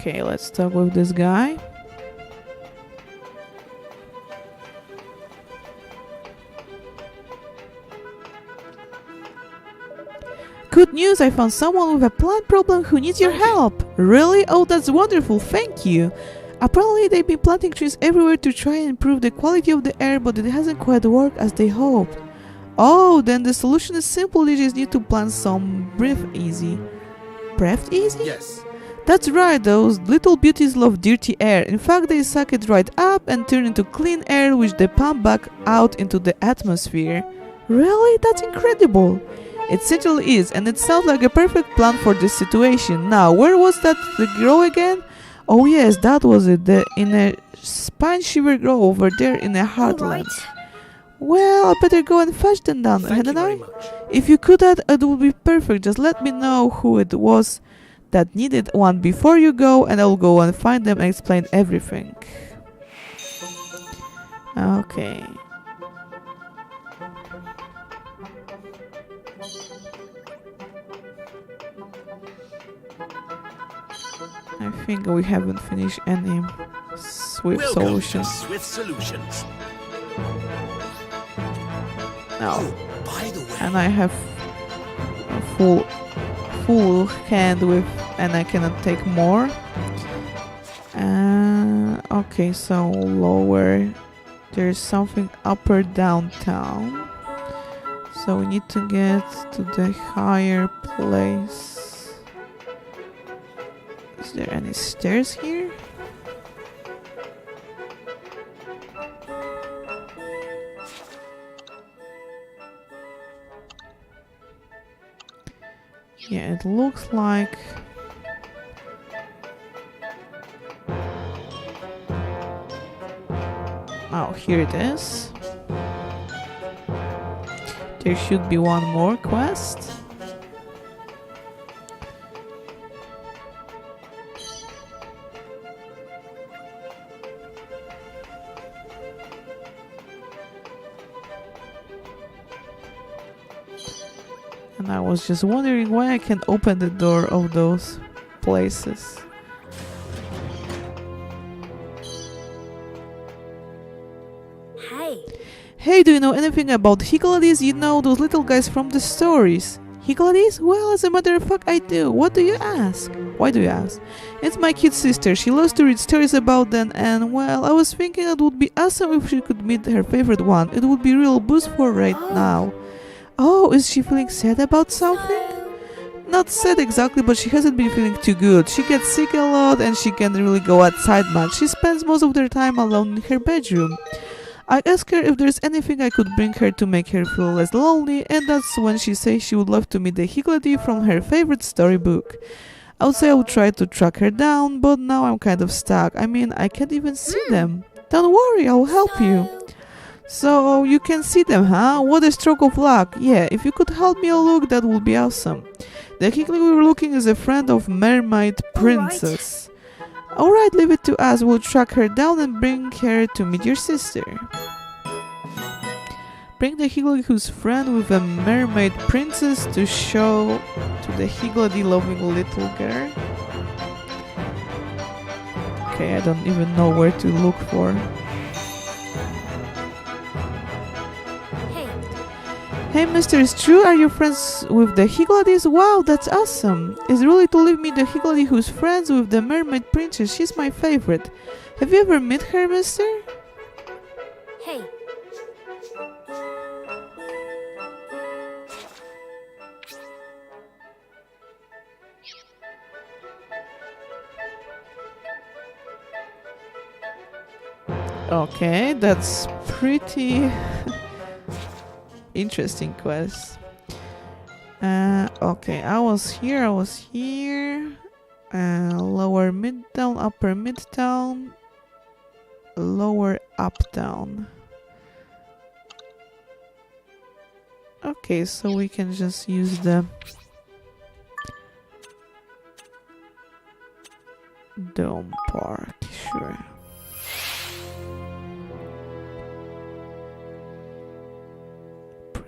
Okay, let's talk with this guy. Good news, I found someone with a plant problem who needs your help. Really? Oh, that's wonderful, thank you. Apparently they've been planting trees everywhere to try and improve the quality of the air, but it hasn't quite worked as they hoped. Oh, then the solution is simple, they just need to plant some breathe easy. Breathe easy? Yes. That's right, those little beauties love dirty air. In fact, they suck it right up and turn into clean air which they pump back out into the atmosphere. Really? That's incredible. It certainly is, and it sounds like a perfect plan for this situation. Now, where was that the grow again? Oh yes, that was it, in a spine shiver grow over there in a heartland. Right. Well, I better go and fetch them down, hadn't I? If you could, it would be perfect. Just let me know who it was that needed one before you go, and I'll go and find them and explain everything. Okay. I think we haven't finished any Swift Welcome solutions. to Swift Solutions. No. Oh, by the way. And I have a full hand with, and I cannot take more. Okay, so lower. There's something upper downtown. So we need to get to the higher place. Is there any stairs here? Yeah, it looks like oh, here it is. There should be one more quest. And I was just wondering why I can't open the door of those places. Hey. Hey, do you know anything about Hicklades? You know, those little guys from the stories. Hicklades? Well, as a matter of fact, I do. What do you ask? Why do you ask? It's my kid sister. She loves to read stories about them, and well, I was thinking it would be awesome if she could meet her favorite one. It would be real boost for right now. Oh, is she feeling sad about something? not said exactly, but she hasn't been feeling too good. She gets sick a lot and she can't really go outside much. She spends most of her time alone in her bedroom. I asked her if there's anything I could bring her to make her feel less lonely, and that's when she says she would love to meet the Higgledy from her favorite storybook. I would say I would try to track her down, but now I'm kind of stuck. I mean, I can't even see them. Don't worry, I'll help you. So, you can see them, huh? What a stroke of luck. Yeah, if you could help me a look, that would be awesome. The Higgledy we were looking is a friend of Mermaid Princess. Alright, leave it to us. We'll track her down and bring her to meet your sister. Bring the Higgledy who's friend with a Mermaid Princess to show to the Higgledy loving little girl. Okay, I don't even know where to look for. Hey, Mr. It's true? Are you friends with the Higgledies? Wow, that's awesome. It's really to leave me the Higgledy who's friends with the Mermaid Princess. She's my favorite. Have you ever met her, mister? Hey. Okay, that's pretty interesting quest. Okay, I was here. Lower midtown, upper midtown, lower uptown. Okay, so we can just use the Dome Park, sure.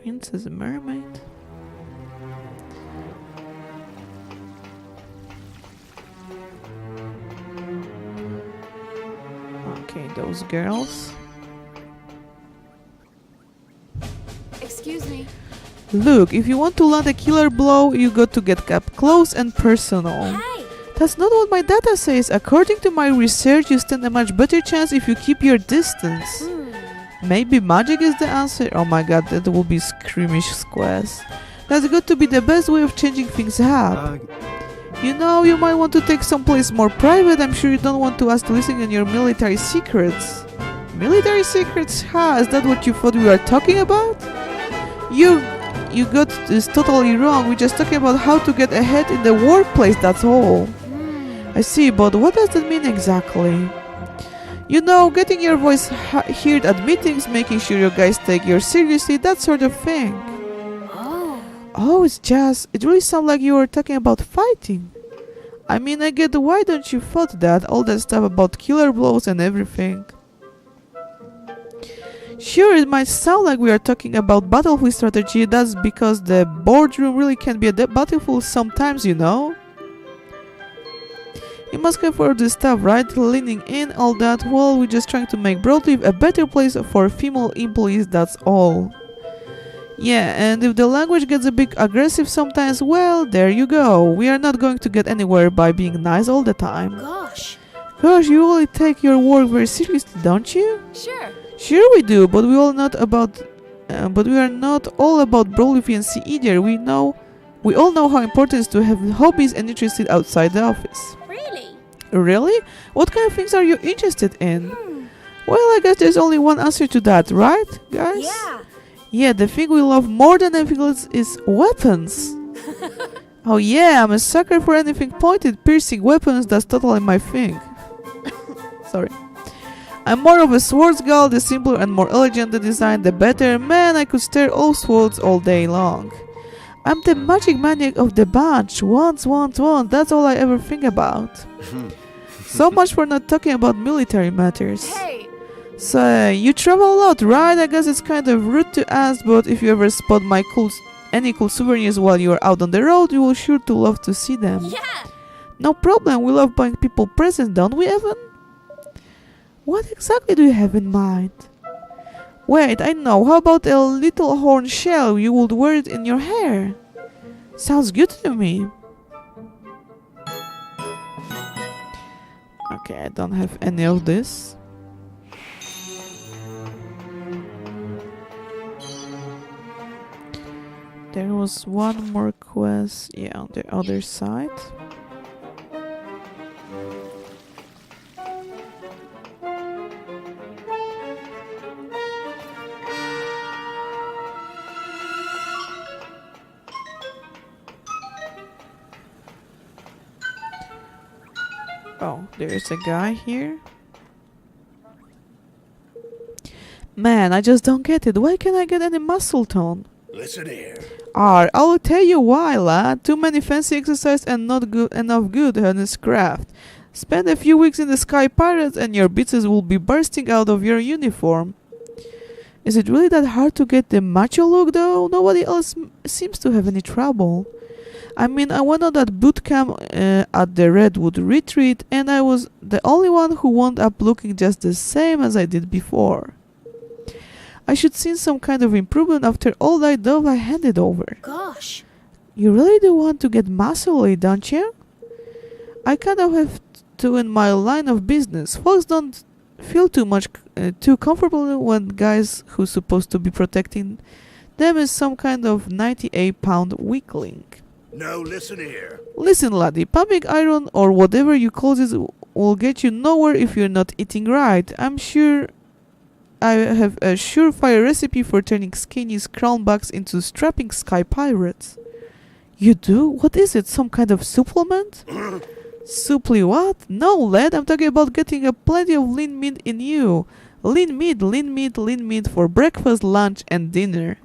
Princess Mermaid. Okay, those girls. Excuse me. Look, if you want to land a killer blow, you got to get up close and personal. Hey. That's not what my data says. According to my research, you stand a much better chance if you keep your distance. Maybe magic is the answer? Oh my god, that will be scrimmage quest. That's got to be the best way of changing things up. You know, you might want to take someplace more private. I'm sure you don't want us to listen in your military secrets. Military secrets? Ha, is that what you thought we were talking about? You got this totally wrong. We're just talking about how to get ahead in the workplace, that's all. I see, but what does that mean exactly? You know, getting your voice heard at meetings, making sure your guys take you seriously, that sort of thing. Oh, it's just, it really sounds like you were talking about fighting. I mean, I get why don't you thought that, all that stuff about killer blows and everything. Sure, it might sound like we are talking about battlefield strategy, that's because the boardroom really can be a battlefield sometimes, you know. You must have heard this stuff, right? Leaning in, all that. Well, we're just trying to make Broadleaf a better place for female employees, that's all. Yeah, and if the language gets a bit aggressive sometimes, well, there you go. We are not going to get anywhere by being nice all the time. Gosh. Gosh, you really take your work very seriously, don't you? Sure. Sure we do, but we are not all about Broadleafiancy either. We all know how important it is to have hobbies and interests outside the office. Really? Really? What kind of things are you interested in? Well, I guess there's only one answer to that, right, guys? Yeah. Yeah, the thing we love more than anything else is weapons. Oh yeah, I'm a sucker for anything pointed, piercing weapons, that's totally my thing. Sorry. I'm more of a swords gal, the simpler and more elegant the design, the better. Man, I could stare all swords all day long. I'm the magic maniac of the bunch. Wands, that's all I ever think about. So much for not talking about military matters. Hey. So, you travel a lot, right? I guess it's kind of rude to ask, but if you ever spot any cool souvenirs while you're out on the road, you will sure to love to see them. Yeah. No problem, we love buying people presents, don't we, Evan? What exactly do you have in mind? Wait, I know. How about a little horn shell? You would wear it in your hair. Sounds good to me. Okay, I don't have any of this. There was one more quest, yeah, on the other side. Oh, there's a guy here. Man, I just don't get it. Why can't I get any muscle tone? Listen here. I'll tell you why, lad. Too many fancy exercise and not good enough good in this craft. Spend a few weeks in the Sky Pirates and your bits will be bursting out of your uniform. Is it really that hard to get the macho look though? Nobody else seems to have any trouble. I mean, I went on that boot camp at the Redwood Retreat and I was the only one who wound up looking just the same as I did before. I should see some kind of improvement after all that dough I handed over. Gosh. You really do want to get muscly, don't you? I kind of have to in my line of business. Folks don't feel too comfortable when guys who's supposed to be protecting them is some kind of 98-pound weakling. No, listen here. Listen, laddie, pumping iron or whatever you call this will get you nowhere if you're not eating right. I'm sure I have a surefire recipe for turning skinny crownbacks into strapping sky pirates. You do? What is it? Some kind of supplement? Supply what? No, lad, I'm talking about getting a plenty of lean meat in you. Lean meat for breakfast, lunch and dinner.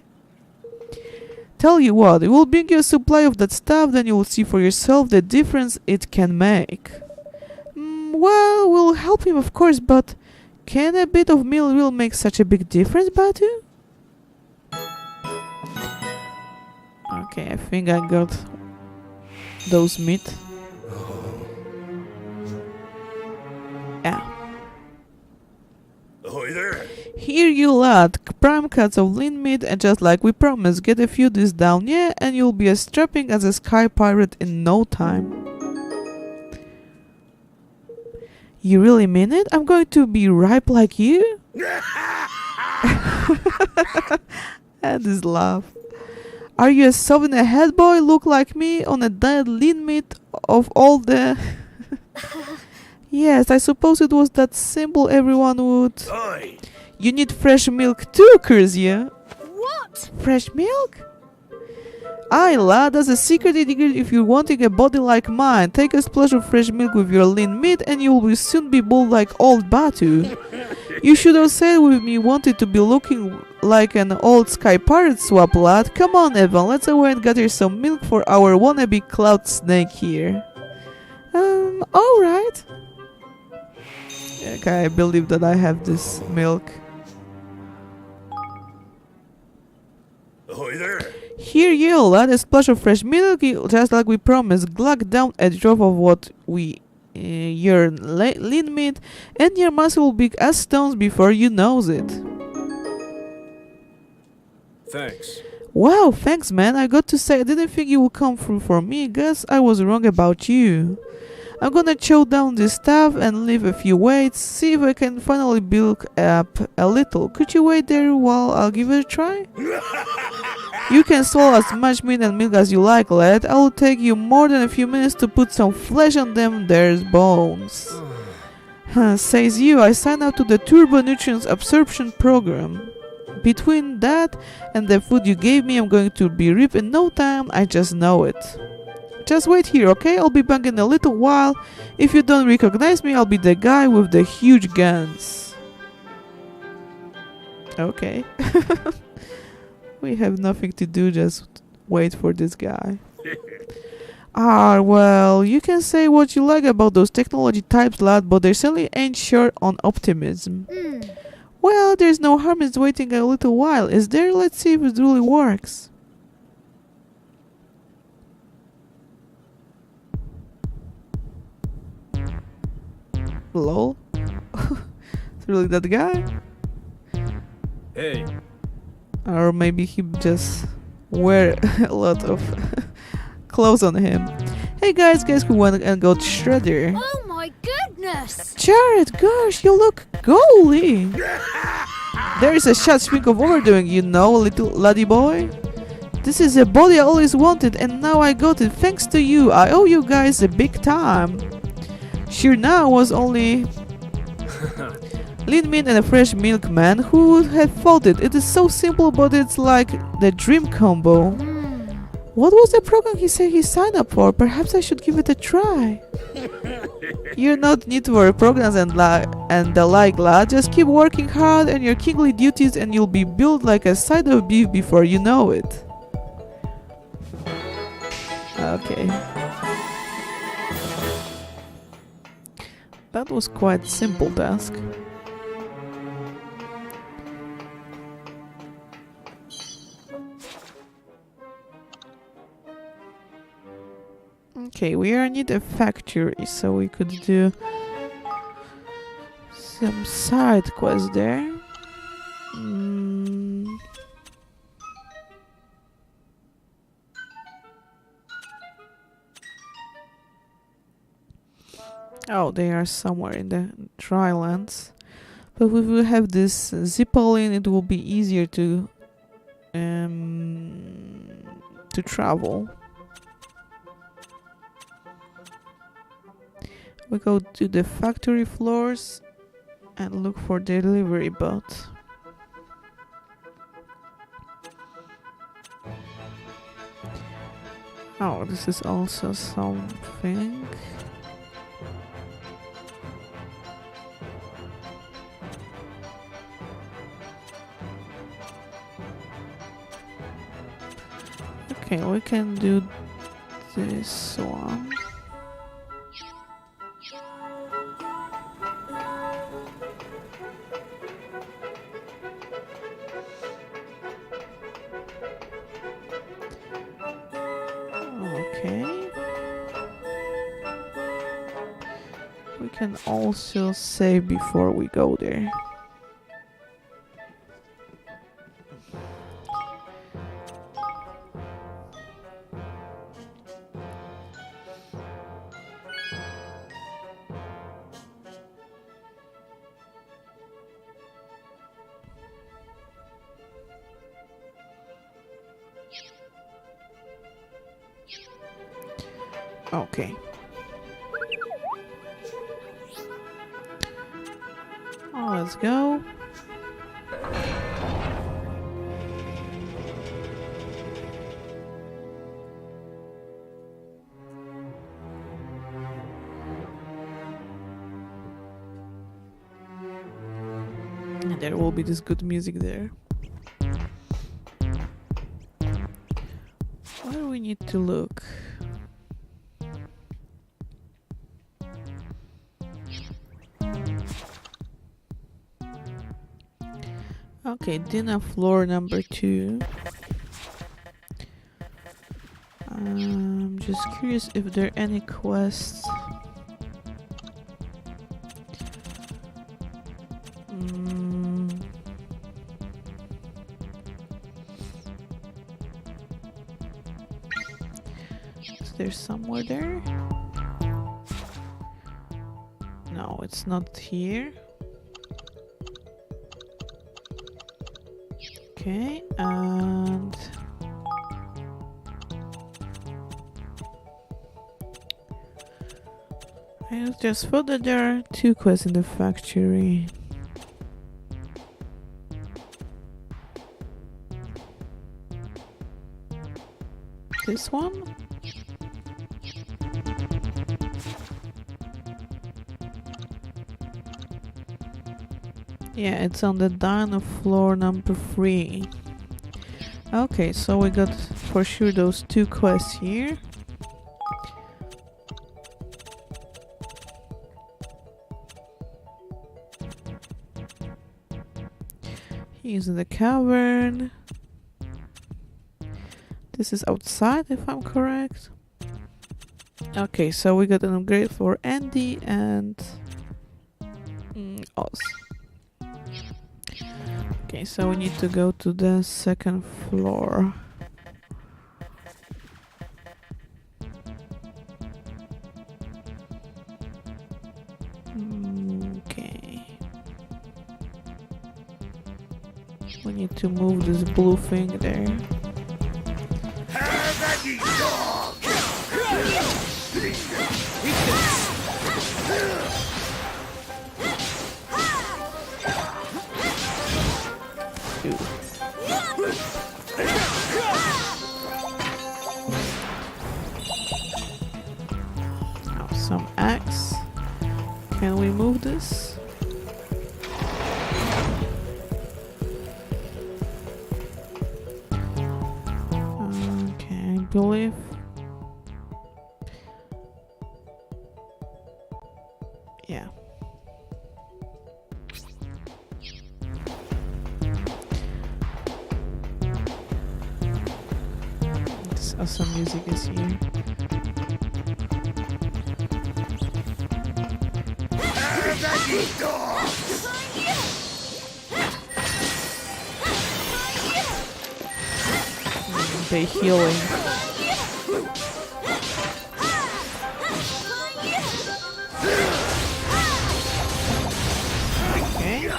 Tell you what, it will bring you a supply of that stuff, then you will see for yourself the difference it can make. Well, we'll help him of course, but can a bit of meal really make such a big difference, Batu? Okay, I think I got those meat. Yeah. Ahoy there. Here you lad, prime cuts of lean meat and just like we promised, get a few this down, yeah, and you'll be as strapping as a sky pirate in no time. You really mean it? I'm going to be ripe like you? And this laugh. Are you a soft in the head boy? Look like me on a dead lean meat of all the... Yes, I suppose it was that simple everyone would... Oi. You need fresh milk too, curse you. What? Fresh milk? Aye, lad, that's a secret ingredient if you're wanting a body like mine. Take a splash of fresh milk with your lean meat and you will soon be bald like old Batu. You should have said with me you wanted to be looking like an old sky pirate swap, lad. Come on, Evan, let's away and gather some milk for our wannabe cloud snake here. Alright. Okay, I believe that I have this milk. Ahoy there. Here you lad, a splash of fresh milk, just like we promised. Glug down a drop of what your lean meat, and your muscle will be as stones before you knows it. Thanks. Wow, thanks man, I got to say I didn't think you would come through for me, guess I was wrong about you. I'm gonna chow down this stuff and leave a few weights, see if I can finally bulk up a little. Could you wait there while I'll give it a try? You can swallow as much meat and milk as you like, lad. I will take you more than a few minutes to put some flesh on them there's bones. Says you, I signed up to the Turbo Nutrients Absorption Program. Between that and the food you gave me, I'm going to be ripped in no time, I just know it. Just wait here, okay? I'll be back in a little while. If you don't recognize me, I'll be the guy with the huge guns. Okay. We have nothing to do, just wait for this guy. Well, you can say what you like about those technology types, lad, but they certainly ain't short on optimism. Well, there's no harm in waiting a little while, is there? Let's see if it really works. Lol. It's really that guy? Hey. Or maybe he just wear a lot of clothes on him. Hey guys who went and got Shredder. Oh my goodness! Jared, gosh, you look golly. There is a shot speak of overdoing, you know, little laddie boy. This is a body I always wanted, and now I got it thanks to you. I owe you guys a big time. Sure, now was only lean meat and a fresh milkman. Who would have thought it? It is so simple, but it's like the dream combo. What was the program he said he signed up for? Perhaps I should give it a try. You're not need for programs and the like, lad. Just keep working hard on your kingly duties and you'll be built like a side of beef before you know it. Okay. That was quite simple task. Okay, we are need a factory, so we could do some side quests there. Oh, they are somewhere in the drylands. But if we have this Zipolin, it will be easier to travel. We go to the factory floors and look for delivery bot. Oh, this is also something. Okay, we can do this one. Okay. We can also save before we go there. Okay. Oh, let's go. And there will be this good music there. Where do we need to look? Okay, dinner floor number 2. I'm just curious if there are any quests. Is there somewhere there? No, it's not here. Okay, and I just thought that there are 2 quests in the factory. This one? Yeah, it's on the diner floor number 3. Okay, so we got for sure those 2 quests here. He's in the cavern. This is outside, if I'm correct. Okay, so we got an upgrade for Andy and us. Okay, so we need to go to the 2nd floor. Okay. We need to move this blue thing there. Now some axe. Can we move this? Okay, I believe. Yeah. This awesome music is here. They healing. Okay.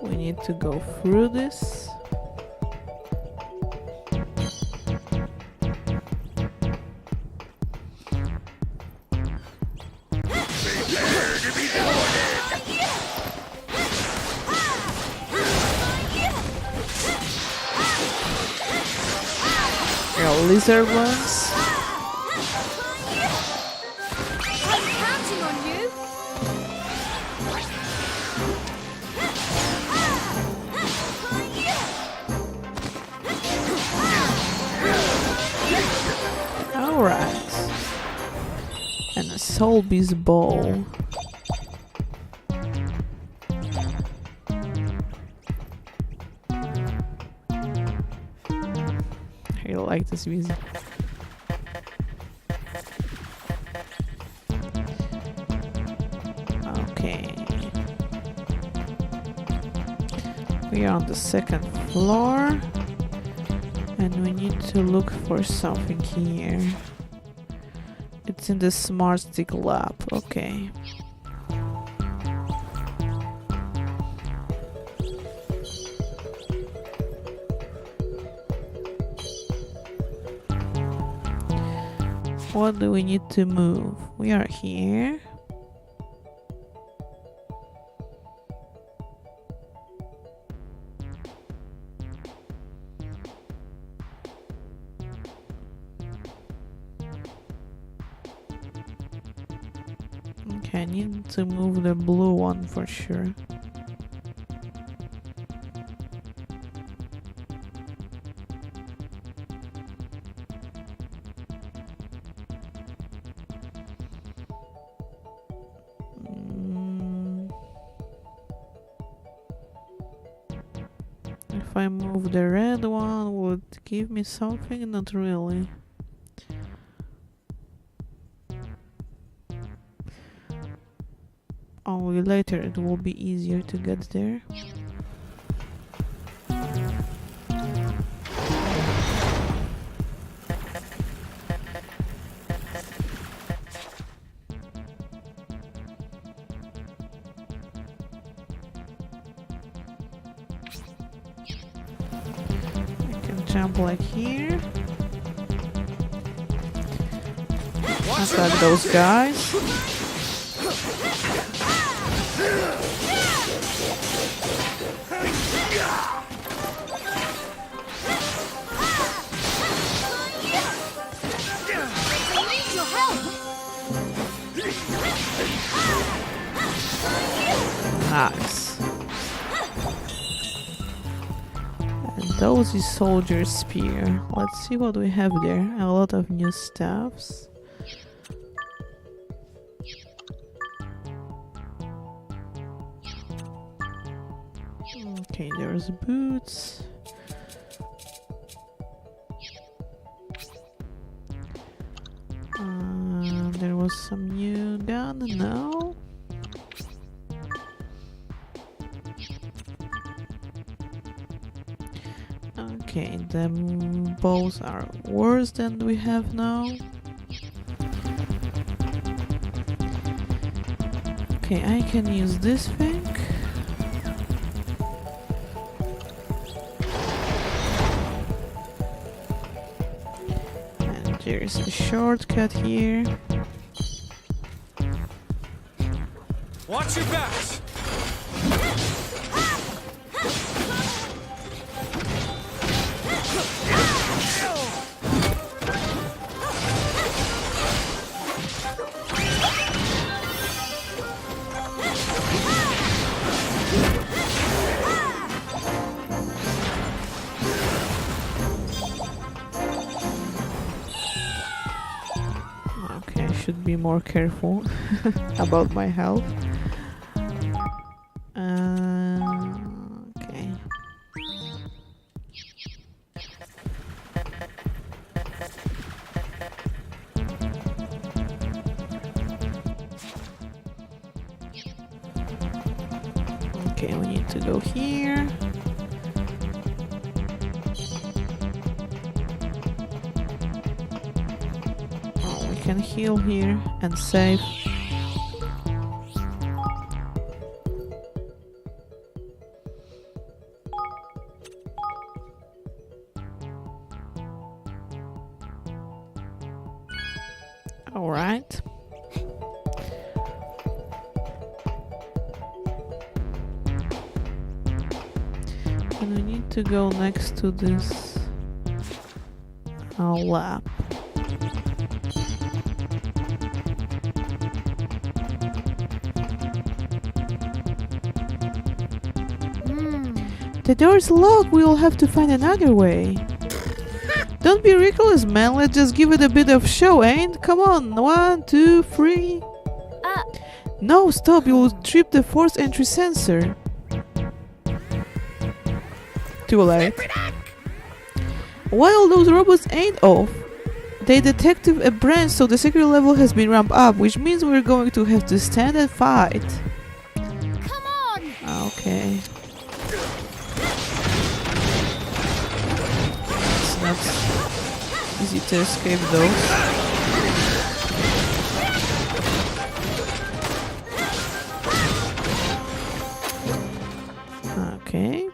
We need to go through this. Lizard ones. I'm counting on you. Alright. And a soul beast bow. I like this music. Okay. We are on the second floor. And we need to look for something here. It's in the smart stick lab. Okay. What do we need to move? We are here. Okay, I need to move the blue one for sure. If I move the red one, would it give me something? Not really. Only later it will be easier to get there. Jump like here. Attack those guys. Nice. Those is soldier spear. Let's see what we have there. A lot of new staffs. Okay, there's boots. There was some new gun. No. Okay, the bows are worse than we have now. Okay, I can use this thing. And there's a shortcut here. Watch your backs! Okay, I should be more careful about my health. Okay. Okay, we need to go here. Oh, we can heal here and save. All right. And we need to go next to this lab. The door's locked. We will have to find another way. Don't be reckless, man. Let's just give it a bit of show, ain't? Come on. 1, 2, 3. No, stop. You will trip the force entry sensor. Too late. While those robots ain't off, they detected a branch, so the security level has been ramped up, which means we're going to have to stand and fight. Come on! Okay. It's not easy to escape those. Okay.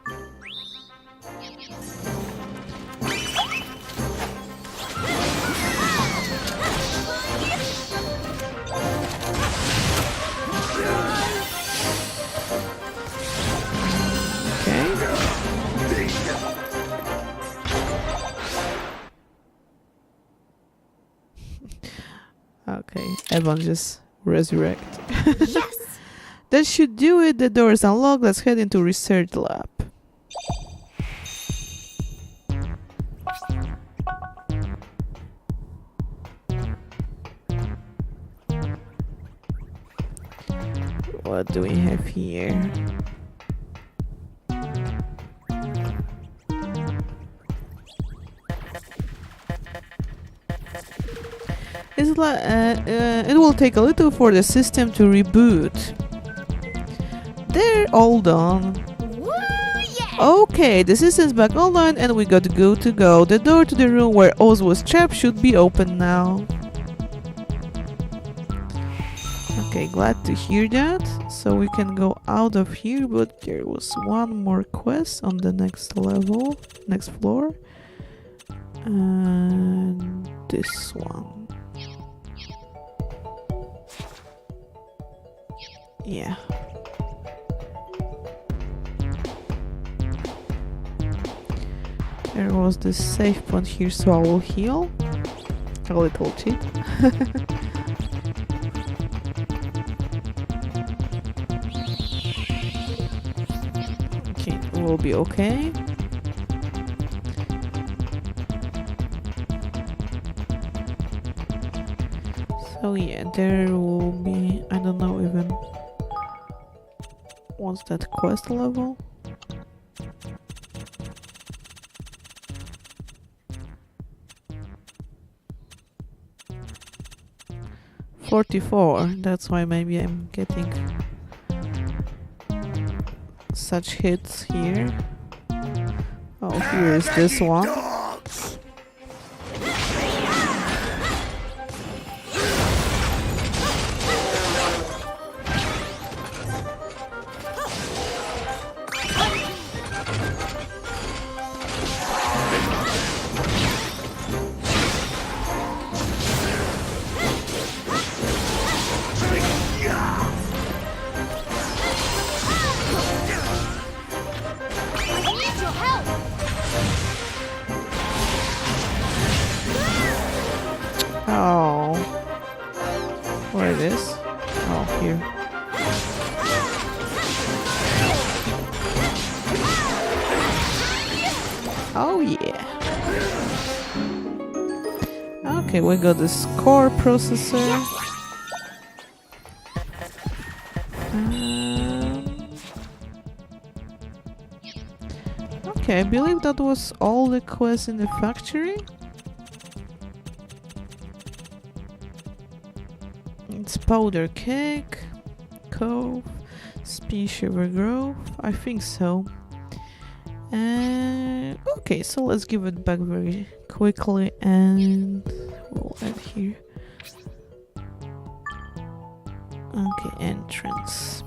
Okay, Evan just resurrect. Yes! That should do it. The door is unlocked. Let's head into research lab. What do we have here? It's like it will take a little for the system to reboot. They're all done. Woo, yeah! Okay, the system's back online and we got good to go. The door to the room where Oz was trapped should be open now. Okay, glad to hear that. So we can go out of here, but there was one more quest on the next level, next floor. And this one. Yeah. There was this safe point here, so I will heal. A little cheat. Okay, we'll be okay. So yeah, there will be, I don't know even what's that quest level. $44, that's why maybe I'm getting such hits here. Oh, here is this one. here. Oh yeah. Okay, we got this core processor. Okay, I believe that was all the quests in the factory. It's Powder Cake, Cove, Speechiever Grove, I think so. Okay, so let's give it back very quickly and we'll add here. Okay, entrance.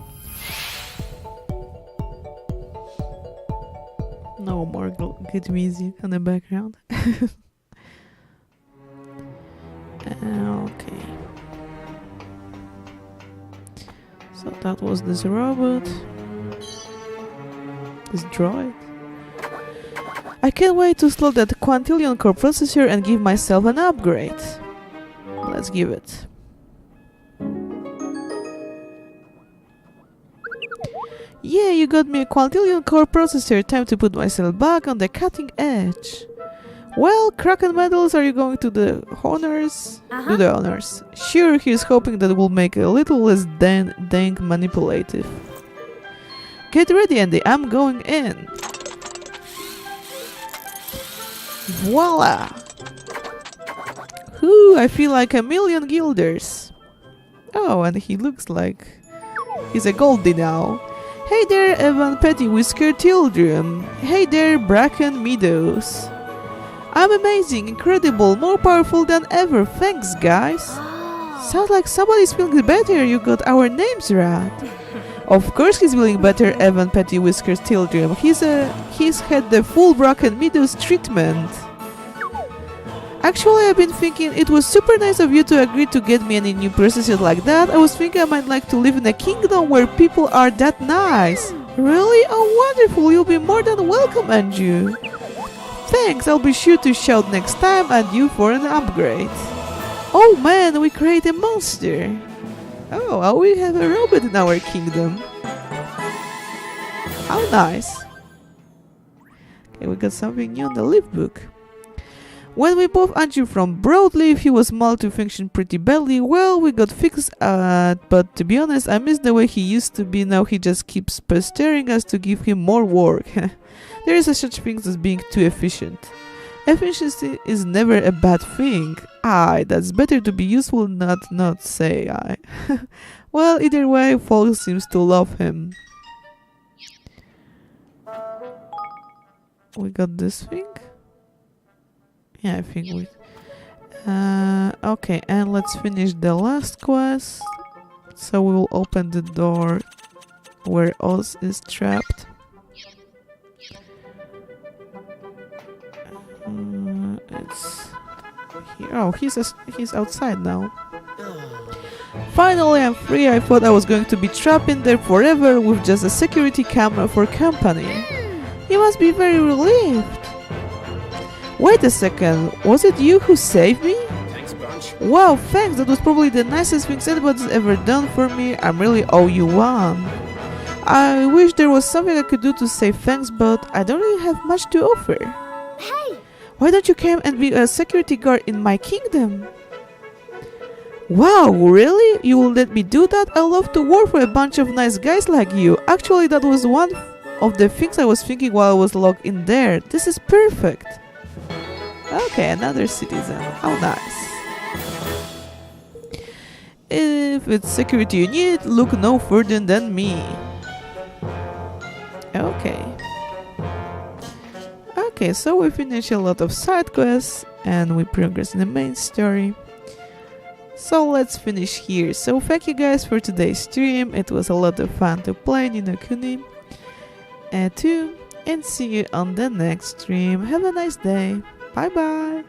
No more good music in the background. Okay. So that was this robot. This droid. I can't wait to slot that quintillion core processor and give myself an upgrade. Let's give it. Yeah, you got me a quintillion core processor. Time to put myself back on the cutting edge. Well, Kraken medals, are you going to the honors? Do the honors. Sure, he's hoping that will make a little less dang manipulative. Get ready, Andy, I'm going in. Voila! Whew, I feel like a million guilders. Oh, and he looks like he's a goldie now. Hey there, Evan Petty-Whisker Tildrum. Hey there, Bracken Meadows. I'm amazing, incredible, more powerful than ever. Thanks, guys. Sounds like somebody's feeling better. You got our names right. Of course he's feeling better, Evan Petty-Whiskers Tildrum. He's had the full Bracken Meadows treatment. Actually, I've been thinking it was super nice of you to agree to get me any new processor like that. I was thinking I might like to live in a kingdom where people are that nice. Really? Oh, wonderful. You'll be more than welcome, Andrew. Thanks, I'll be sure to shout next time and you for an upgrade. Oh man, we create a monster. Oh, we have a robot in our kingdom. How nice. Okay, we got something new on the Leaf book. When we both Andrew from Broadleaf, he was multifunction pretty badly. Well, we got fixed, but to be honest, I miss the way he used to be. Now he just keeps pestering us to give him more work. There is a such thing as being too efficient. Efficiency is never a bad thing. Aye, that's better to be useful, not say I. Well, either way, Folk seems to love him. We got this thing? Yeah, I think we... okay, and let's finish the last quest. So we will open the door where Oz is trapped. It's here. Oh, he's outside now. Finally, I'm free. I thought I was going to be trapped in there forever with just a security camera for company. He must be very relieved. Wait a second, was it you who saved me? Thanks, Bunch. Wow, thanks. That was probably the nicest thing anybody's ever done for me. I really owe you one. I wish there was something I could do to say thanks, but I don't really have much to offer. Hey! Why don't you come and be a security guard in my kingdom? Wow, really? You will let me do that? I love to work for a bunch of nice guys like you. Actually, that was one of the things I was thinking while I was locked in there. This is perfect. Okay, another citizen. How nice. If it's security you need, look no further than me. Okay. Okay, so we finish a lot of side quests and we progress in the main story. So let's finish here. So thank you guys for today's stream. It was a lot of fun to play Ni no Kuni 2, and see you on the next stream. Have a nice day. Bye bye.